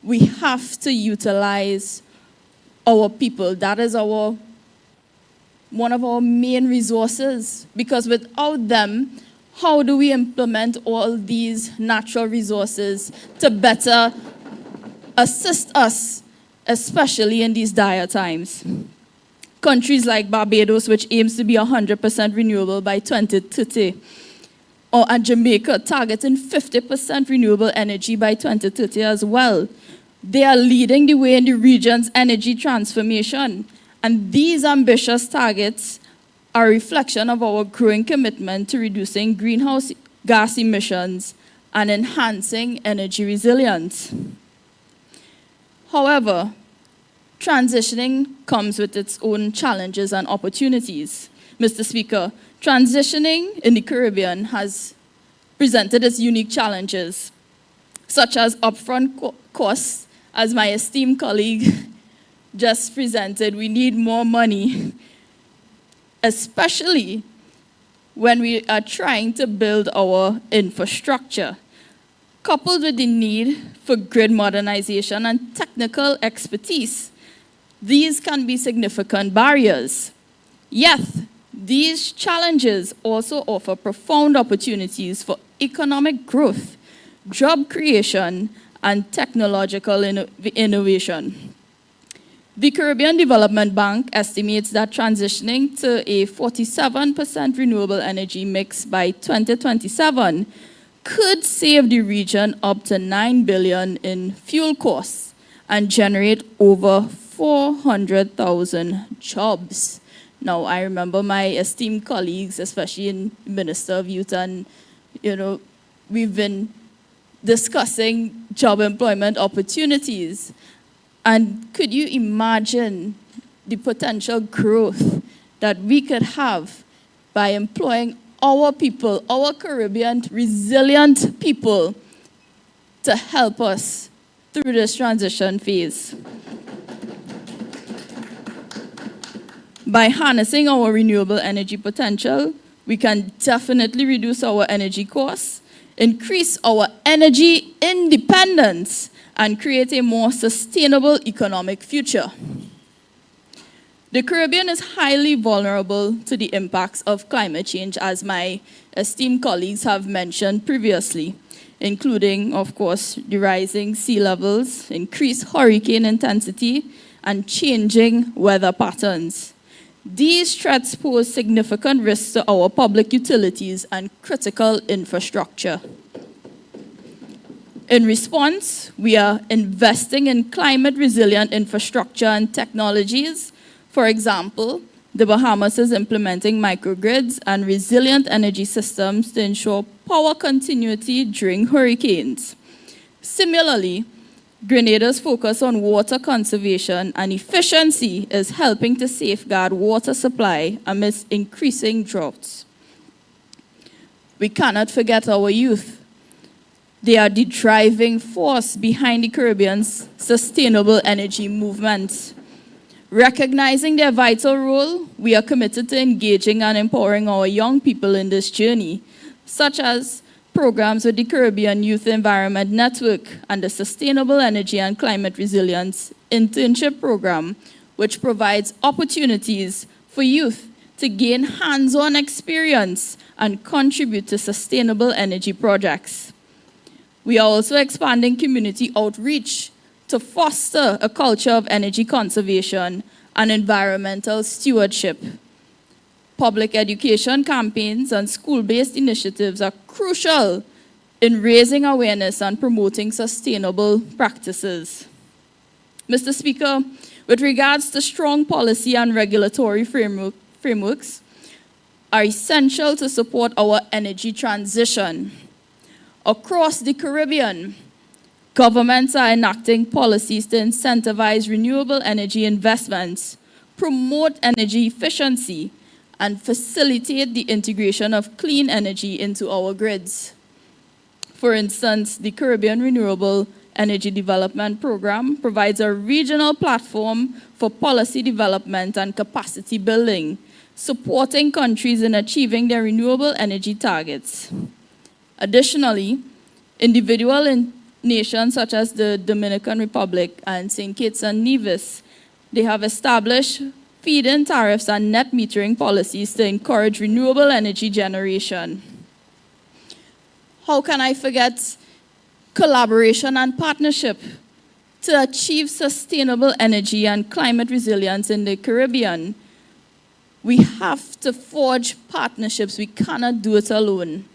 We have to utilize our people. That is one of our main resources, because without them, how do we implement all these natural resources to better assist us, especially in these dire times? Countries like Barbados, which aims to be 100% renewable by 2030, and Jamaica targeting 50% renewable energy by 2030 as well. They are leading the way in the region's energy transformation. And these ambitious targets are a reflection of our growing commitment to reducing greenhouse gas emissions and enhancing energy resilience. However, transitioning comes with its own challenges and opportunities. Mr. Speaker, transitioning in the Caribbean has presented its unique challenges, such as upfront costs. As my esteemed colleague just presented, we need more money, especially when we are trying to build our infrastructure, coupled with the need for grid modernization and technical expertise. These can be significant barriers. Yet, these challenges also offer profound opportunities for economic growth, job creation, and technological innovation. The Caribbean Development Bank estimates that transitioning to a 47% renewable energy mix by 2027 could save the region up to $9 billion in fuel costs and generate over 400,000 jobs. Now, I remember my esteemed colleagues, especially in Minister of Youth, and we've been discussing job employment opportunities. And could you imagine the potential growth that we could have by employing our people, our Caribbean resilient people, to help us through this transition phase. By harnessing our renewable energy potential, we can definitely reduce our energy costs, increase our energy independence, and create a more sustainable economic future. The Caribbean is highly vulnerable to the impacts of climate change, as my esteemed colleagues have mentioned previously, including, of course, the rising sea levels, increased hurricane intensity, and changing weather patterns. These threats pose significant risks to our public utilities and critical infrastructure. In response, we are investing in climate-resilient infrastructure and technologies. For example, the Bahamas is implementing microgrids and resilient energy systems to ensure power continuity during hurricanes. Similarly, Grenada's focus on water conservation and efficiency is helping to safeguard water supply amidst increasing droughts. We cannot forget our youth. They are the driving force behind the Caribbean's sustainable energy movement. Recognizing their vital role, we are committed to engaging and empowering our young people in this journey, such as programs with the Caribbean Youth Environment Network and the Sustainable Energy and Climate Resilience Internship Program, which provides opportunities for youth to gain hands-on experience and contribute to sustainable energy projects. We are also expanding community outreach to foster a culture of energy conservation and environmental stewardship. Public education campaigns and school-based initiatives are crucial in raising awareness and promoting sustainable practices. Mr. Speaker, with regards to strong policy and regulatory frameworks are essential to support our energy transition. Across the Caribbean, governments are enacting policies to incentivize renewable energy investments, promote energy efficiency, and facilitate the integration of clean energy into our grids. For instance, the Caribbean Renewable Energy Development Program provides a regional platform for policy development and capacity building, supporting countries in achieving their renewable energy targets. Additionally, individual nations such as the Dominican Republic and St. Kitts and Nevis, they have established feed-in tariffs and net metering policies to encourage renewable energy generation. How can I forget collaboration and partnership to achieve sustainable energy and climate resilience in the Caribbean? We have to forge partnerships. We cannot do it alone,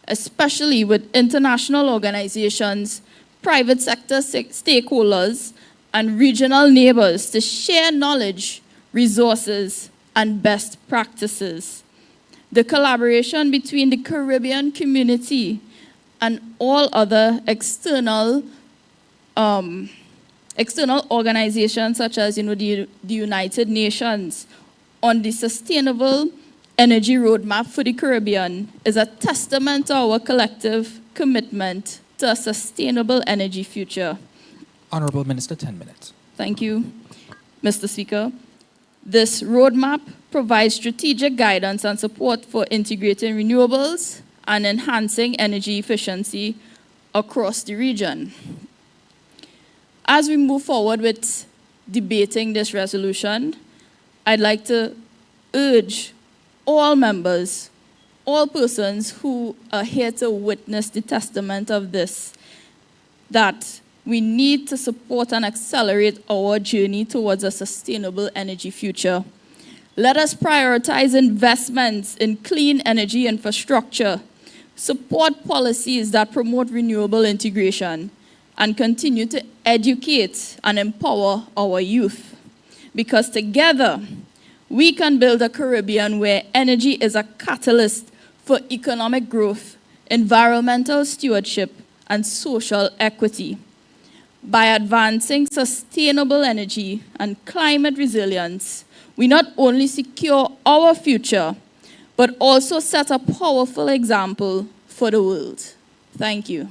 especially with international organizations, private sector stakeholders, and regional neighbors to share knowledge, resources, and best practices. The collaboration between the Caribbean community and all other external organizations such as the United Nations on the Sustainable Energy Roadmap for the Caribbean is a testament to our collective commitment to a sustainable energy future. Honorable Minister, 10 minutes. Thank you, Mr. Speaker. This roadmap provides strategic guidance and support for integrating renewables and enhancing energy efficiency across the region. As we move forward with debating this resolution, I'd like to urge all members, all persons who are here to witness the testament of this, that we need to support and accelerate our journey towards a sustainable energy future. Let us prioritize investments in clean energy infrastructure, support policies that promote renewable integration, and continue to educate and empower our youth. Because together, we can build a Caribbean where energy is a catalyst for economic growth, environmental stewardship, and social equity. By advancing sustainable energy and climate resilience, we not only secure our future, but also set a powerful example for the world. Thank you.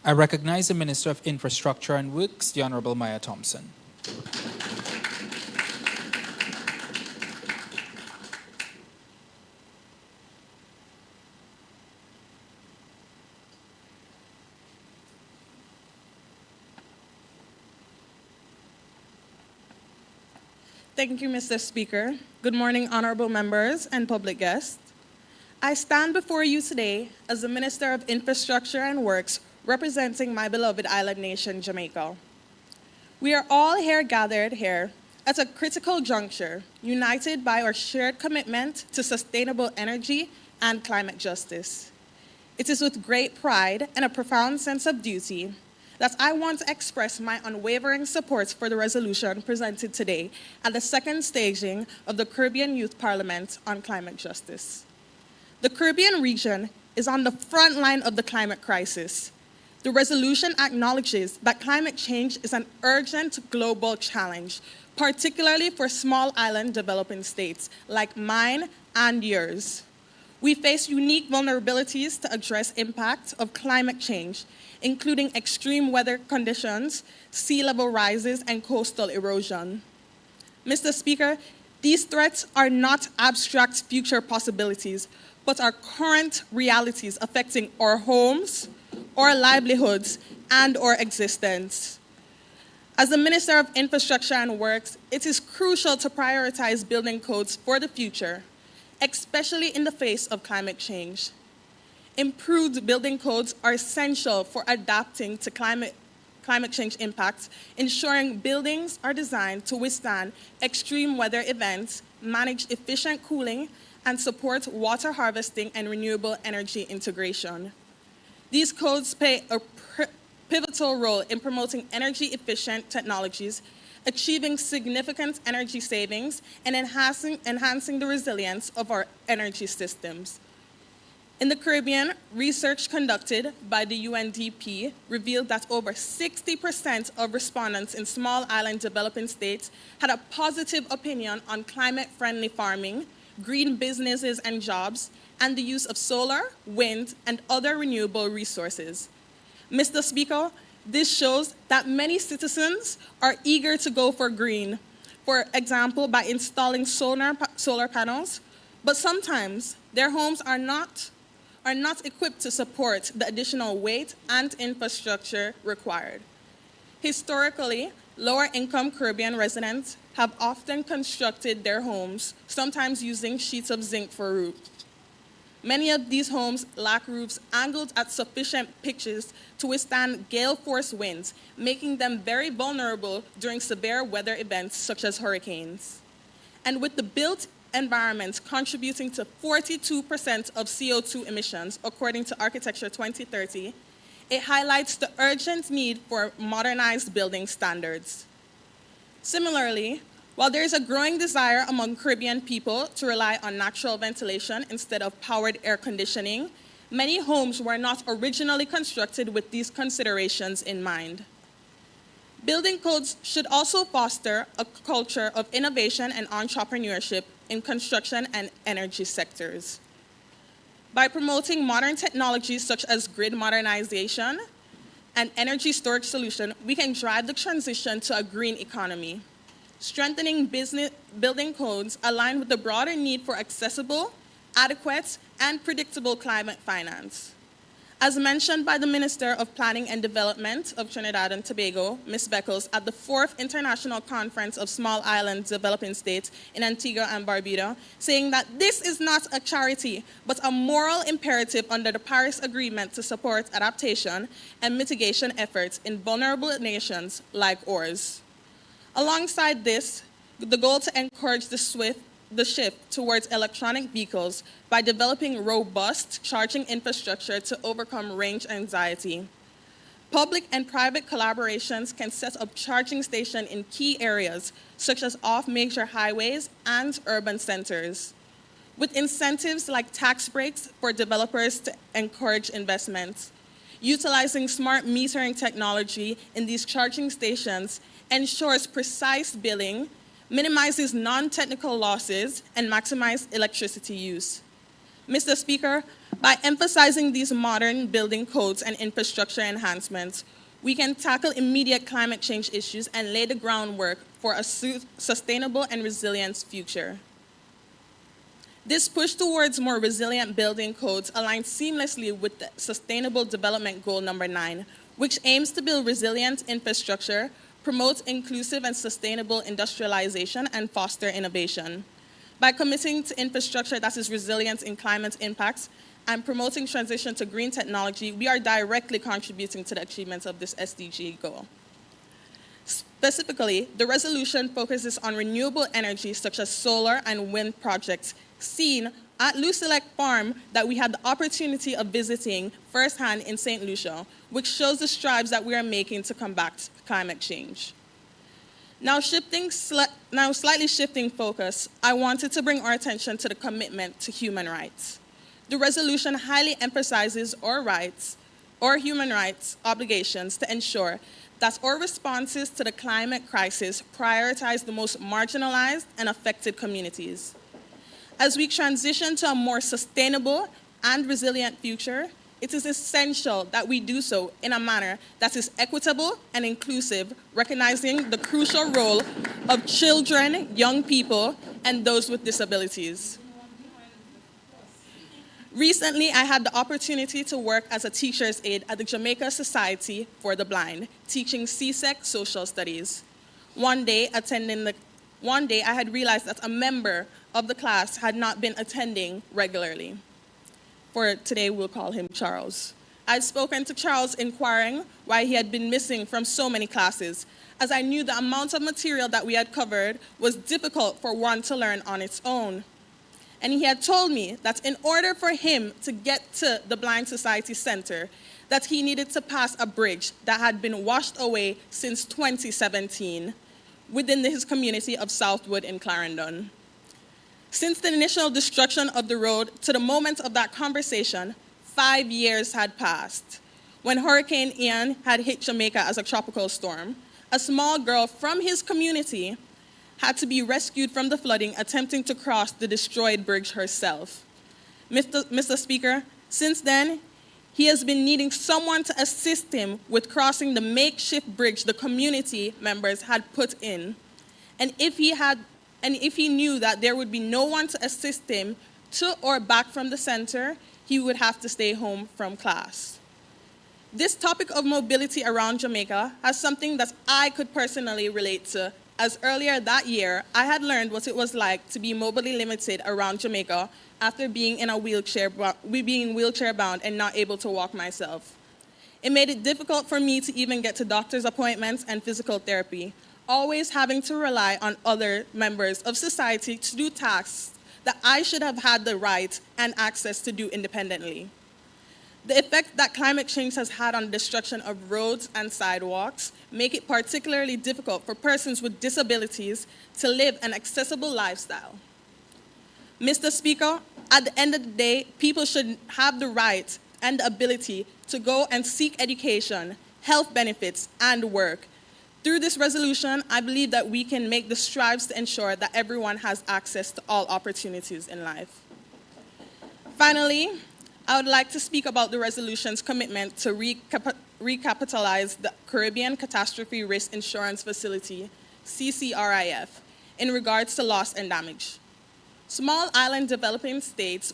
I recognize the Minister of Infrastructure and Works, the Honorable Maya Thompson. Thank you, Mr. Speaker. Good morning, honorable members and public guests. I stand before you today as the Minister of Infrastructure and Works, representing my beloved island nation, Jamaica. We are all gathered here at a critical juncture, united by our shared commitment to sustainable energy and climate justice. It is with great pride and a profound sense of duty that I want to express my unwavering support for the resolution presented today at the second staging of the Caribbean Youth Parliament on climate justice. The Caribbean region is on the front line of the climate crisis. The resolution acknowledges that climate change is an urgent global challenge, particularly for small island developing states like mine and yours. We face unique vulnerabilities to address impact of climate change, including extreme weather conditions, sea level rises, and coastal erosion. Mr. Speaker, these threats are not abstract future possibilities, but are current realities affecting our homes, our livelihoods, and our existence. As the Minister of Infrastructure and Works, it is crucial to prioritize building codes for the future, especially in the face of climate change. Improved building codes are essential for adapting to climate change impacts, ensuring buildings are designed to withstand extreme weather events, manage efficient cooling, and support water harvesting and renewable energy integration. These codes play a pivotal role in promoting energy-efficient technologies, achieving significant energy savings, and enhancing the resilience of our energy systems. In the Caribbean, research conducted by the UNDP revealed that over 60% of respondents in small island developing states had a positive opinion on climate-friendly farming, green businesses and jobs, and the use of solar, wind, and other renewable resources. Mr. Speaker, this shows that many citizens are eager to go for green, for example, by installing solar panels, but sometimes their homes are not equipped to support the additional weight and infrastructure required. Historically, lower-income Caribbean residents have often constructed their homes, sometimes using sheets of zinc for roofs. Many of these homes lack roofs angled at sufficient pitches to withstand gale-force winds, making them very vulnerable during severe weather events such as hurricanes. And with the built environment contributing to 42% of CO2 emissions, according to Architecture 2030, it highlights the urgent need for modernized building standards. Similarly, while there is a growing desire among Caribbean people to rely on natural ventilation instead of powered air conditioning, many homes were not originally constructed with these considerations in mind. Building codes should also foster a culture of innovation and entrepreneurship in construction and energy sectors. By promoting modern technologies such as grid modernization and energy storage solutions, we can drive the transition to a green economy. Strengthening building codes align with the broader need for accessible, adequate, and predictable climate finance. As mentioned by the Minister of Planning and Development of Trinidad and Tobago, Ms. Beckles, at the 4th International Conference of Small Island Developing States in Antigua and Barbuda, saying that this is not a charity, but a moral imperative under the Paris Agreement to support adaptation and mitigation efforts in vulnerable nations like ours. Alongside this, the goal to encourage the shift towards electronic vehicles by developing robust charging infrastructure to overcome range anxiety. Public and private collaborations can set up charging stations in key areas, such as off major highways and urban centers, with incentives like tax breaks for developers to encourage investments. Utilizing smart metering technology in these charging stations ensures precise billing, minimizes non-technical losses, and maximizes electricity use. Mr. Speaker, By emphasizing these modern building codes and infrastructure enhancements, we can tackle immediate climate change issues and lay the groundwork for a sustainable and resilient future. This push towards more resilient building codes aligns seamlessly with the Sustainable Development Goal number 9, which aims to build resilient infrastructure, promote inclusive and sustainable industrialization, and foster innovation. By committing to infrastructure that is resilient in climate impacts and promoting transition to green technology, we are directly contributing to the achievement of this SDG goal. Specifically, the resolution focuses on renewable energy such as solar and wind projects seen at Lucilec Farm that we had the opportunity of visiting firsthand in St. Lucia, which shows the strides that we are making to combat climate change. Now slightly shifting focus, I wanted to bring our attention to the commitment to human rights. The resolution highly emphasizes our rights, or human rights obligations to ensure that our responses to the climate crisis prioritize the most marginalized and affected communities. As we transition to a more sustainable and resilient future, it is essential that we do so in a manner that is equitable and inclusive, recognizing the crucial role of children, young people, and those with disabilities. Recently, I had the opportunity to work as a teacher's aide at the Jamaica Society for the Blind, teaching CSEC social studies. One day, I had realized that a member of the class had not been attending regularly. For today, we'll call him Charles. I'd spoken to Charles inquiring why he had been missing from so many classes, as I knew the amount of material that we had covered was difficult for one to learn on its own. And he had told me that in order for him to get to the Blind Society Center, that he needed to pass a bridge that had been washed away since 2017 within his community of Southwood in Clarendon. Since the initial destruction of the road to the moment of that conversation, 5 years had passed. When Hurricane Ian had hit Jamaica as a tropical storm, a small girl from his community had to be rescued from the flooding, attempting to cross the destroyed bridge herself. Mr. Speaker, since then, he has been needing someone to assist him with crossing the makeshift bridge the community members had put in. And if he knew that there would be no one to assist him to or back from the center, he would have to stay home from class. This topic of mobility around Jamaica has something that I could personally relate to, as earlier that year, I had learned what it was like to be mobility limited around Jamaica after being wheelchair bound and not able to walk myself. It made it difficult for me to even get to doctor's appointments and physical therapy, always having to rely on other members of society to do tasks that I should have had the right and access to do independently. The effect that climate change has had on the destruction of roads and sidewalks make it particularly difficult for persons with disabilities to live an accessible lifestyle. Mr. Speaker, at the end of the day, people should have the right and the ability to go and seek education, health benefits, and work. Through this resolution, I believe that we can make the strides to ensure that everyone has access to all opportunities in life. Finally, I would like to speak about the resolution's commitment to recapitalize the Caribbean Catastrophe Risk Insurance Facility, CCRIF, in regards to loss and damage. Small island developing states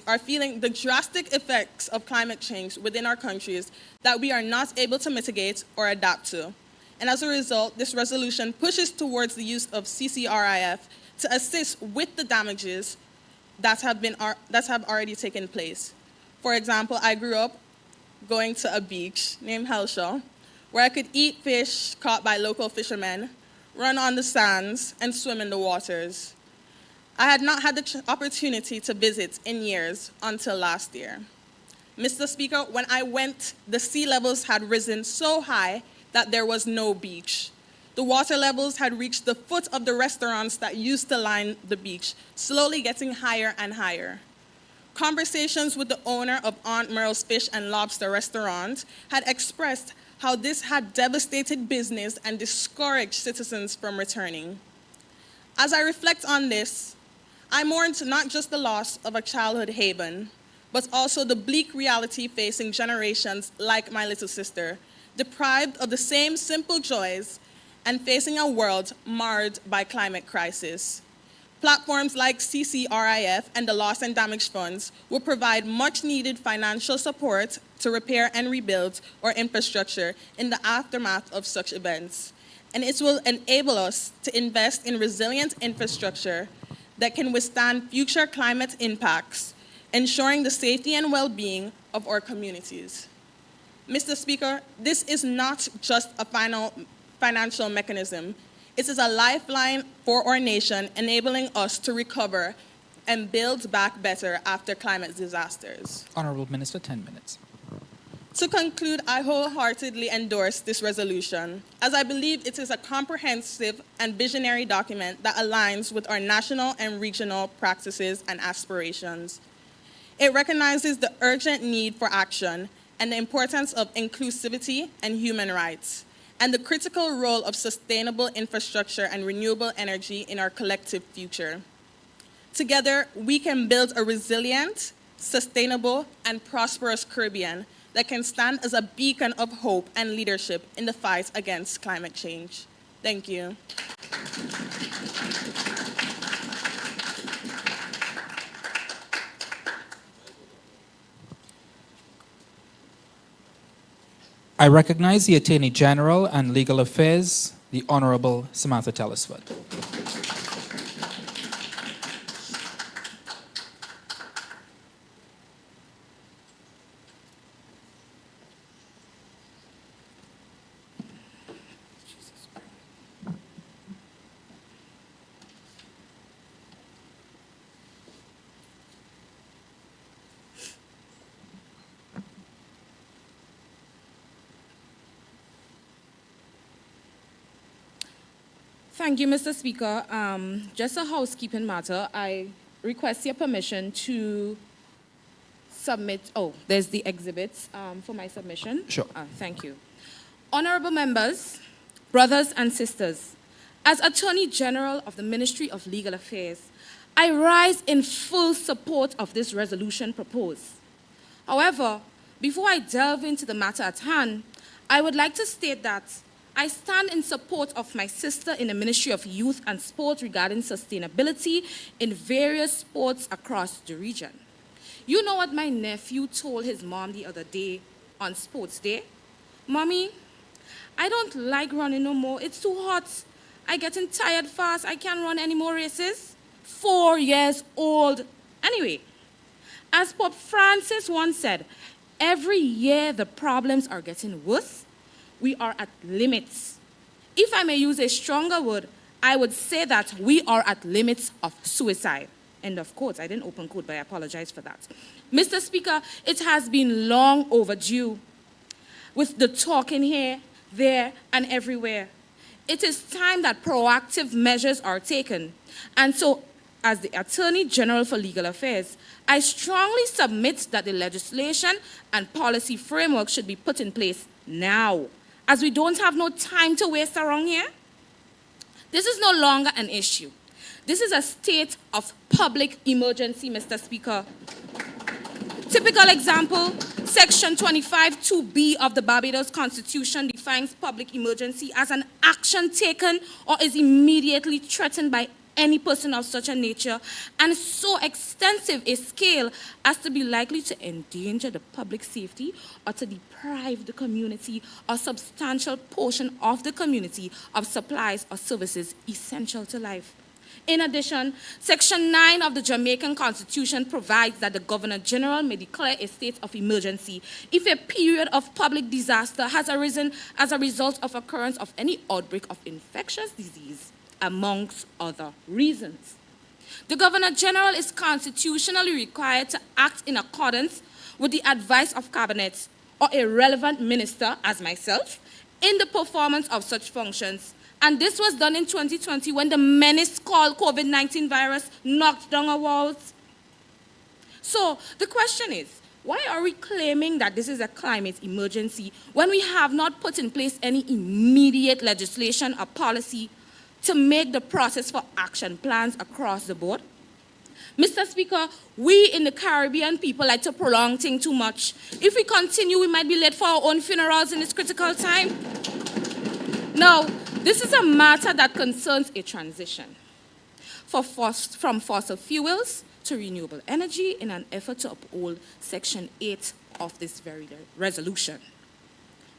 are feeling the drastic effects of climate change within our countries that we are not able to mitigate or adapt to. And as a result, this resolution pushes towards the use of CCRIF to assist with the damages that have already taken place. For example, I grew up going to a beach named Hellshaw, where I could eat fish caught by local fishermen, run on the sands, and swim in the waters. I had not had the opportunity to visit in years until last year. Mr. Speaker, when I went, the sea levels had risen so high that there was no beach. The water levels had reached the foot of the restaurants that used to line the beach, slowly getting higher and higher. Conversations with the owner of Aunt Merle's Fish and Lobster restaurant had expressed how this had devastated business and discouraged citizens from returning. As I reflect on this, I mourned not just the loss of a childhood haven, but also the bleak reality facing generations like my little sister, deprived of the same simple joys and facing a world marred by climate crisis. Platforms like CCRIF and the Loss and Damage Funds will provide much-needed financial support to repair and rebuild our infrastructure in the aftermath of such events. And it will enable us to invest in resilient infrastructure that can withstand future climate impacts, ensuring the safety and well-being of our communities. Mr. Speaker, this is not just a financial mechanism. It is a lifeline for our nation, enabling us to recover and build back better after climate disasters. Honourable Minister, 10 minutes. To conclude, I wholeheartedly endorse this resolution, as I believe it is a comprehensive and visionary document that aligns with our national and regional practices and aspirations. It recognizes the urgent need for action and the importance of inclusivity and human rights, and the critical role of sustainable infrastructure and renewable energy in our collective future. Together, we can build a resilient, sustainable, and prosperous Caribbean that can stand as a beacon of hope and leadership in the fight against climate change. Thank you. I recognize the Attorney General and Legal Affairs, the Honourable Samantha Telesford. Thank you, Mr. Speaker. Just a housekeeping matter. I request your permission to submit. Oh, there's the exhibits for my submission. Sure. Thank you. Honorable members, brothers and sisters, as Attorney General of the Ministry of Legal Affairs, I rise in full support of this resolution proposed. However, before I delve into the matter at hand, I would like to state that I stand in support of my sister in the Ministry of Youth and Sport regarding sustainability in various sports across the region. You know what my nephew told his mom the other day on Sports Day? Mommy, I don't like running no more. It's too hot. I'm getting tired fast. I can't run any more races. 4 years old. Anyway, as Pope Francis once said, every year the problems are getting worse. We are at limits. If I may use a stronger word, I would say that we are at limits of suicide. End of quote. I didn't open quote, but I apologize for that. Mr. Speaker, it has been long overdue with the talking here, there, and everywhere. It is time that proactive measures are taken. And so, as the Attorney General for Legal Affairs, I strongly submit that the legislation and policy framework should be put in place now, as we don't have no time to waste around here. This is no longer an issue. This is a state of public emergency, Mr. Speaker. Typical example, Section 25(2)(b) of the Barbados Constitution defines public emergency as an action taken or is immediately threatened by any person of such a nature and so extensive a scale as to be likely to endanger the public safety or to deprive the community or substantial portion of the community of supplies or services essential to life. In addition, Section 9 of the Jamaican Constitution provides that the Governor-General may declare a state of emergency if a period of public disaster has arisen as a result of occurrence of any outbreak of infectious disease, amongst other reasons. The Governor-General is constitutionally required to act in accordance with the advice of Cabinet or a relevant minister, as myself, in the performance of such functions. And this was done in 2020 when the menace called COVID-19 virus knocked down our walls. So the question is, why are we claiming that this is a climate emergency when we have not put in place any immediate legislation or policy to make the process for action plans across the board? Mr. Speaker, we in the Caribbean people like to prolong things too much. If we continue, we might be late for our own funerals in this critical time. Now, this is a matter that concerns a transition from fossil fuels to renewable energy in an effort to uphold Section 8 of this very resolution,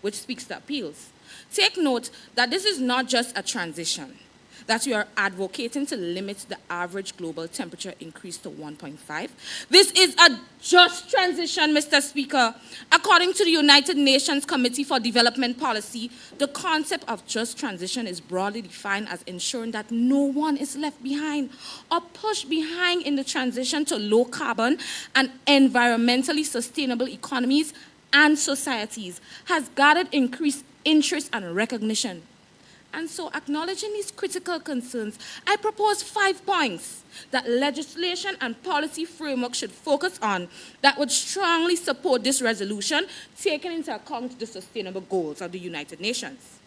which speaks to appeals. Take note that this is not just a transition, that we are advocating to limit the average global temperature increase to 1.5. This is a just transition, Mr. Speaker. According to the United Nations Committee for Development Policy, the concept of just transition is broadly defined as ensuring that no one is left behind or pushed behind in the transition to low carbon and environmentally sustainable economies and societies, has gathered increased interest and recognition. And so, acknowledging these critical concerns, I propose 5 points that legislation and policy framework should focus on that would strongly support this resolution, taking into account the sustainable goals of the United Nations.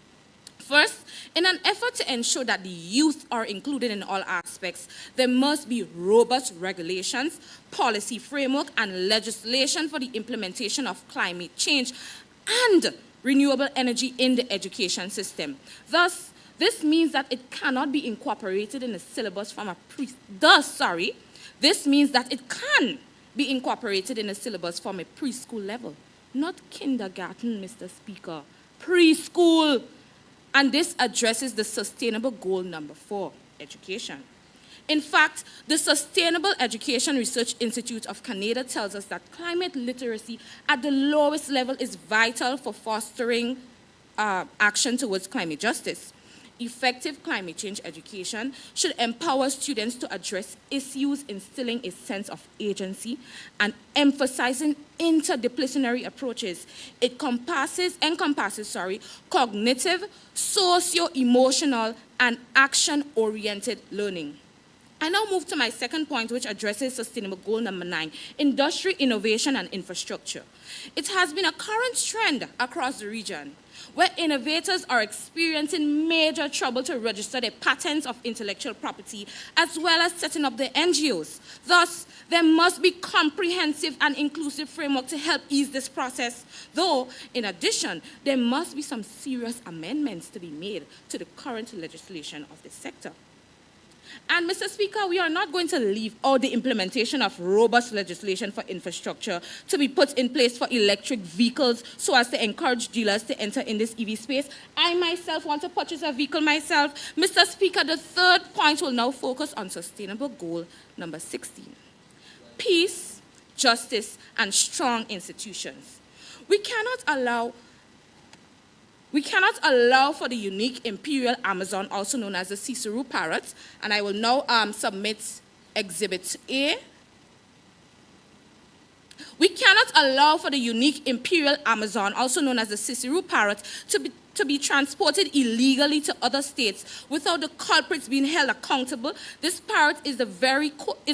First, in an effort to ensure that the youth are included in all aspects, there must be robust regulations, policy framework, and legislation for the implementation of climate change and renewable energy in the education system. Thus, this means that it cannot be incorporated in the syllabus from this means that it can be incorporated in the syllabus from a preschool level, not kindergarten, Mr. Speaker, preschool. And this addresses the sustainable goal number 4, education. In fact, the Sustainable Education Research Institute of Canada tells us that climate literacy at the lowest level is vital for fostering action towards climate justice. Effective climate change education should empower students to address issues, instilling a sense of agency and emphasizing interdisciplinary approaches. It encompasses cognitive, socio-emotional, and action-oriented learning. I now move to my second point, which addresses sustainable goal number 9, industry, innovation, and infrastructure. It has been a current trend across the region where innovators are experiencing major trouble to register their patents of intellectual property, as well as setting up their NGOs. Thus, there must be comprehensive and inclusive framework to help ease this process. Though, in addition, there must be some serious amendments to be made to the current legislation of this sector. And, Mr. Speaker, we are not going to leave out the implementation of robust legislation for infrastructure to be put in place for electric vehicles so as to encourage dealers to enter in this EV space. I myself want to purchase a vehicle myself. Mr. Speaker, the third point will now focus on sustainable goal number 16. Peace, justice, and strong institutions. We cannot allow for the unique imperial Amazon, also known as the Cicero parrot, and I will now submit Exhibit A. We cannot allow for the unique imperial Amazon, also known as the Cicero parrot, to be transported illegally to other states without the culprits being held accountable. This parrot is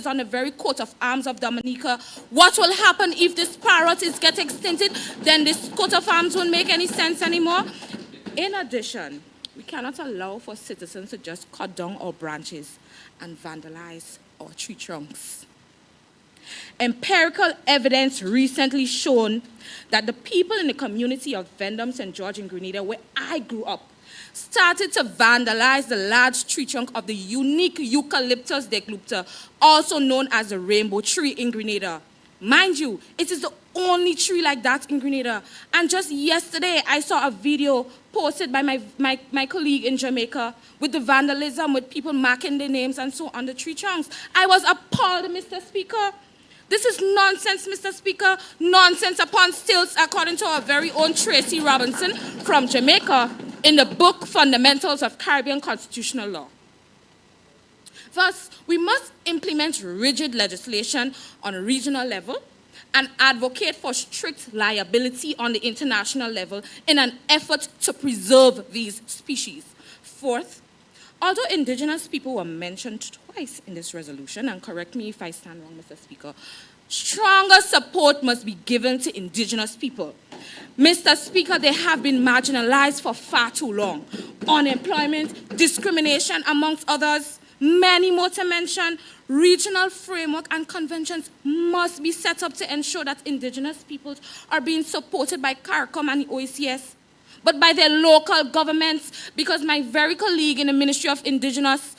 on the very coat of arms of Dominica. What will happen if this parrot gets extincted? Then this coat of arms won't make any sense anymore. In addition, we cannot allow for citizens to just cut down our branches and vandalize our tree trunks. Empirical evidence recently shown that the people in the community of Vendome, St. George in Grenada, where I grew up, started to vandalize the large tree trunk of the unique Eucalyptus deglupta, also known as the rainbow tree in Grenada. Mind you, it is the only tree like that in Grenada. And just yesterday, I saw a video posted by my colleague in Jamaica with the vandalism, with people marking their names and so on the tree trunks. I was appalled, Mr. Speaker. This is nonsense, Mr. Speaker. Nonsense upon stilts, according to our very own Tracy Robinson from Jamaica in the book Fundamentals of Caribbean Constitutional Law. Thus, we must implement rigid legislation on a regional level and advocate for strict liability on the international level in an effort to preserve these species. Fourth, although indigenous people were mentioned twice in this resolution, and correct me if I stand wrong, Mr. Speaker, stronger support must be given to indigenous people. Mr. Speaker, they have been marginalized for far too long. Unemployment, discrimination, amongst others. many more to mention. Regional framework and conventions must be set up to ensure that indigenous peoples are being supported by CARICOM and the OECS, but by their local governments, because my very colleague in the Ministry of Indigenous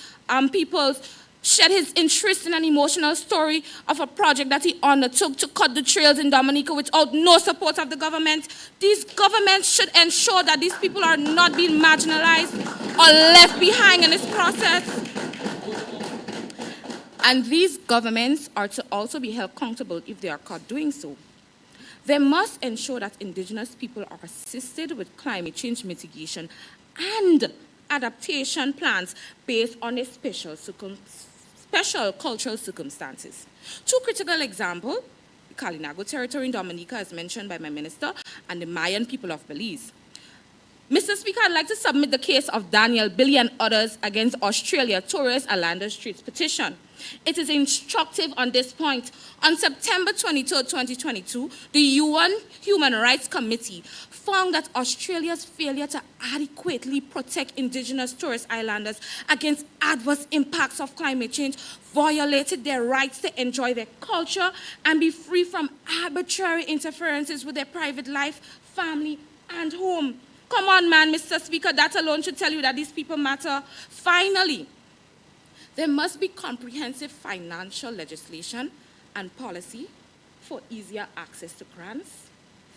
Peoples shared his interest in an emotional story of a project that he undertook to cut the trails in Dominica without no support of the government. These governments should ensure that these people are not being marginalized or left behind in this process. And these governments are to also be held accountable if they are caught doing so. They must ensure that indigenous people are assisted with climate change mitigation and adaptation plans based on their special cultural circumstances. Two critical examples: the Kalinago territory in Dominica, as mentioned by my minister, and the Mayan people of Belize. Mr. Speaker, I'd like to submit the case of Daniel, Billy, and others against Australia, Torres Islanders Straits petition. It is instructive on this point. On September 22, 2022, the UN Human Rights Committee found that Australia's failure to adequately protect indigenous Torres Islanders against adverse impacts of climate change violated their rights to enjoy their culture and be free from arbitrary interferences with their private life, family, and home. Come on, man, Mr. Speaker, that alone should tell you that these people matter. Finally, there must be comprehensive financial legislation and policy for easier access to grants,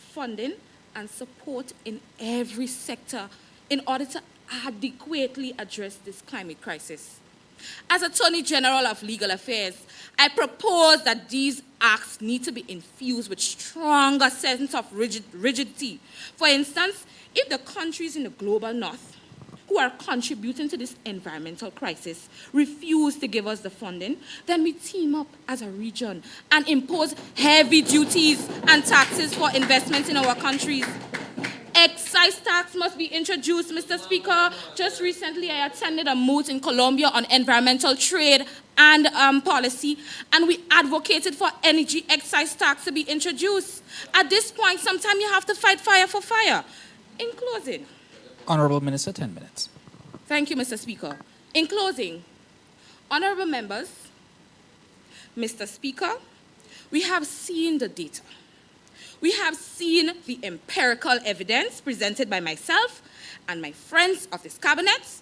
funding, and support in every sector in order to adequately address this climate crisis. As Attorney General of Legal Affairs, I propose that these acts need to be infused with stronger sense of rigidity. For instance, if the countries in the global north who are contributing to this environmental crisis refuse to give us the funding, then we team up as a region and impose heavy duties and taxes for investments in our countries. Excise tax must be introduced, Mr. Speaker. Just recently, I attended a moot in Colombia on environmental trade and policy, and we advocated for energy excise tax to be introduced. At this point, sometimes you have to fight fire for fire. In closing, Honorable Minister, 10 minutes. thank you, Mr. Speaker. In closing, honorable members, Mr. Speaker, we have seen the data. We have seen the empirical evidence presented by myself and my friends of this cabinet.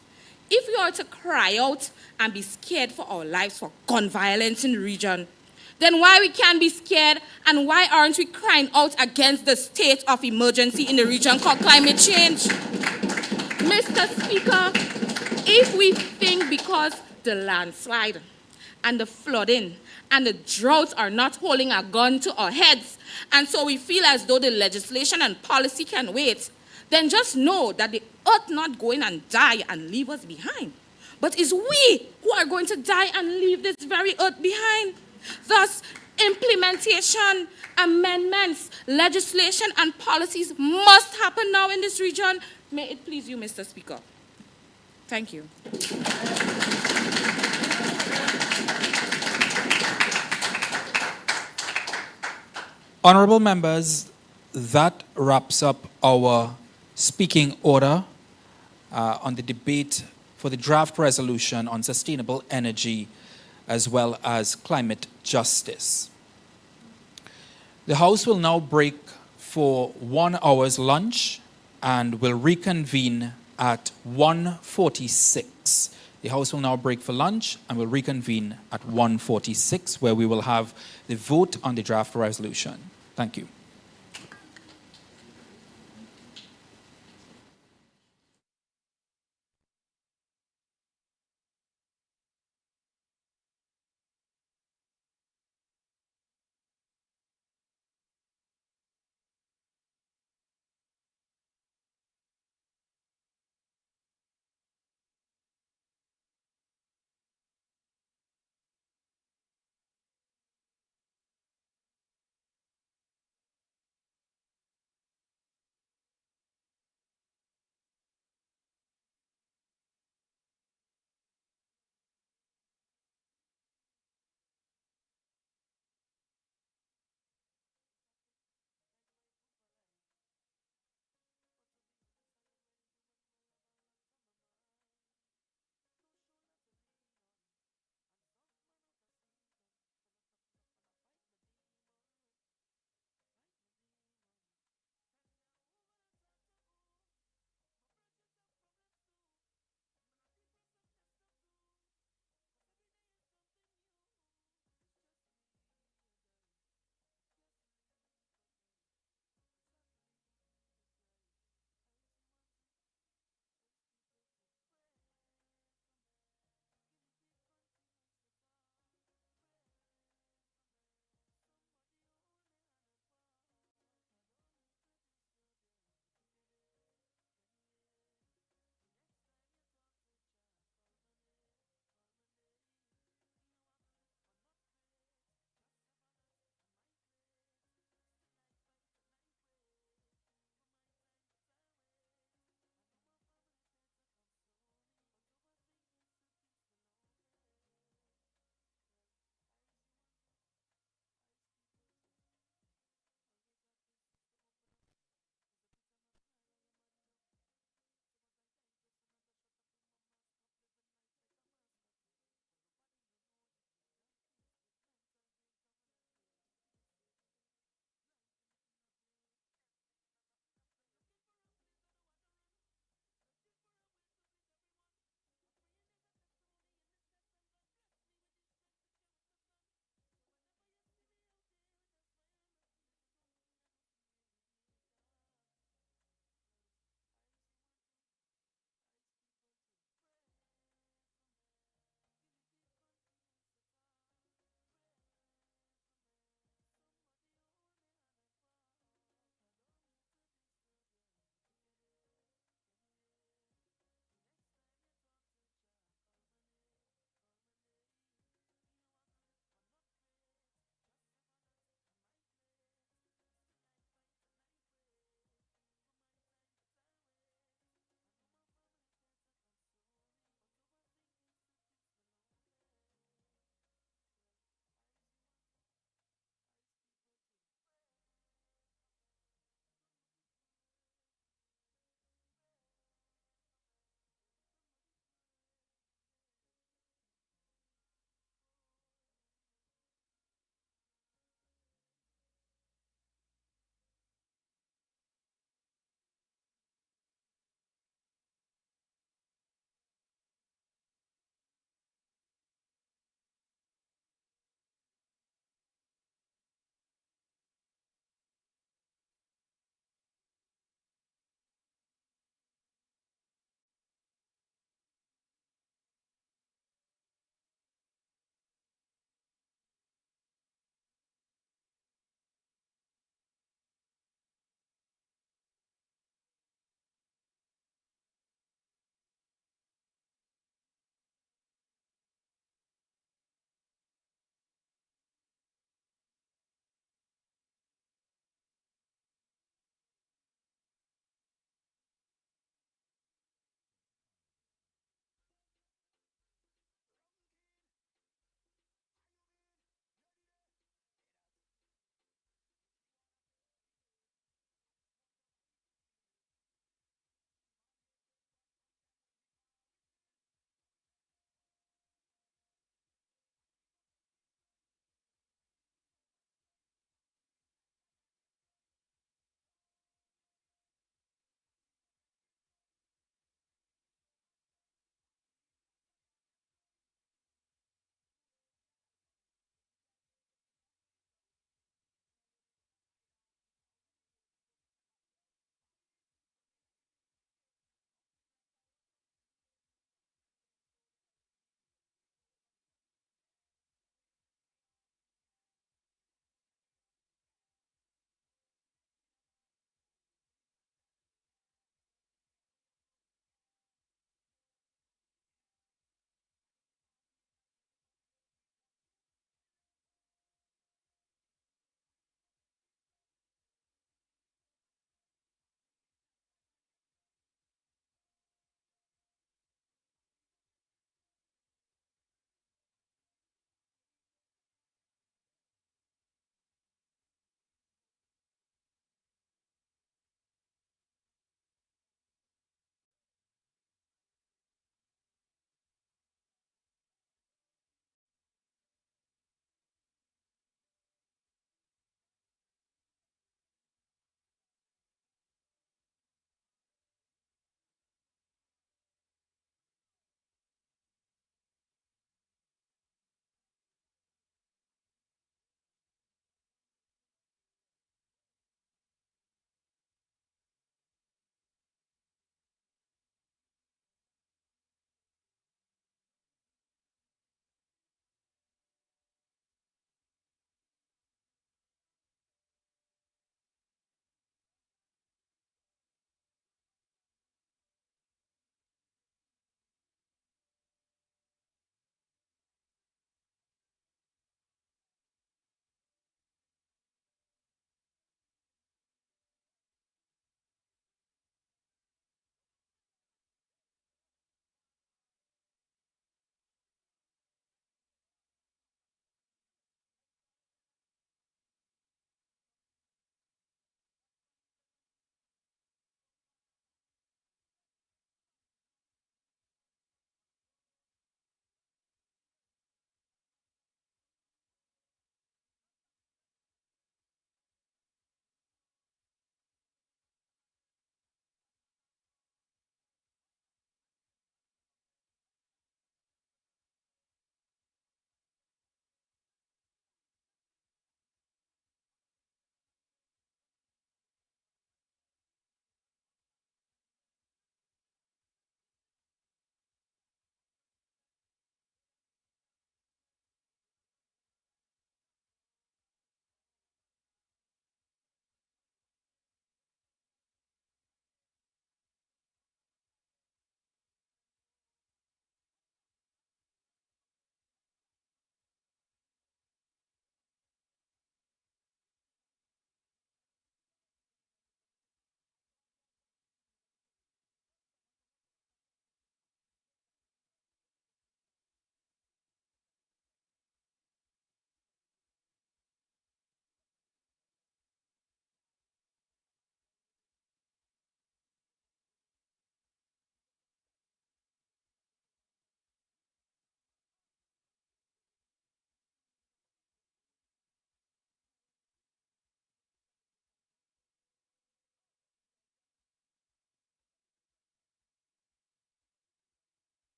If we are to cry out and be scared for our lives for gun violence in the region, then why we can't be scared and why aren't we crying out against the state of emergency in the region called climate change? Mr. Speaker, if we think because the landslide and the flooding and the droughts are not holding a gun to our heads, and so we feel as though the legislation and policy can wait, then just know that the earth not going and die and leave us behind, but it's we who are going to die and leave this very earth behind. Thus, implementation, amendments, legislation, and policies must happen now in this region. May it please you, Mr. Speaker. Thank you. Honorable members, that wraps up our speaking order on the debate for the draft resolution on sustainable energy as well as climate justice. The House will now break for 1 hour's lunch and will reconvene at 1:46. The House will now break for lunch and will reconvene at 1:46, where we will have the vote on the draft resolution. Thank you.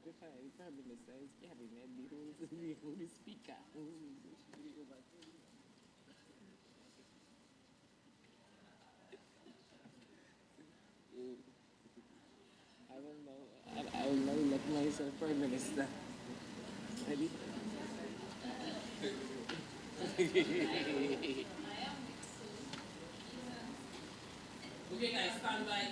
identify the Prime Minister's cabinet, the Speaker. I will now elect myself Prime Minister. Ready? Okay, guys, stand by.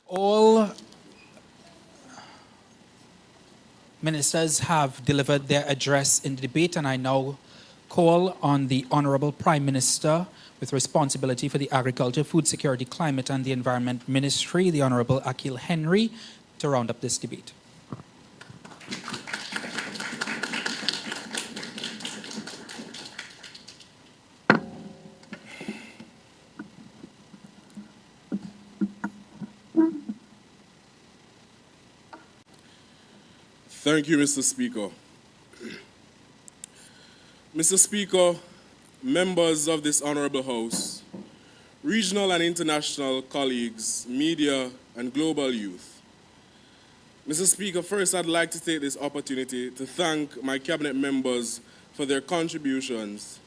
All ministers have delivered their address in the debate, and I now call on the Honorable Prime Minister with responsibility for the Agriculture, Food Security, Climate and the Environment Ministry, the Honorable Akil Henry, to round up this debate. Thank you, Mr. Speaker. Mr. Speaker, members of this honorable House, regional and international colleagues, media, and global youth. Mr. Speaker, first I'd like to take this opportunity to thank my cabinet members for their contributions.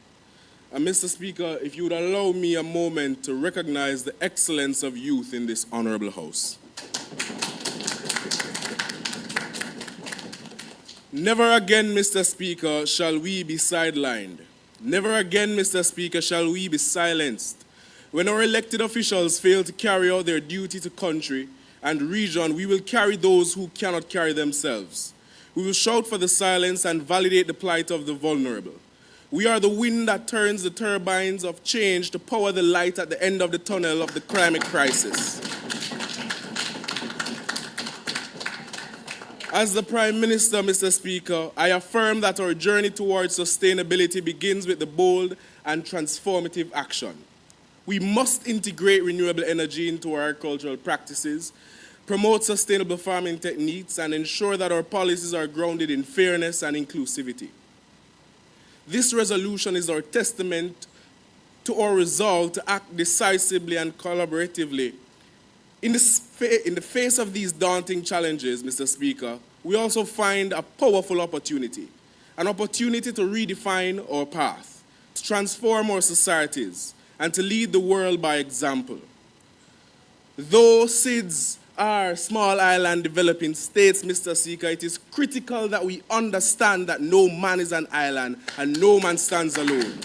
And Mr. Speaker, if you would allow me a moment to recognize the excellence of youth in this honorable House. Never again, Mr. Speaker, shall we be sidelined. Never again, Mr. Speaker, shall we be silenced. When our elected officials fail to carry out their duty to country and region, we will carry those who cannot carry themselves. We will shout for the silence and validate the plight of the vulnerable. We are the wind that turns the turbines of change to power the light at the end of the tunnel of the climate crisis. As the Prime Minister, Mr. Speaker, I affirm that our journey towards sustainability begins with the bold and transformative action. We must integrate renewable energy into our agricultural practices, promote sustainable farming techniques, and ensure that our policies are grounded in fairness and inclusivity. This resolution is our testament to our resolve to act decisively and collaboratively. In the face of these daunting challenges, Mr. Speaker, we also find a powerful opportunity, an opportunity to redefine our path, to transform our societies, and to lead the world by example. Though SIDS are small island developing states, Mr. Speaker, it is critical that we understand that no man is an island and no man stands alone.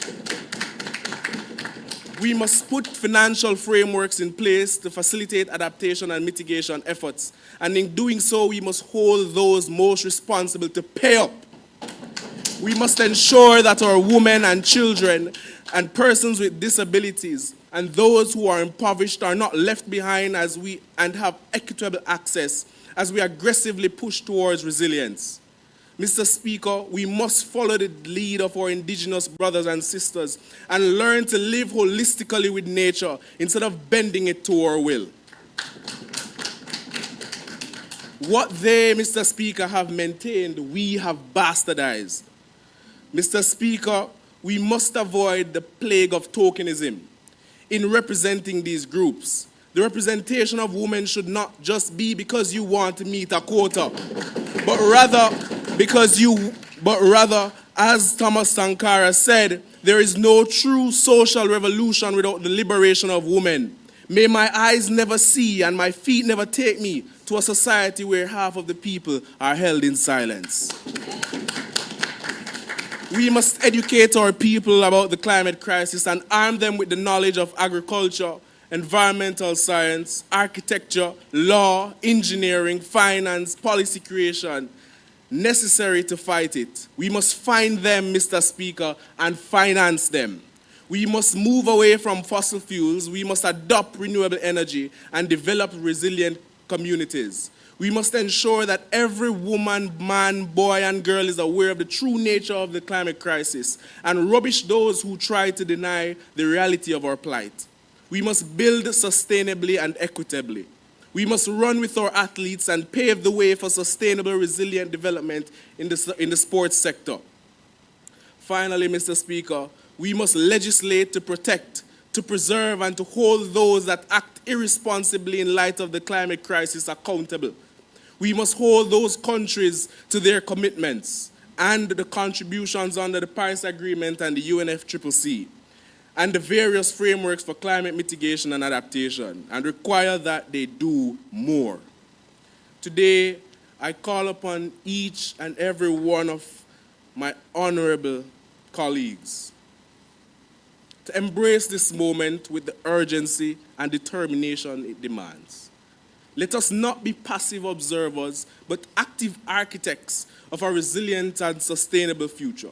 We must put financial frameworks in place to facilitate adaptation and mitigation efforts. And in doing so, we must hold those most responsible to pay up. We must ensure that our women and children and persons with disabilities and those who are impoverished are not left behind and have equitable access as we aggressively push towards resilience. Mr. Speaker, we must follow the lead of our indigenous brothers and sisters and learn to live holistically with nature instead of bending it to our will. What they, Mr. Speaker, have maintained, we have bastardized. Mr. Speaker, we must avoid the plague of tokenism in representing these groups. The representation of women should not just be because you want to meet a quota, but rather, as Thomas Sankara said, there is no true social revolution without the liberation of women. May my eyes never see and my feet never take me to a society where half of the people are held in silence. We must educate our people about the climate crisis and arm them with the knowledge of agriculture, environmental science, architecture, law, engineering, finance, policy creation, necessary to fight it. We must find them, Mr. Speaker, and finance them. We must move away from fossil fuels. We must adopt renewable energy and develop resilient communities. We must ensure that every woman, man, boy, and girl is aware of the true nature of the climate crisis and rubbish those who try to deny the reality of our plight. We must build sustainably and equitably. We must run with our athletes and pave the way for sustainable, resilient development in the sports sector. Finally, Mr. Speaker, we must legislate to protect, to preserve, and to hold those that act irresponsibly in light of the climate crisis accountable. We must hold those countries to their commitments and the contributions under the Paris Agreement and the UNFCCC and the various frameworks for climate mitigation and adaptation, and require that they do more. Today, I call upon each and every one of my honorable colleagues to embrace this moment with the urgency and determination it demands. Let us not be passive observers, but active architects of a resilient and sustainable future.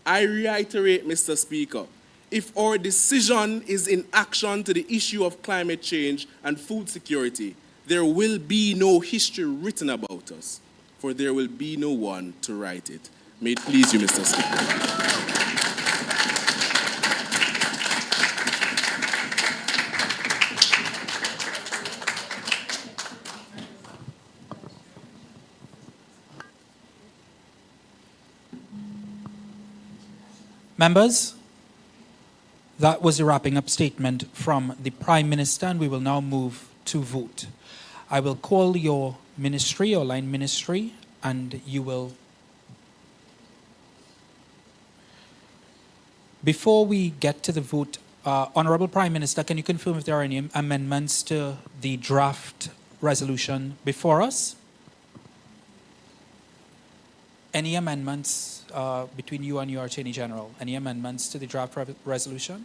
I reiterate, Mr. Speaker, if our decision is in action to the issue of climate change and food security, there will be no history written about us, for there will be no one to write it. May it please you, Mr. Speaker. Members, that was a wrapping up statement from the Prime Minister, and we will now move to vote. I will call your ministry, your line ministry, and you will... Before we get to the vote, Honorable Prime Minister, can you confirm if there are any amendments to the draft resolution before us? Any amendments between you and your Attorney General? Any amendments to the draft resolution?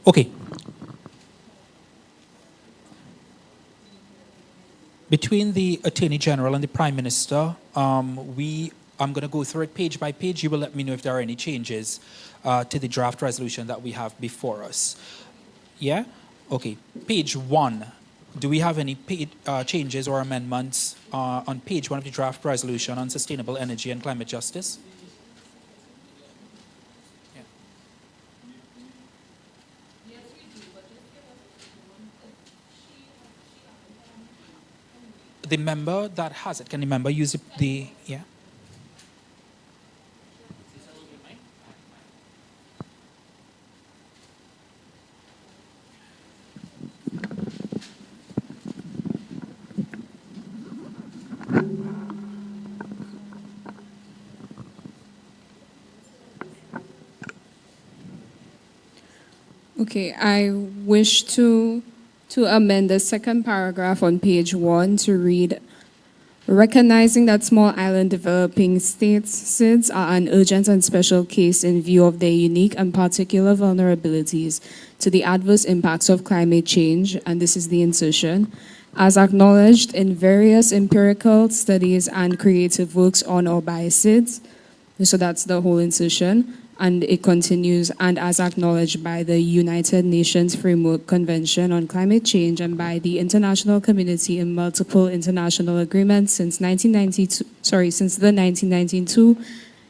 Okay. Between the Attorney General and the Prime Minister, I'm going to go through it page by page. You will let me know if there are any changes to the draft resolution that we have before us. Yeah? Okay. Page 1. Do we have any changes or amendments on page 1 of the draft resolution on sustainable energy and climate justice? Yeah. The member that has it, can the member use the, yeah? Okay, I wish to amend the second paragraph on page 1 to read, recognizing that small island developing states SIDS are an urgent and special case in view of their unique and particular vulnerabilities to the adverse impacts of climate change, and this is the insertion, as acknowledged in various empirical studies and creative works on or by SIDS. So that's the whole insertion. And it continues, and as acknowledged by the United Nations Framework Convention on Climate Change and by the international community in multiple international agreements since the 1992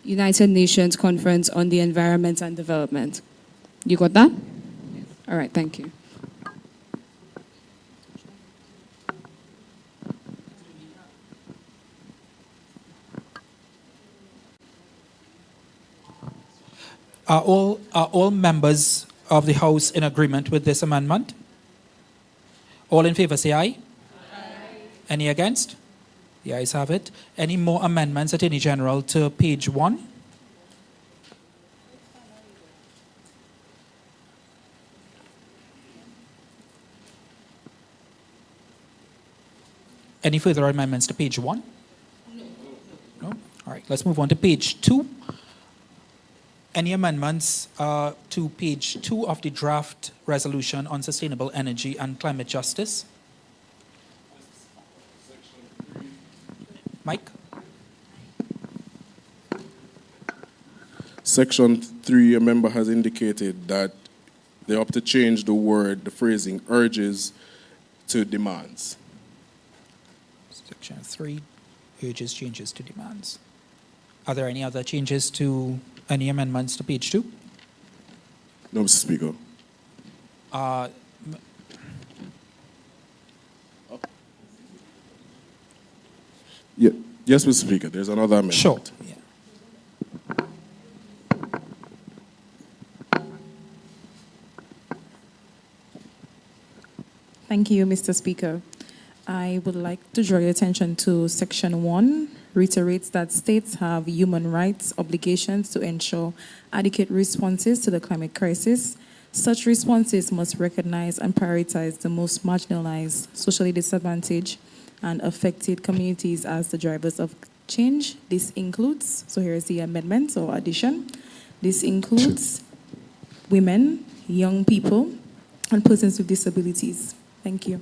United Nations Conference on the Environment and Development. You got that? All right, thank you. Are all members of the House in agreement with this amendment? All in favor say aye. Aye. Any against? The ayes have it. Any more amendments, Attorney General, to page 1? Any further amendments to page 1? No. All right, let's move on to page 2. Any amendments to page 2 of the draft resolution on sustainable energy and climate justice? Mike? Section 3, a member has indicated that they opt to change the phrasing urges to demands. Section 3 urges changes to demands. Are there any other changes to any amendments to page 2? No, Mr. Speaker. Yes, Mr. Speaker, there's another amendment. Sure. Yeah. Thank you, Mr. Speaker. I would like to draw your attention to Section 1, reiterates that states have human rights obligations to ensure adequate responses to the climate crisis. Such responses must recognize and prioritize the most marginalized, socially disadvantaged, and affected communities as the drivers of change. This includes, so here's the amendment or addition, this includes women, young people, and persons with disabilities. Thank you.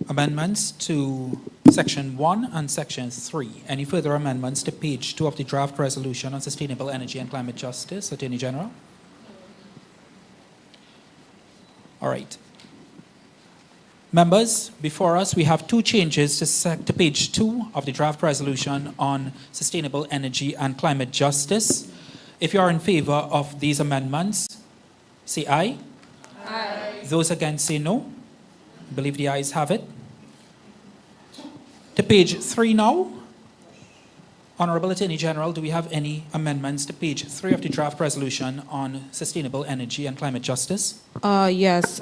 Amendments to Section 1 and Section 3. Any further amendments to page 2 of the draft resolution on sustainable energy and climate justice, Attorney General? All right. Members, before us, we have 2 changes to page 2 of the draft resolution on sustainable energy and climate justice. If you are in favor of these amendments, say aye. Aye. Those against say no. I believe the ayes have it. To page 3 now. Honorable Attorney General, do we have any amendments to page 3 of the draft resolution on sustainable energy and climate justice? Yes.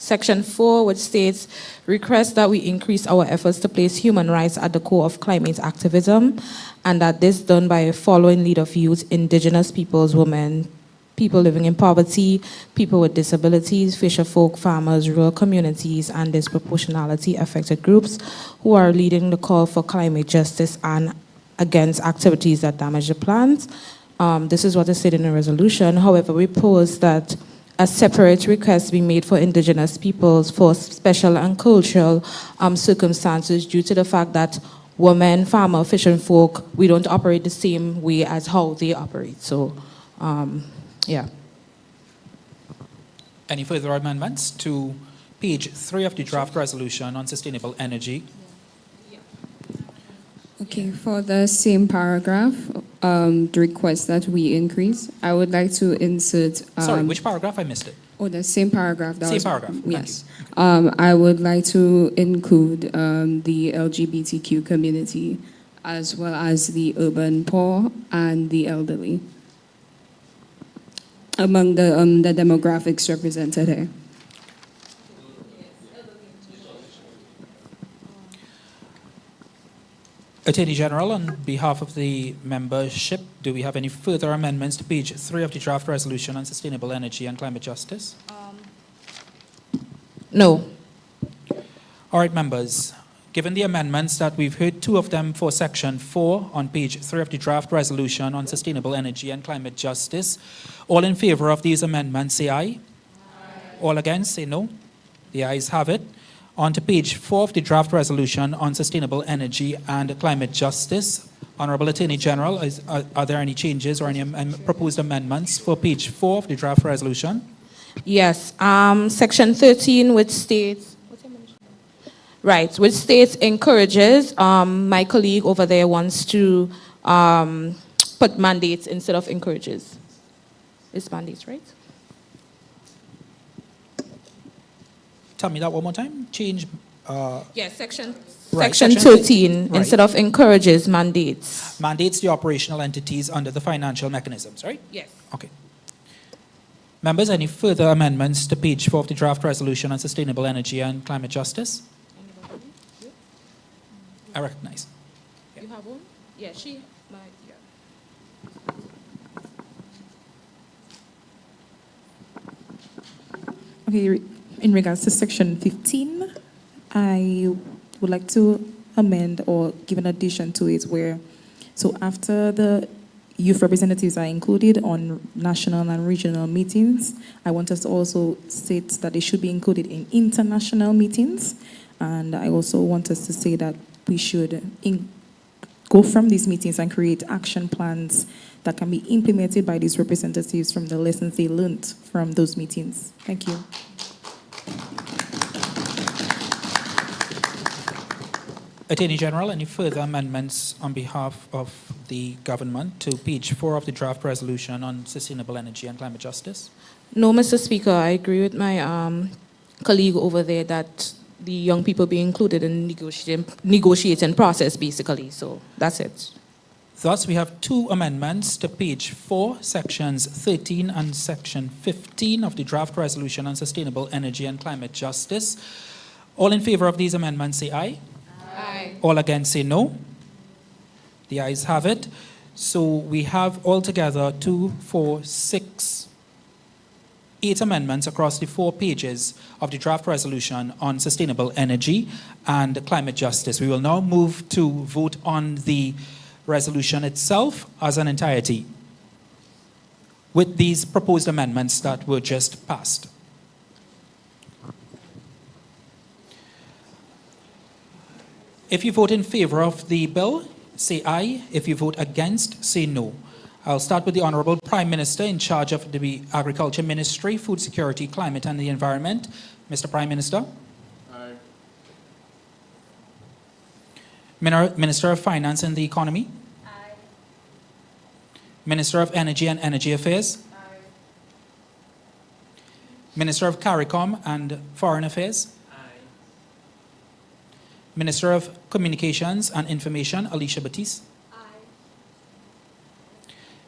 Section 4, which states, request that we increase our efforts to place human rights at the core of climate activism, and that this done by a following lead of youth, indigenous peoples, women, people living in poverty, people with disabilities, fisher folk, farmers, rural communities, and disproportionality affected groups who are leading the call for climate justice and against activities that damage the plants. This is what is said in the resolution. However, we pose that a separate request be made for indigenous peoples for special and cultural circumstances due to the fact that women, farmer, fishing folk, we don't operate the same way as how they operate. So, yeah. Any further amendments to page 3 of the draft resolution on sustainable energy? Okay, for the same paragraph, the request that we increase, I would like to insert. Sorry, which paragraph? I missed it. Oh, the same paragraph. Same paragraph. Yes. I would like to include the LGBTQ community as well as the urban poor and the elderly among the demographics represented here. Attorney General, on behalf of the membership, do we have any further amendments to page 3 of the draft resolution on sustainable energy and climate justice? No. All right, members. Given the amendments that we've heard, 2 of them for section 4 on page 3 of the draft resolution on sustainable energy and climate justice, all in favor of these amendments say aye. Aye. All against say no. The ayes have it. On to page 4 of the draft resolution on sustainable energy and climate justice. Honorable Attorney General, are there any changes or any proposed amendments for page 4 of the draft resolution? Yes. Section 13, which states, right, which states encourages, my colleague over there wants to put mandates instead of encourages. It's mandates, right? Tell me that one more time. Change. Yes, section 13, 13, right. Instead of encourages, mandates. Mandates the operational entities under the financial mechanisms, right? Yes. Okay. Members, any further amendments to page 4 of the draft resolution on sustainable energy and climate justice? I recognize. You have one? Yeah, she might, yeah. Okay, in regards to section 15, I would like to amend or give an addition to it where, so after the youth representatives are included on national and regional meetings, I want us to also state that they should be included in international meetings. And I also want us to say that we should go from these meetings and create action plans that can be implemented by these representatives from the lessons they learned from those meetings. Thank you. Attorney General, any further amendments on behalf of the government to page 4 of the draft resolution on sustainable energy and climate justice? No, Mr. Speaker, I agree with my colleague over there that the young people be included in negotiating process, basically. So that's it. Thus, we have 2 amendments to page 4, sections 13 and section 15 of the draft resolution on sustainable energy and climate justice. All in favor of these amendments say aye. Aye. All against say no. The ayes have it. So we have altogether 2, 4, 6, 8 amendments across the 4 pages of the draft resolution on sustainable energy and climate justice. We will now move to vote on the resolution itself as an entirety with these proposed amendments that were just passed. If you vote in favor of the bill, say aye. If you vote against, say no. I'll start with the Honorable Prime Minister in charge of the Agriculture Ministry, Food Security, Climate and the Environment. Mr. Prime Minister. Aye. Minister of Finance and the Economy. Aye. Minister of Energy and Energy Affairs. Aye. Minister of CARICOM and Foreign Affairs. Minister of Communications and Information, Alicia Batiste. Aye.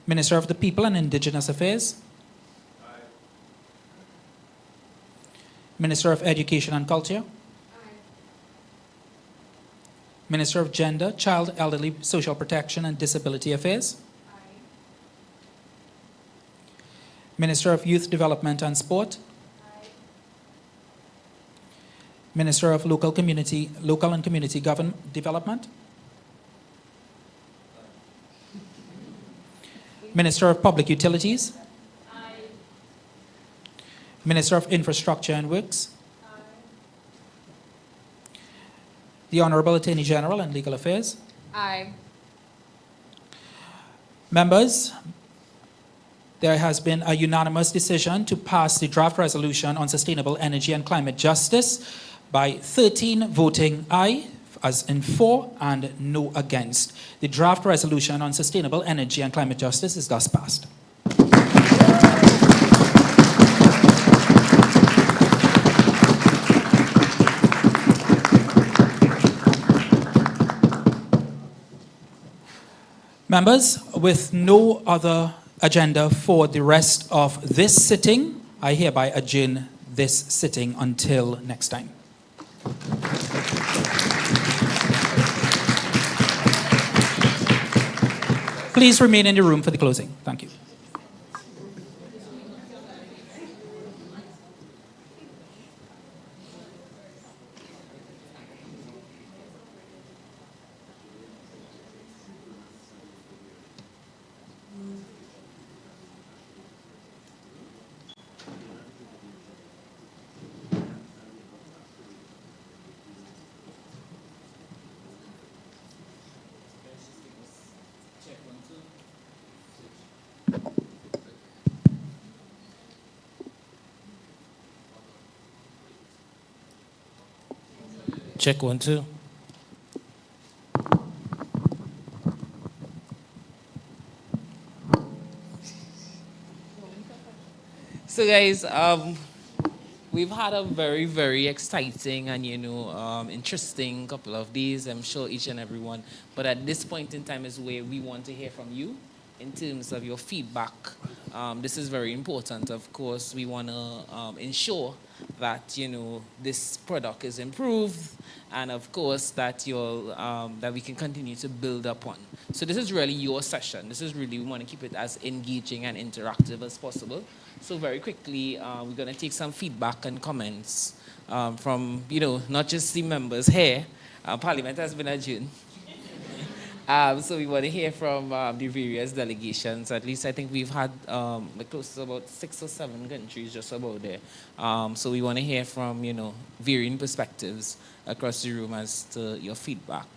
Minister of the People and Indigenous Affairs. Aye. Minister of Education and Culture. Aye. Minister of Gender, Child, Elderly, Social Protection and Disability Affairs. Aye. Minister of Youth Development and Sport. Minister of Local and Community Development. Minister of Public Utilities. Minister of Infrastructure and Works. The Honorable Attorney General and Legal Affairs. Aye. Members, there has been a unanimous decision to pass the draft resolution on sustainable energy and climate justice by 13 voting aye, as in 4, and no against. The draft resolution on sustainable energy and climate justice is thus passed. Members, with no other agenda for the rest of this sitting, I hereby adjourn this sitting until next time. Please remain in the room for the closing. Thank you. Check 1, 2. So guys, we've had a very, very exciting and interesting couple of days. I'm sure each and every one. But at this point in time is where we want to hear from you in terms of your feedback. This is very important. Of course, we want to ensure that this product is improved, and of course that that we can continue to build upon. So this is really your session. This is really, we want to keep it as engaging and interactive as possible. So very quickly, we're going to take some feedback and comments from not just the members here. Parliament has been adjourned. So we want to hear from the various delegations. At least I think we've had close to about 6 or 7 countries just about there. So we want to hear from, varying perspectives across the room as to your feedback.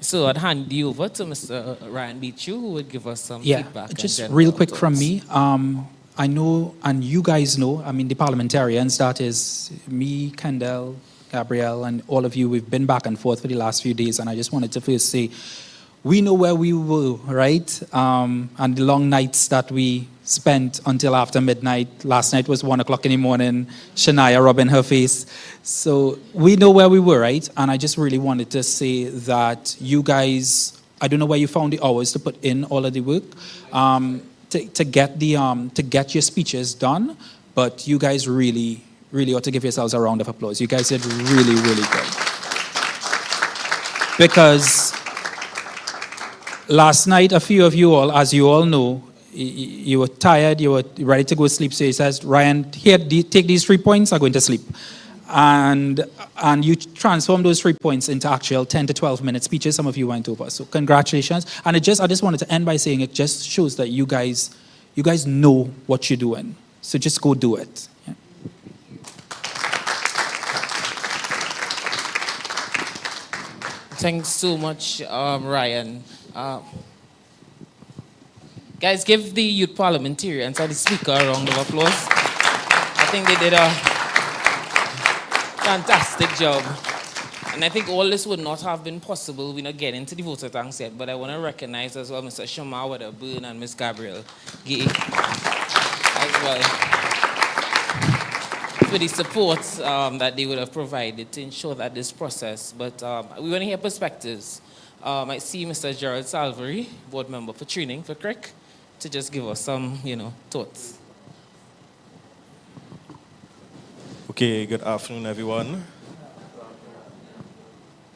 So I'd hand you over to Mr. Ryan Beechu, who would give us some feedback. Just real quick from me. I know, and you guys know, the parliamentarians, that is me, Kendall, Gabrielle, and all of you, we've been back and forth for the last few days, and I just wanted to first say, we know where we were, right? And the long nights that we spent until after midnight. Last night was 1 o'clock in the morning, Shania rubbing her face. So we know where we were, right? And I just really wanted to say that you guys, I don't know where you found the hours to put in all of the work to get your speeches done, but you guys really ought to give yourselves a round of applause. You guys did really, really good. Because last night, a few of you all, as you all know, you were tired, you were ready to go sleep. So he says, Ryan, here, take these 3 points, I'm going to sleep. And you transformed those 3 points into actual 10 to 12 minute speeches. Some of you went over. So congratulations. And I just wanted to end by saying it just shows that you guys know what you're doing. So just go do it. Yeah. Thanks so much, Ryan. Guys, give the youth parliamentarians and the speaker a round of applause. I think they did a fantastic job. And I think all this would not have been possible. We're not getting to the voter thanks yet, but I want to recognize as well Mr. Shama Wadaburn and Ms. Gabrielle Gay as well for the support that they would have provided to ensure that this process. But we want to hear perspectives. I see Mr. Gerald Salvery, board member for training for CRIC, to just give us some, thoughts. Okay, good afternoon, everyone.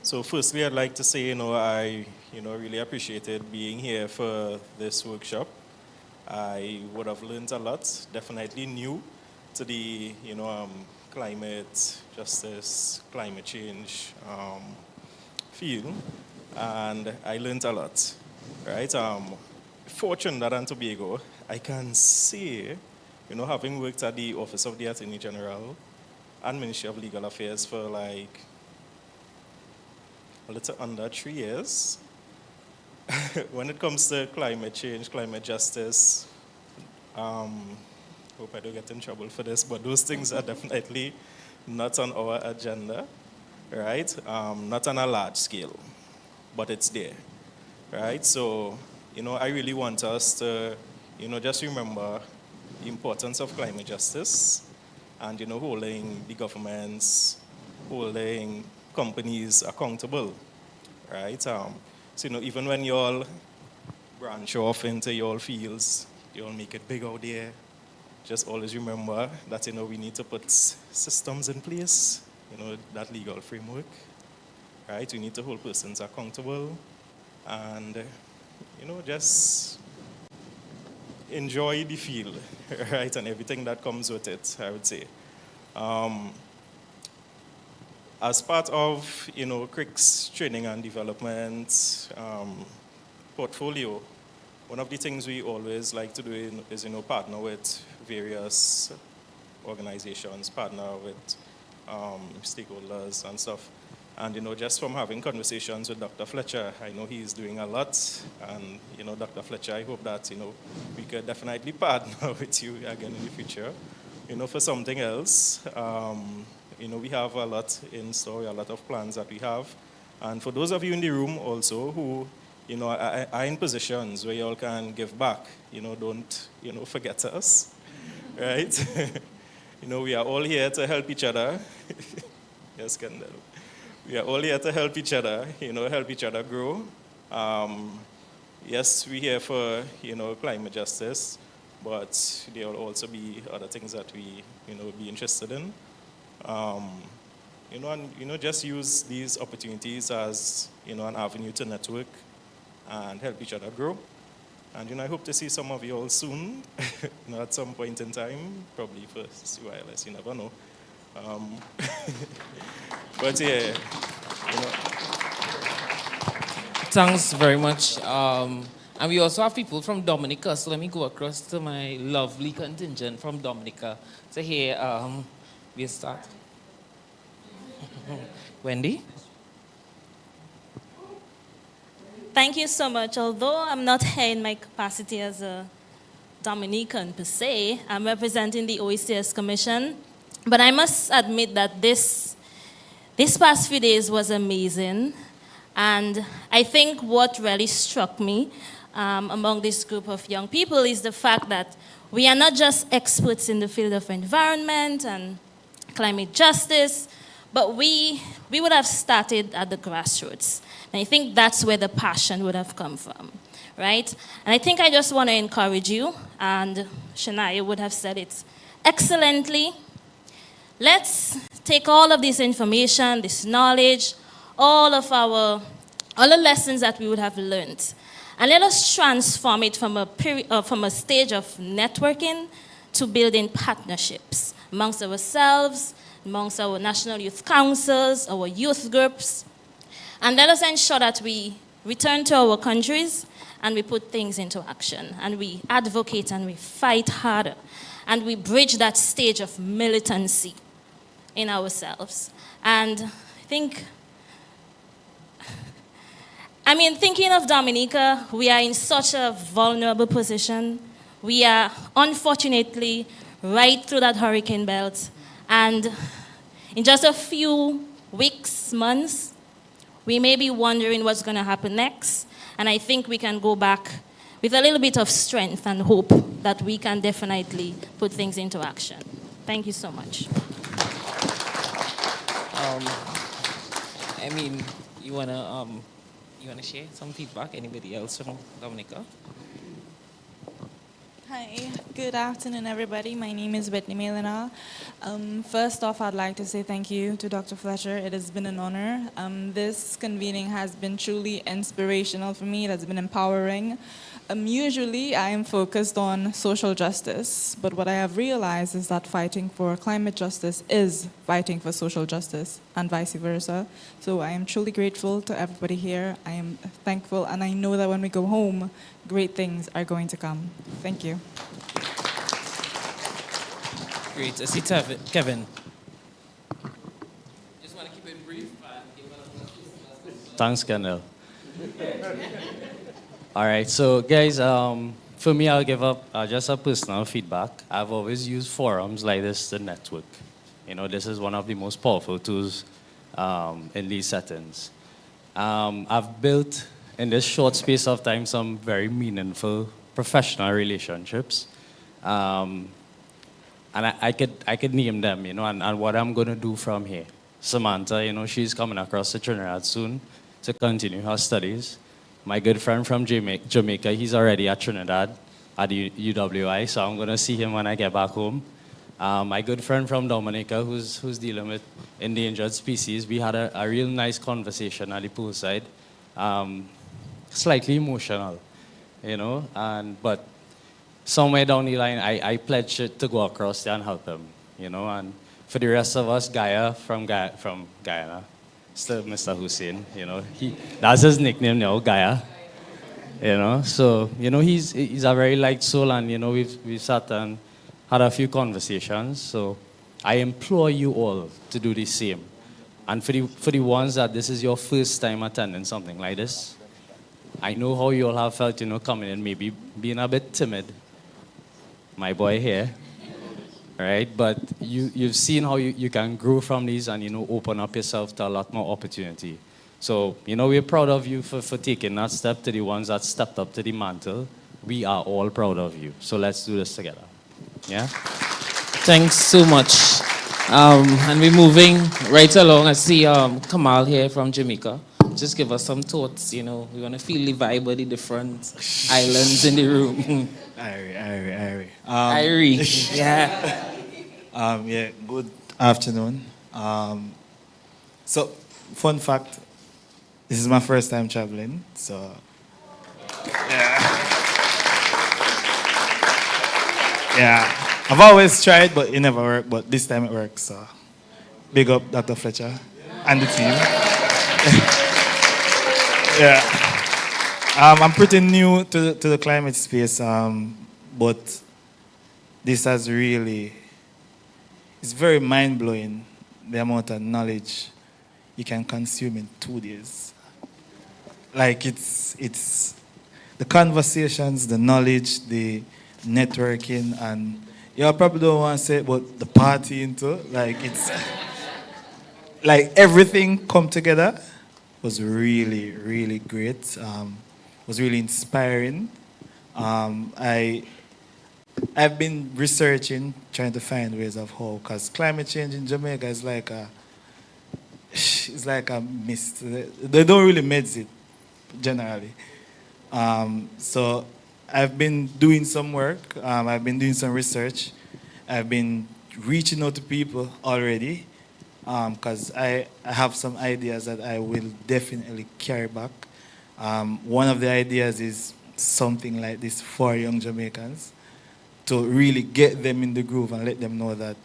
So firstly, I'd like to say, I, really appreciated being here for this workshop. I would have learned a lot, definitely new to the, climate justice, climate change field. and I learned a lot, right? For Trinidad and Tobago, I can say, having worked at the Office of the Attorney General and Ministry of Legal Affairs for like a little under 3 years, when it comes to climate change, climate justice, hope I don't get in trouble for this, but those things are definitely not on our agenda, right? Not on a large scale, but it's there, right? So, I really want us to, just remember the importance of climate justice and, holding the governments, holding companies accountable, right? So, even when you all branch off into your fields, you all make it big out there, just always remember that, we need to put systems in place, that legal framework, right? We need to hold persons accountable and, just enjoy the field, right? And everything that comes with it, I would say. As part of, CRIC's training and development portfolio, one of the things we always like to do is, partner with various organizations, partner with stakeholders and stuff. And, just from having conversations with Dr. Fletcher, I know he's doing a lot. And, Dr. Fletcher, I hope that, we could definitely partner with you again in the future, for something else. We have a lot in store, a lot of plans that we have. And for those of you in the room also who, are in positions where you all can give back, don't, forget us, right? We are all here to help each other. Yes, Kendall. We are all here to help each other, help each other grow. Yes, we're here for, climate justice, but there will also be other things that we, be interested in. And, just use these opportunities as, an avenue to network and help each other grow. And, I hope to see some of you all soon, at some point in time, probably for CYLS, you never know. But yeah, Thanks very much. And we also have people from Dominica, so let me go across to my lovely contingent from Dominica to hear we'll start. Wendy? Thank you so much. Although I'm not here in my capacity as a Dominican per se, I'm representing the OECS Commission. But I must admit that this past few days was amazing. And I think what really struck me among this group of young people is the fact that we are not just experts in the field of environment and climate justice, but we would have started at the grassroots. And I think that's where the passion would have come from, right? And I think I just want to encourage you, and Shania would have said it excellently. Let's take all of this information, this knowledge, all the lessons that we would have learned, and let us transform it from a stage of networking to building partnerships amongst ourselves, amongst our national youth councils, our youth groups, and let us ensure that we return to our countries and we put things into action, and we advocate and we fight harder, and we bridge that stage of militancy in ourselves. And thinking of Dominica, we are in such a vulnerable position. We are unfortunately right through that hurricane belt. And in just a few weeks, months, we may be wondering what's going to happen next. And I think we can go back with a little bit of strength and hope that we can definitely put things into action. Thank you so much. You wanna share some feedback? Anybody else from Dominica? Hi, good afternoon, everybody. My name is Whitney Melina. First off, I'd like to say thank you to Dr. Fletcher. It has been an honor. This convening has been truly inspirational for me. It has been empowering. Usually, I am focused on social justice, but what I have realized is that fighting for climate justice is fighting for social justice, and vice versa. So I am truly grateful to everybody here. I am thankful, and I know that when we go home, great things are going to come. Thank you. Great. I see Kevin. Just want to keep it brief. Thanks, Kendall. All right, so guys, for me, I'll give up just a personal feedback. I've always used forums like this to network. You know, this is one of the most powerful tools in these settings. I've built, in this short space of time, some very meaningful professional relationships. And I could name them, you know, and what I'm going to do from here. Samantha, you know, she's coming across to Trinidad soon to continue her studies. My good friend from Jamaica, he's already at Trinidad at the UWI, so I'm going to see him when I get back home. My good friend from Dominica, who's dealing with endangered species, we had a real nice conversation at the poolside. Slightly emotional, you know, but somewhere down the line, I pledged to go across there and help him, you know, and for the rest of us, Gaia from Guyana, still Mr. Hussein, you know, that's his nickname now, Gaia, you know, so, you know, he's a very light soul, and, you know, we've sat and had a few conversations, so I implore you all to do the same. And for the ones that this is your first time attending something like this, I know how you all have felt, you know, coming in, maybe being a bit timid, my boy here, right? But you've seen how you can grow from these and, you know, open up yourself to a lot more opportunity. So, you know, we're proud of you for taking that step. To the ones that stepped up to the mantle, we are all proud of you. So let's do this together. Yeah? Thanks so much. And we're moving right along. I see Kamal here from Jamaica. Just give us some thoughts, you know. We want to feel the vibe of the different islands in the room. IRIE. IRIE, yeah. Yeah, good afternoon. So, fun fact, this is my first time traveling, so, yeah. I've always tried, but it never worked, but this time it works, so big up Dr. Fletcher and the team. Yeah. I'm pretty new to the climate space, but this has really, it's very mind-blowing, the amount of knowledge you can consume in 2 days. Like it's the conversations, the knowledge, the networking, and you probably don't want to say it, but the partying too. Like it's, like everything come together was really, really great. Was really inspiring. I've been researching, trying to find ways of how, because climate change in Jamaica is like a mist. They don't really meds it, generally. So I've been doing some work. I've been doing some research. I've been reaching out to people already, because I have some ideas that I will definitely carry back. One of the ideas is something like this for young Jamaicans, to really get them in the groove and let them know that,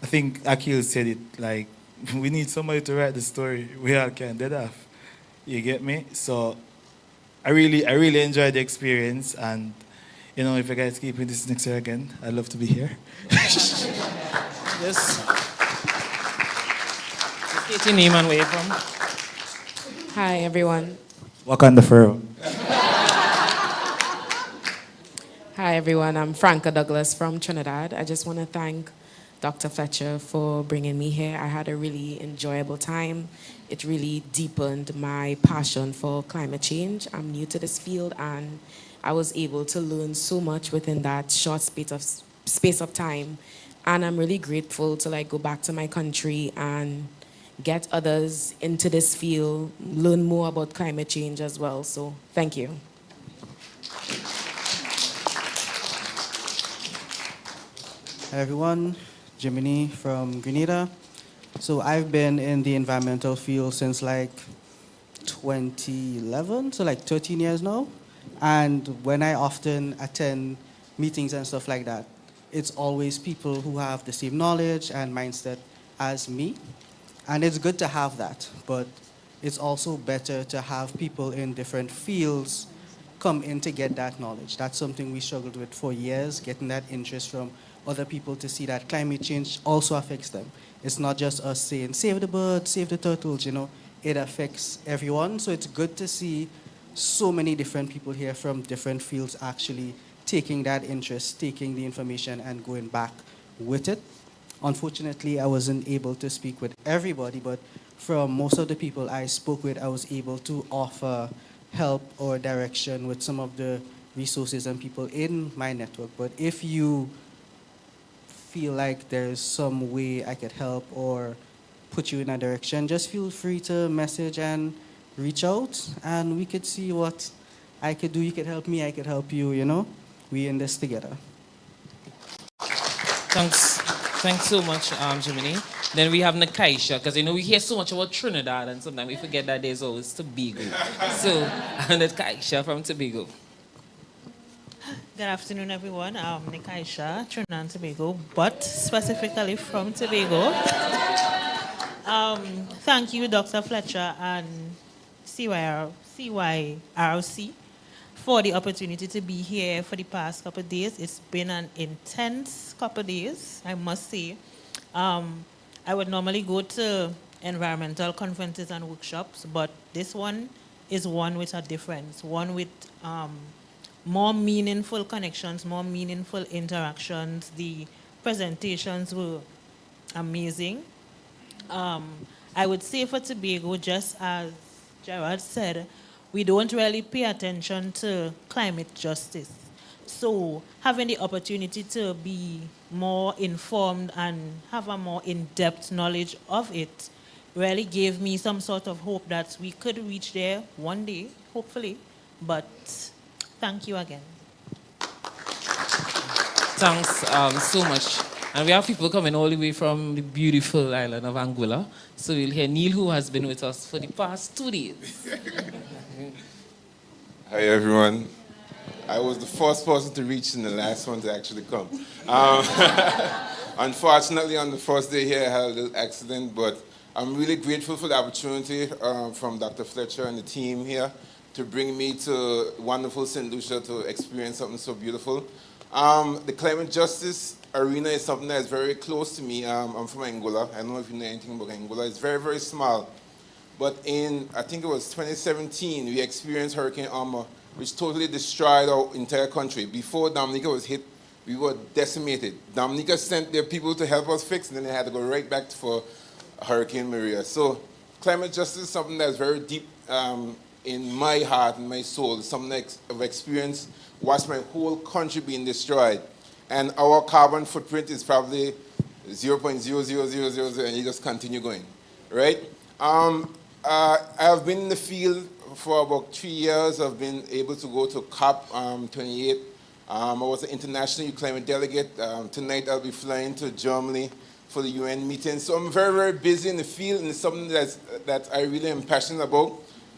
I think Akil said it, like, we need somebody to write the story. We all can dead off. You get me? So I really enjoyed the experience, and you know, if you guys keep this next year again, I'd love to be here. Yes. State your name and where you're from. Hi, everyone. Walk on the furrow. Hi, everyone. I'm Franca Douglas from Trinidad. I just want to thank Dr. Fletcher for bringing me here. I had a really enjoyable time. It really deepened my passion for climate change. I'm new to this field, and I was able to learn so much within that short space of time. And I'm really grateful to go back to my country and get others into this field, learn more about climate change as well. So thank you. Hi everyone, Jiminy from Grenada. So I've been in the environmental field since 2011, so 13 years now. And when I often attend meetings and stuff like that, it's always people who have the same knowledge and mindset as me. And it's good to have that, but it's also better to have people in different fields come in to get that knowledge. That's something we struggled with for years, getting that interest from other people to see that climate change also affects them. It's not just us saying, save the birds, save the turtles, it affects everyone. So it's good to see so many different people here from different fields actually taking that interest, taking the information and going back with it. Unfortunately, I wasn't able to speak with everybody, but from most of the people I spoke with, I was able to offer help or direction with some of the resources and people in my network. But if you feel like there's some way I could help or put you in a direction, just feel free to message and reach out, and we could see what I could do. You could help me, I could help you, We in this together. Thanks so much, Jiminy. Then we have Nakaisha, because we hear so much about Trinidad, and sometimes we forget that there's always Tobago. So, Nakaisha from Tobago. Good afternoon, everyone. I'm Nikaisha, Trinidad and Tobago, but specifically from Tobago. Thank you, Dr. Fletcher and CYRC for the opportunity to be here for the past couple of days. It's been an intense couple of days, I must say. I would normally go to environmental conferences and workshops, but this one is one with a difference, one with more meaningful connections, more meaningful interactions. The presentations were amazing. I would say for Tobago, just as Gerard said, we don't really pay attention to climate justice. So having the opportunity to be more informed and have a more in-depth knowledge of it really gave me some sort of hope that we could reach there one day, hopefully. But thank you again. Thanks so much. And we have people coming all the way from the beautiful island of Anguilla. So we'll hear Neil, who has been with us for the past 2 days. Hi, everyone. I was the first person to reach and the last one to actually come. Unfortunately, on the first day here, I had a little accident, but I'm really grateful for the opportunity from Dr. Fletcher and the team here to bring me to wonderful St. Lucia to experience something so beautiful. The climate justice arena is something that is very close to me. I'm from Angola. I don't know if you know anything about Angola. It's very, very small. But in, I think it was 2017, we experienced Hurricane Irma, which totally destroyed our entire country. Before Dominica was hit, we were decimated. Dominica sent their people to help us fix, and then they had to go right back for Hurricane Maria. So climate justice is something that's very deep in my heart and my soul. It's something that I've experienced, watched my whole country being destroyed. And our carbon footprint is probably 0.00000, and you just continue going, right? I have been in the field for about 3 years. I've been able to go to COP 28. I was an international climate delegate. Tonight I'll be flying to Germany for the UN meeting. So I'm very, very busy in the field, and it's something that I really am passionate about.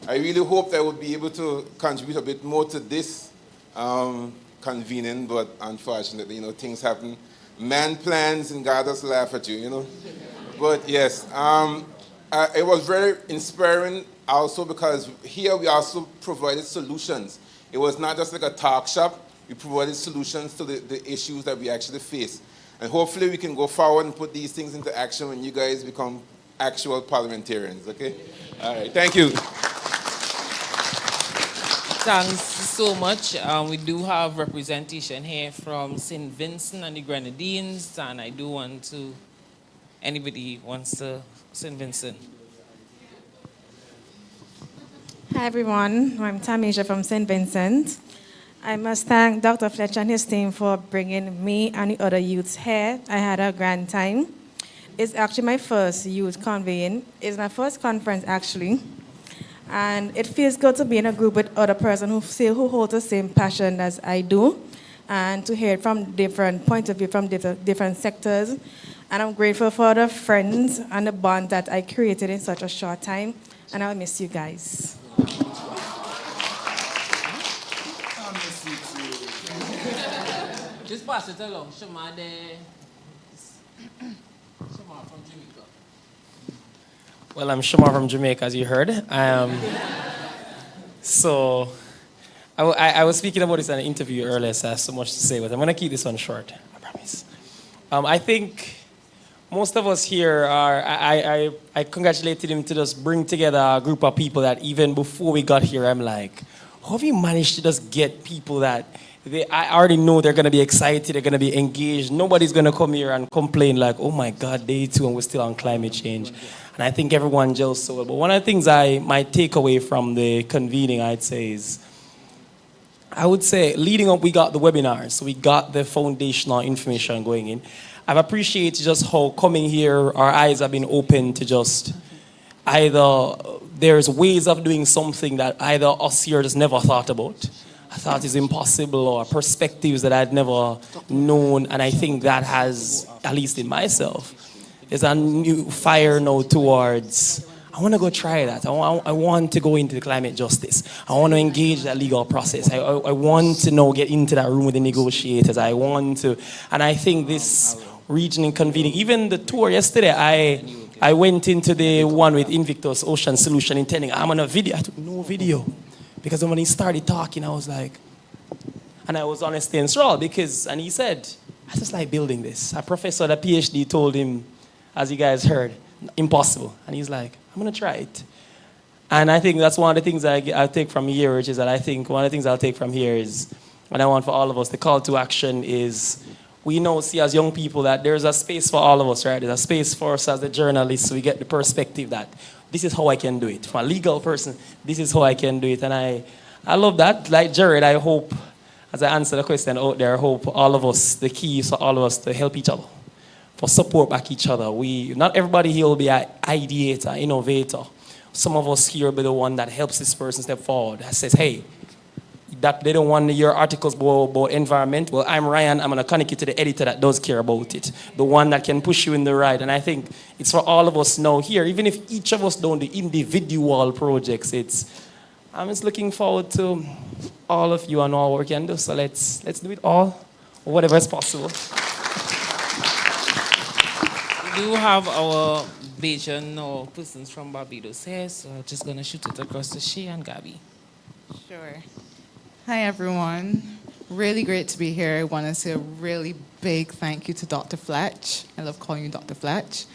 I really hope that I will be able to contribute a bit more to this convening, but unfortunately, things happen. Man plans and God does laugh at you, But yes, it was very inspiring also because here we also provided solutions. It was not just like a talk shop. We provided solutions to the issues that we actually face. And hopefully we can go forward and put these things into action when you guys become actual parliamentarians, okay? All right, thank you. Thanks so much. We do have representation here from St. Vincent and the Grenadines, and I do want to, anybody wants to, St. Vincent. Hi everyone, I'm Tamisha from St. Vincent. I must thank Dr. Fletcher and his team for bringing me and the other youths here. I had a grand time. It's actually my first youth convene. It's my first conference actually. And it feels good to be in a group with other persons who hold the same passion as I do, and to hear it from different points of view, from different sectors. And I'm grateful for the friends and the bond that I created in such a short time. And I'll miss you guys. pass it along. Shema there. Shema from Jamaica. Well, I'm Shema from Jamaica, as you heard. So, I was speaking about this in an interview earlier, so I have so much to say, but I'm going to keep this one short, I promise. I think most of us here are, I congratulated him to just bring together a group of people that even before we got here, I'm like, how have you managed to just get people that I already know they're going to be excited, they're going to be engaged. Nobody's going to come here and complain like, oh my God, day 2 and we're still on climate change. And I think everyone gels so well. But one of the things my takeaway from the convening, I'd say is, I would say leading up, we got the webinars. So we got the foundational information going in. I've appreciated just how coming here, our eyes have been open to just either there's ways of doing something that either us here just never thought about. I thought is impossible, or perspectives that I'd never known. And I think that has, at least in myself, there's a new fire now towards, I want to go try that. I want to go into climate justice. I want to engage that legal process. I want to now get into that room with the negotiators. I want to, and I think this region convening, even the tour yesterday, I went into the one with Invictus Ocean Solution intending, I'm on a video. I took no video. Because when he started talking, I was like, and I was honestly enthralled because, and he said, I just like building this. A professor, a PhD told him, as you guys heard, impossible. And he's like, I'm going to try it. And I think that's one of the things I take from here, which is that I think one of the things I'll take from here is, and I want for all of us, the call to action is, we know, see as young people that there's a space for all of us, right? There's a space for us as the journalists, so we get the perspective that this is how I can do it. For a legal person, this is how I can do it. And I love that. Like Jared, I hope, as I answer the question out there, I hope all of us, the key is for all of us to help each other, for support back each other. Not everybody here will be an ideator, innovator. Some of us here will be the one that helps this person step forward, that says, hey, that they don't want your articles about environment. Well, I'm Ryan. I'm going to connect you to the editor that does care about it. The one that can push you in the right. And I think it's for all of us now here, even if each of us don't do individual projects, I'm just looking forward to all of you and all what we can do. So let's do it all, or whatever is possible. We do have our Bajan or persons from Barbados here, so I'm just going to shoot it across to Shea and Gabby. Sure. Hi, everyone. Really great to be here. I want to say a really big thank you to Dr. Fletch. I love calling you Dr. Fletch.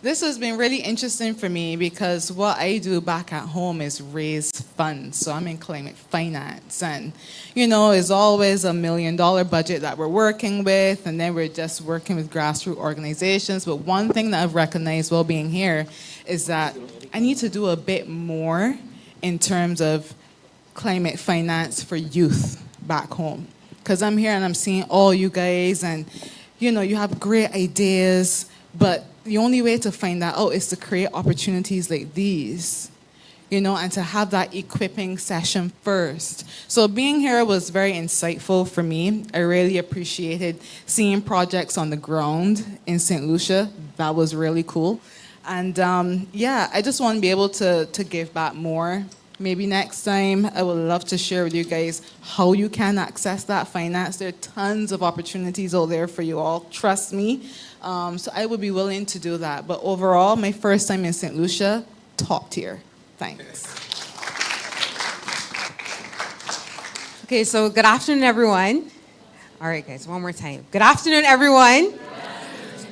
This has been really interesting for me because what I do back at home is raise funds. So I'm in climate finance. And, it's always $1 million budget that we're working with. And then we're just working with grassroots organizations. But one thing that I've recognized while being here is that I need to do a bit more in terms of climate finance for youth back home. Because I'm here and I'm seeing all you guys and, you have great ideas, but the only way to find that out is to create opportunities like these, and to have that equipping session first. So being here was very insightful for me. I really appreciated seeing projects on the ground in St. Lucia. That was really cool. And I just want to be able to give back more. Maybe next time, I would love to share with you guys how you can access that finance. There are tons of opportunities out there for you all, trust me. So I would be willing to do that. But overall, my first time in St. Lucia, top tier. Thanks. Okay, so good afternoon, everyone. All right, guys, one more time. Good afternoon, everyone.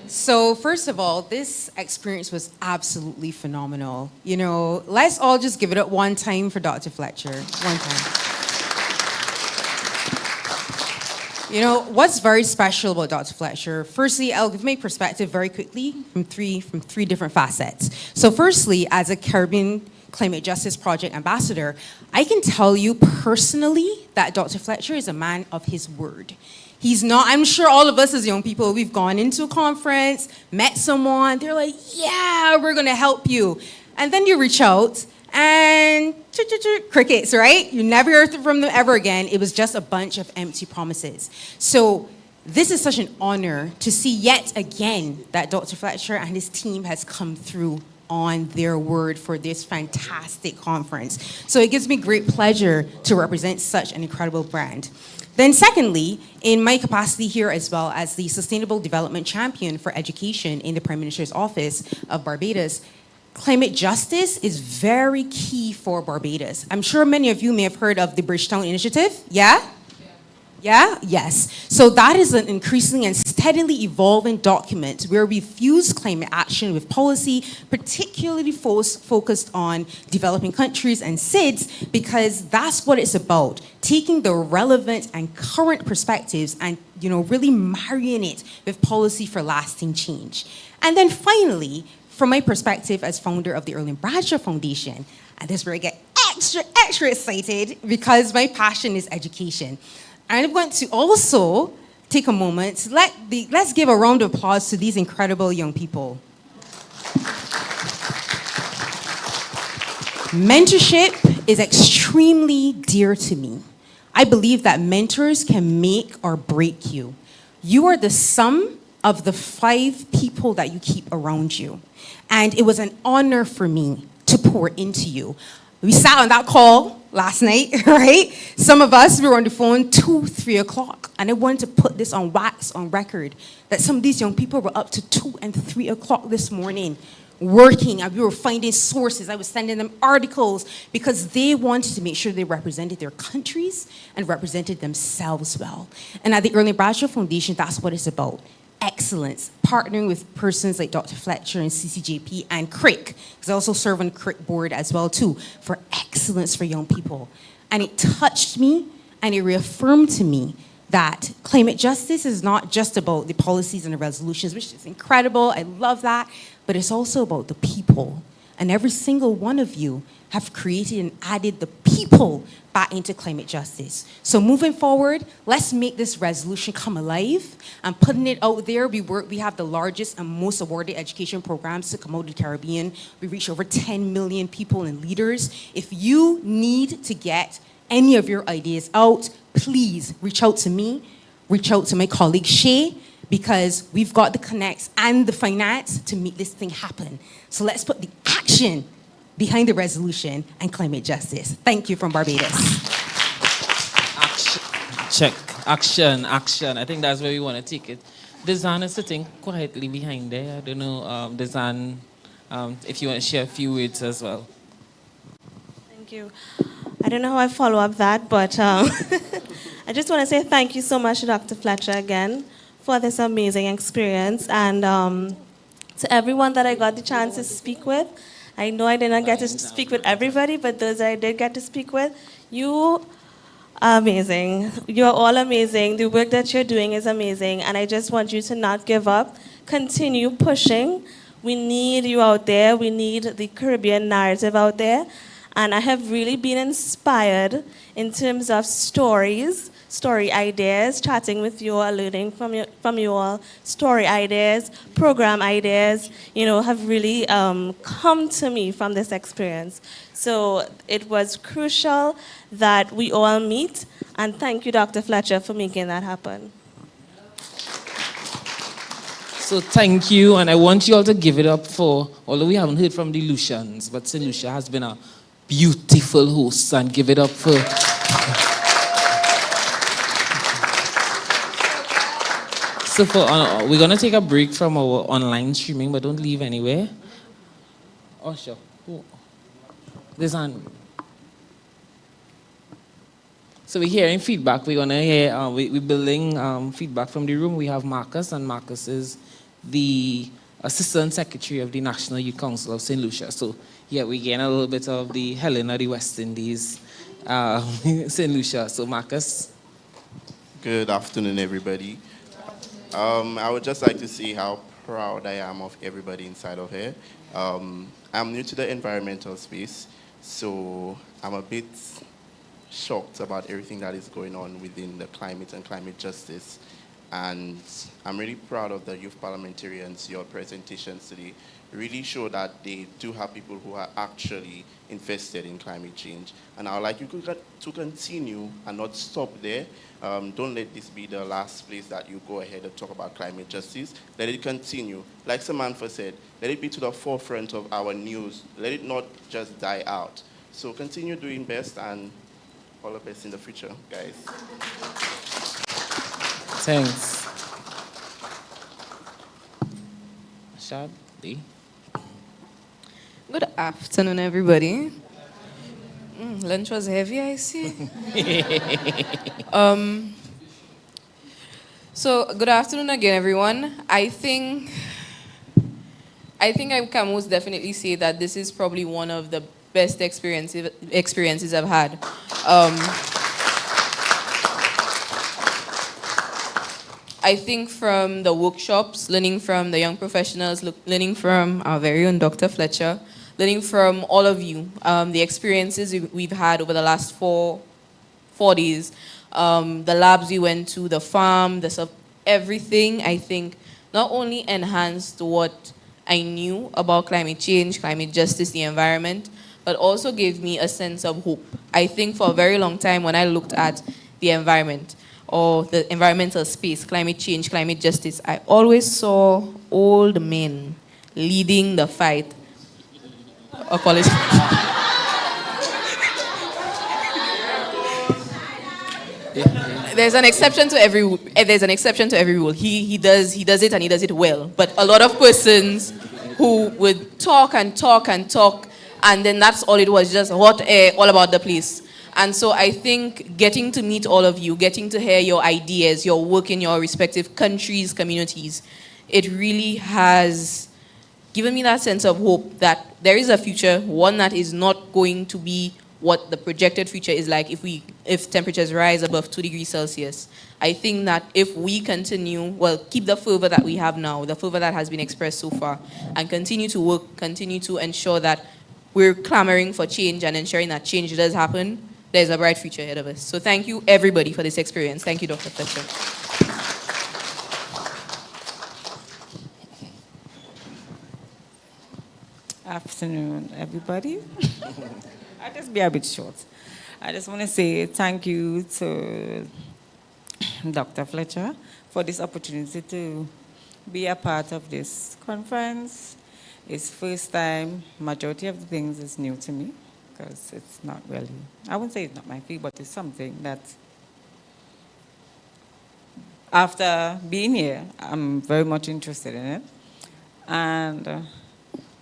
So first of all, this experience was absolutely phenomenal. Let's all just give it up one time for Dr. Fletcher. One time. What's very special about Dr. Fletcher? Firstly, I'll give my perspective very quickly from three different facets. So firstly, as a Caribbean Climate Justice Project ambassador, I can tell you personally that Dr. Fletcher is a man of his word. He's not, I'm sure all of us as young people, we've gone into a conference, met someone, they're like, yeah, we're going to help you. And then you reach out and crickets, right? You never hear from them ever again. It was just a bunch of empty promises. So this is such an honor to see yet again that Dr. Fletcher and his team has come through on their word for this fantastic conference. So it gives me great pleasure to represent such an incredible brand. Then secondly, in my capacity here as well as the Sustainable Development Champion for Education in the Prime Minister's Office of Barbados, climate justice is very key for Barbados. I'm sure many of you may have heard of the Bridgetown Initiative, yeah? Yeah? Yes. So that is an increasing and steadily evolving document where we fuse climate action with policy, particularly focused on developing countries and SIDS, because that's what it's about, taking the relevant and current perspectives and really marrying it with policy for lasting change. And then finally, from my perspective as founder of the Earl and Bradshaw Foundation, and this is where I get extra excited because my passion is education. I'm going to also take a moment. Let's give a round of applause to these incredible young people. Mentorship is extremely dear to me. I believe that mentors can make or break you. You are the sum of the 5 people that you keep around you. And it was an honor for me to pour into you. We sat on that call last night, right? Some of us, we were on the phone 2, 3 o'clock. And I wanted to put this on wax, on record, that some of these young people were up to 2 and 3 o'clock this morning working, and we were finding sources. I was sending them articles because they wanted to make sure they represented their countries and represented themselves well. And at the Earl and Bradshaw Foundation, that's what it's about. Excellence, partnering with persons like Dr. Fletcher and CCJP and CRIC, because I also serve on the CRIC board as well too, for excellence for young people. And it touched me and it reaffirmed to me that climate justice is not just about the policies and the resolutions, which is incredible, I love that, but it's also about the people. And every single one of you have created and added the people back into climate justice. So moving forward, let's make this resolution come alive. And putting it out there, we have the largest and most awarded education programs to come out of the Caribbean. We reach over 10 million people and leaders. If you need to get any of your ideas out, please reach out to me, reach out to my colleague Shay, because we've got the connects and the finance to make this thing happen. So let's put the action behind the resolution and climate justice. Thank you from Barbados. Check. Action. I think that's where we want to take it. Dezan is sitting quietly behind there. I don't know, Dezan, if you want to share a few words as well. Thank you. I don't know how I follow up that, but I just want to say thank you so much to Dr. Fletcher again for this amazing experience, and to everyone that I got the chance to speak with. I know I did not get to speak with everybody, but those I did get to speak with, you are amazing. You are all amazing. The work that you're doing is amazing, and I just want you to not give up. Continue pushing. We need you out there. We need the Caribbean narrative out there. And I have really been inspired in terms of stories, story ideas, chatting with you all, learning from you all, story ideas, program ideas, have really come to me from this experience. So it was crucial that we all meet, and thank you, Dr. Fletcher, for making that happen. So thank you, and I want you all to give it up for, although we haven't heard from the Lucians, but St. Lucia has been a beautiful host, and give it up for... So we're going to take a break from our online streaming, but don't leave anywhere. Oh, sure. This one. So we're hearing feedback. We're going to hear, we're building feedback from the room. We have Marcus, and Marcus is the Assistant Secretary of the National Youth Council of St. Lucia. So yeah, we're getting a little bit of the Helen of the West Indies, St. Lucia. So Marcus. Good afternoon, everybody. I would just like to say how proud I am of everybody inside of here. I'm new to the environmental space, so I'm a bit shocked about everything that is going on within the climate and climate justice. And I'm really proud of the youth parliamentarians. Your presentations today really show that they do have people who are actually invested in climate change. And I would like you to continue and not stop there. Don't let this be the last place that you go ahead and talk about climate justice. Let it continue. Like Samantha said, let it be to the forefront of our news. Let it not just die out. So continue doing best, and all the best in the future, guys. Thanks. Shad, Lee. Good afternoon, everybody. Lunch was heavy, I see. So, good afternoon again, everyone. I think I can most definitely say that this is probably one of the best experiences I've had. I think from the workshops, learning from the young professionals, learning from our very own Dr. Fletcher, learning from all of you, the experiences we've had over the last four days, the labs we went to, the farm, everything, I think, not only enhanced what I knew about climate change, climate justice, the environment, but also gave me a sense of hope. I think for a very long time when I looked at the environment or the environmental space, climate change, climate justice, I always saw old men leading the fight. Apologies. There's an exception to every rule. He does it and he does it well. But a lot of persons who would talk and talk and talk, and then that's all it was, just hot air all about the place. And so I think getting to meet all of you, getting to hear your ideas, your work in your respective countries, communities, it really has given me that sense of hope that there is a future, one that is not going to be what the projected future is like if temperatures rise above 2 degrees Celsius. I think that if we continue, keep the fervor that we have now, the fervor that has been expressed so far, and continue to work, continue to ensure that we're clamoring for change and ensuring that change does happen, there's a bright future ahead of us. So thank you, everybody, for this experience. Thank you, Dr. Fletcher. Afternoon, everybody. I'll just be a bit short. I just want to say thank you to Dr. Fletcher for this opportunity to be a part of this conference. It's first time. Majority of the things is new to me because it's not really, I wouldn't say it's not my field, but it's something that after being here, I'm very much interested in it. And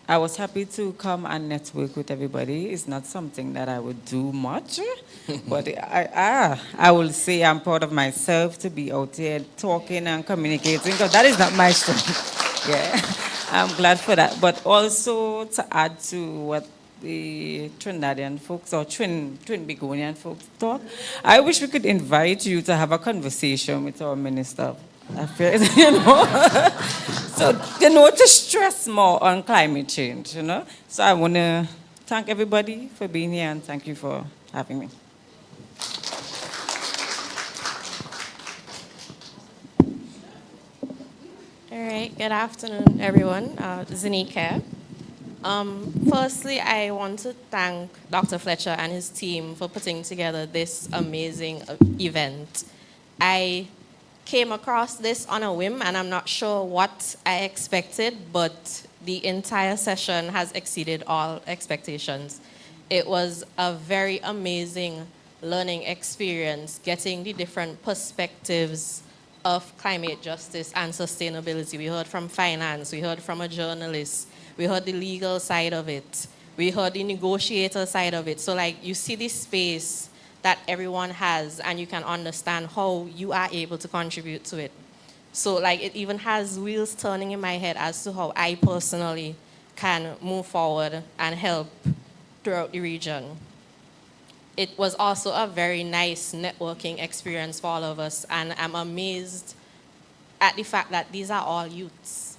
I was happy to come and network with everybody. It's not something that I would do much, but I will say I'm proud of myself to be out here talking and communicating, because that is not my strength. Yeah, I'm glad for that. But also to add to what the Trinidadian folks or Twin Begonian folks talk, I wish we could invite you to have a conversation with our Minister of Affairs, so, to stress more on climate change, So I want to thank everybody for being here and thank you for having me. All right, good afternoon, everyone. Zanika. Firstly, I want to thank Dr. Fletcher and his team for putting together this amazing event. I came across this on a whim, and I'm not sure what I expected, but the entire session has exceeded all expectations. It was a very amazing learning experience, getting the different perspectives of climate justice and sustainability. We heard from finance, we heard from a journalist, we heard the legal side of it, we heard the negotiator side of it. So you see this space that everyone has, and you can understand how you are able to contribute to it. So it even has wheels turning in my head as to how I personally can move forward and help throughout the region. It was also a very nice networking experience for all of us, and I'm amazed at the fact that these are all youths.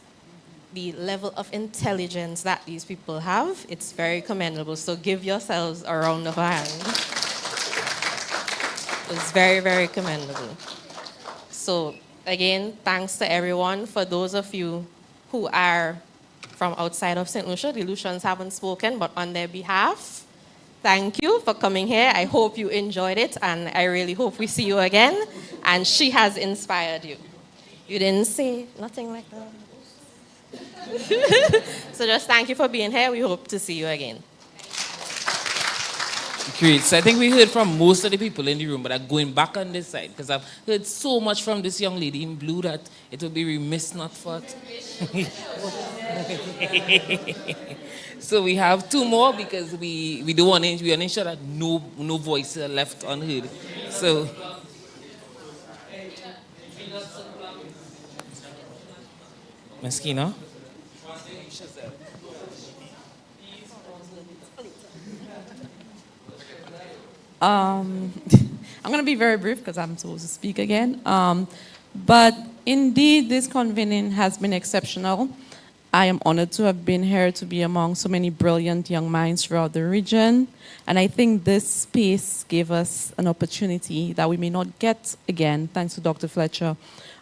The level of intelligence that these people have, it's very commendable. So give yourselves a round of applause. It's very, very commendable. So again, thanks to everyone. For those of you who are from outside of St. Lucia, the Lucians haven't spoken, but on their behalf, thank you for coming here. I hope you enjoyed it, and I really hope we see you again. And she has inspired you. You didn't say nothing like that. So just thank you for being here. We hope to see you again. Great. So I think we heard from most of the people in the room, but I'm going back on this side because I've heard so much from this young lady in blue that it would be remiss not for So we have two more because we don't want to, we want to ensure that no voice are left unheard. So Meskina. I'm going to be very brief because I'm supposed to speak again. But indeed, this convening has been exceptional. I am honored to have been here to be among so many brilliant young minds throughout the region. And I think this space gave us an opportunity that we may not get again, thanks to Dr. Fletcher.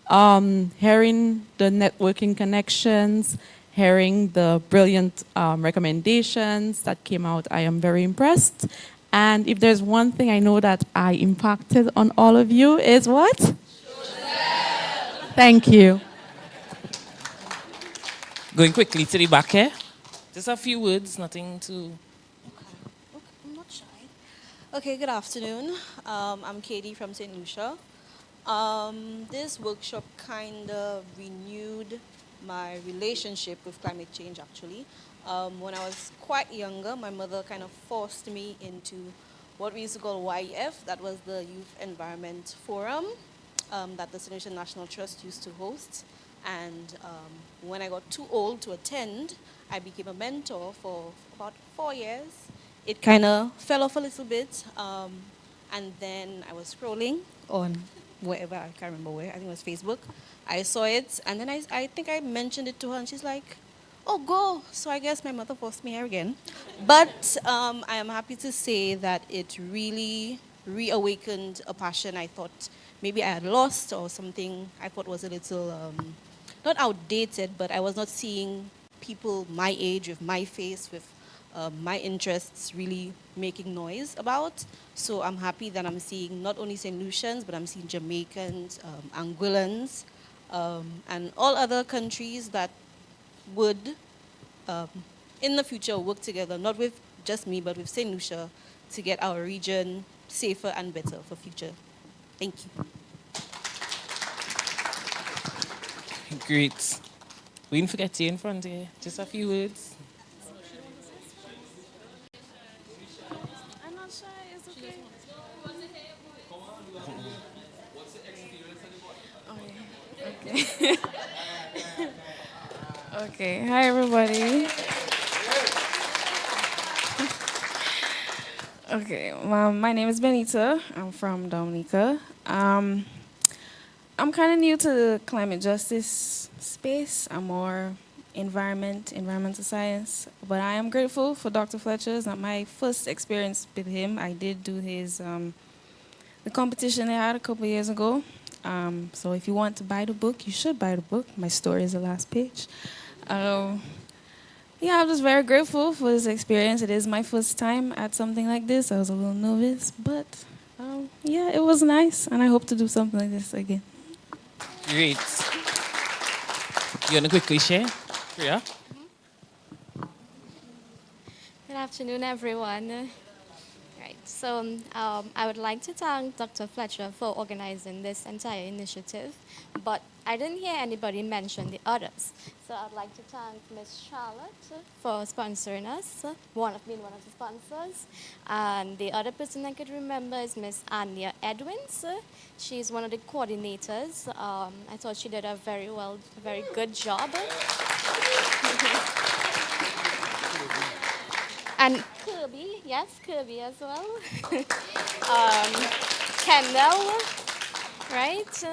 Hearing the networking connections, hearing the brilliant recommendations that came out, I am very impressed. And if there's one thing I know that I impacted on all of you is what? Thank you. Going quickly to the back here. Just a few words, nothing to... I'm not shy. Okay, good afternoon. I'm Katie from St. Lucia. This workshop kind of renewed my relationship with climate change, actually. When I was quite younger, my mother kind of forced me into what we used to call YEF. That was the Youth Environment Forum that the St. Lucia National Trust used to host. And when I got too old to attend, I became a mentor for about 4 years. It kind of fell off a little bit. And then I was scrolling on wherever, I can't remember where, I think it was Facebook. I saw it, and then I think I mentioned it to her, and she's like, oh, go. So I guess my mother forced me here again. But I am happy to say that it really reawakened a passion I thought maybe I had lost, or something I thought was a little, not outdated, but I was not seeing people my age, with my face, with my interests really making noise about. So I'm happy that I'm seeing not only St. Lucians, but I'm seeing Jamaicans, Angolans, and all other countries that would, in the future, work together, not with just me, but with St. Lucia, to get our region safer and better for future. Thank you. Great. We didn't forget you in front here. Just a few words. I'm not shy, it's okay. Okay. Okay. Hi, everybody. Okay. My name is Benita. I'm from Dominica. I'm kind of new to the climate justice space. I'm more environmental science. But I am grateful for Dr. Fletcher. It's not my first experience with him. I did do his the competition they had a couple of years ago. So if you want to buy the book, you should buy the book. My story is the last page. Yeah, I'm just very grateful for this experience. It is my first time at something like this. I was a little nervous, but yeah, it was nice, and I hope to do something like this again. Great. You want to quickly share? Yeah. Good afternoon, everyone. Right, so I would like to thank Dr. Fletcher for organizing this entire initiative, but I didn't hear anybody mention the others. So I'd like to thank Ms. Charlotte for sponsoring us, being one of the sponsors. And the other person I could remember is Ms. Anya Edwins. She's one of the coordinators. I thought she did a very good job. And Kirby, yes, Kirby as well. Kendall, right?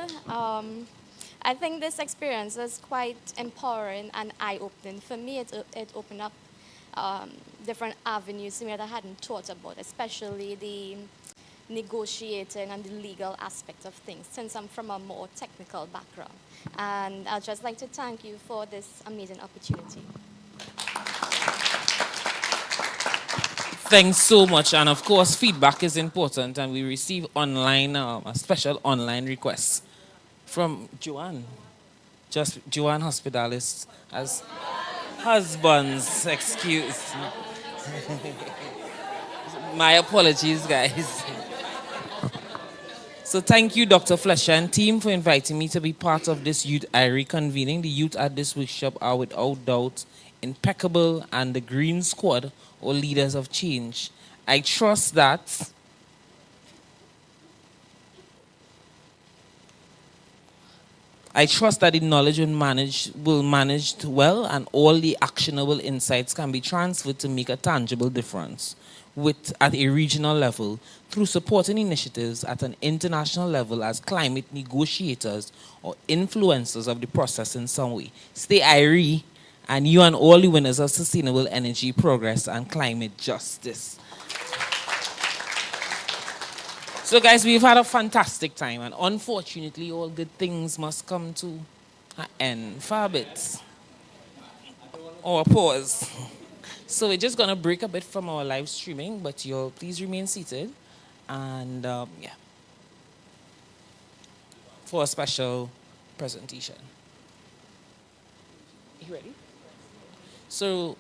I think this experience was quite empowering and eye-opening. For me, it opened up different avenues that I hadn't thought about, especially the negotiating and the legal aspect of things, since I'm from a more technical background. And I'd just like to thank you for this amazing opportunity. Thanks so much. And of course, feedback is important. And we receive online, a special online request from Joanne. Just Joanne Hospitalis as husbands, excuse me. My apologies, guys. So thank you, Dr. Fletcher and team, for inviting me to be part of this youth IRIE convening. The youth at this workshop are without doubt impeccable, and the Green Squad, or leaders of change. I trust that the knowledge will managed well, and all the actionable insights can be transferred to make a tangible difference at a regional level through supporting initiatives at an international level as climate negotiators or influencers of the process in some way. Stay IRIE, and you and all the winners of sustainable energy, progress, and climate justice. So guys, we've had a fantastic time, and unfortunately, all good things must come to an end for a bit, or a pause. So we're just gonna break a bit from our live streaming, but you'll please remain seated, and yeah, for a special presentation. You ready? So,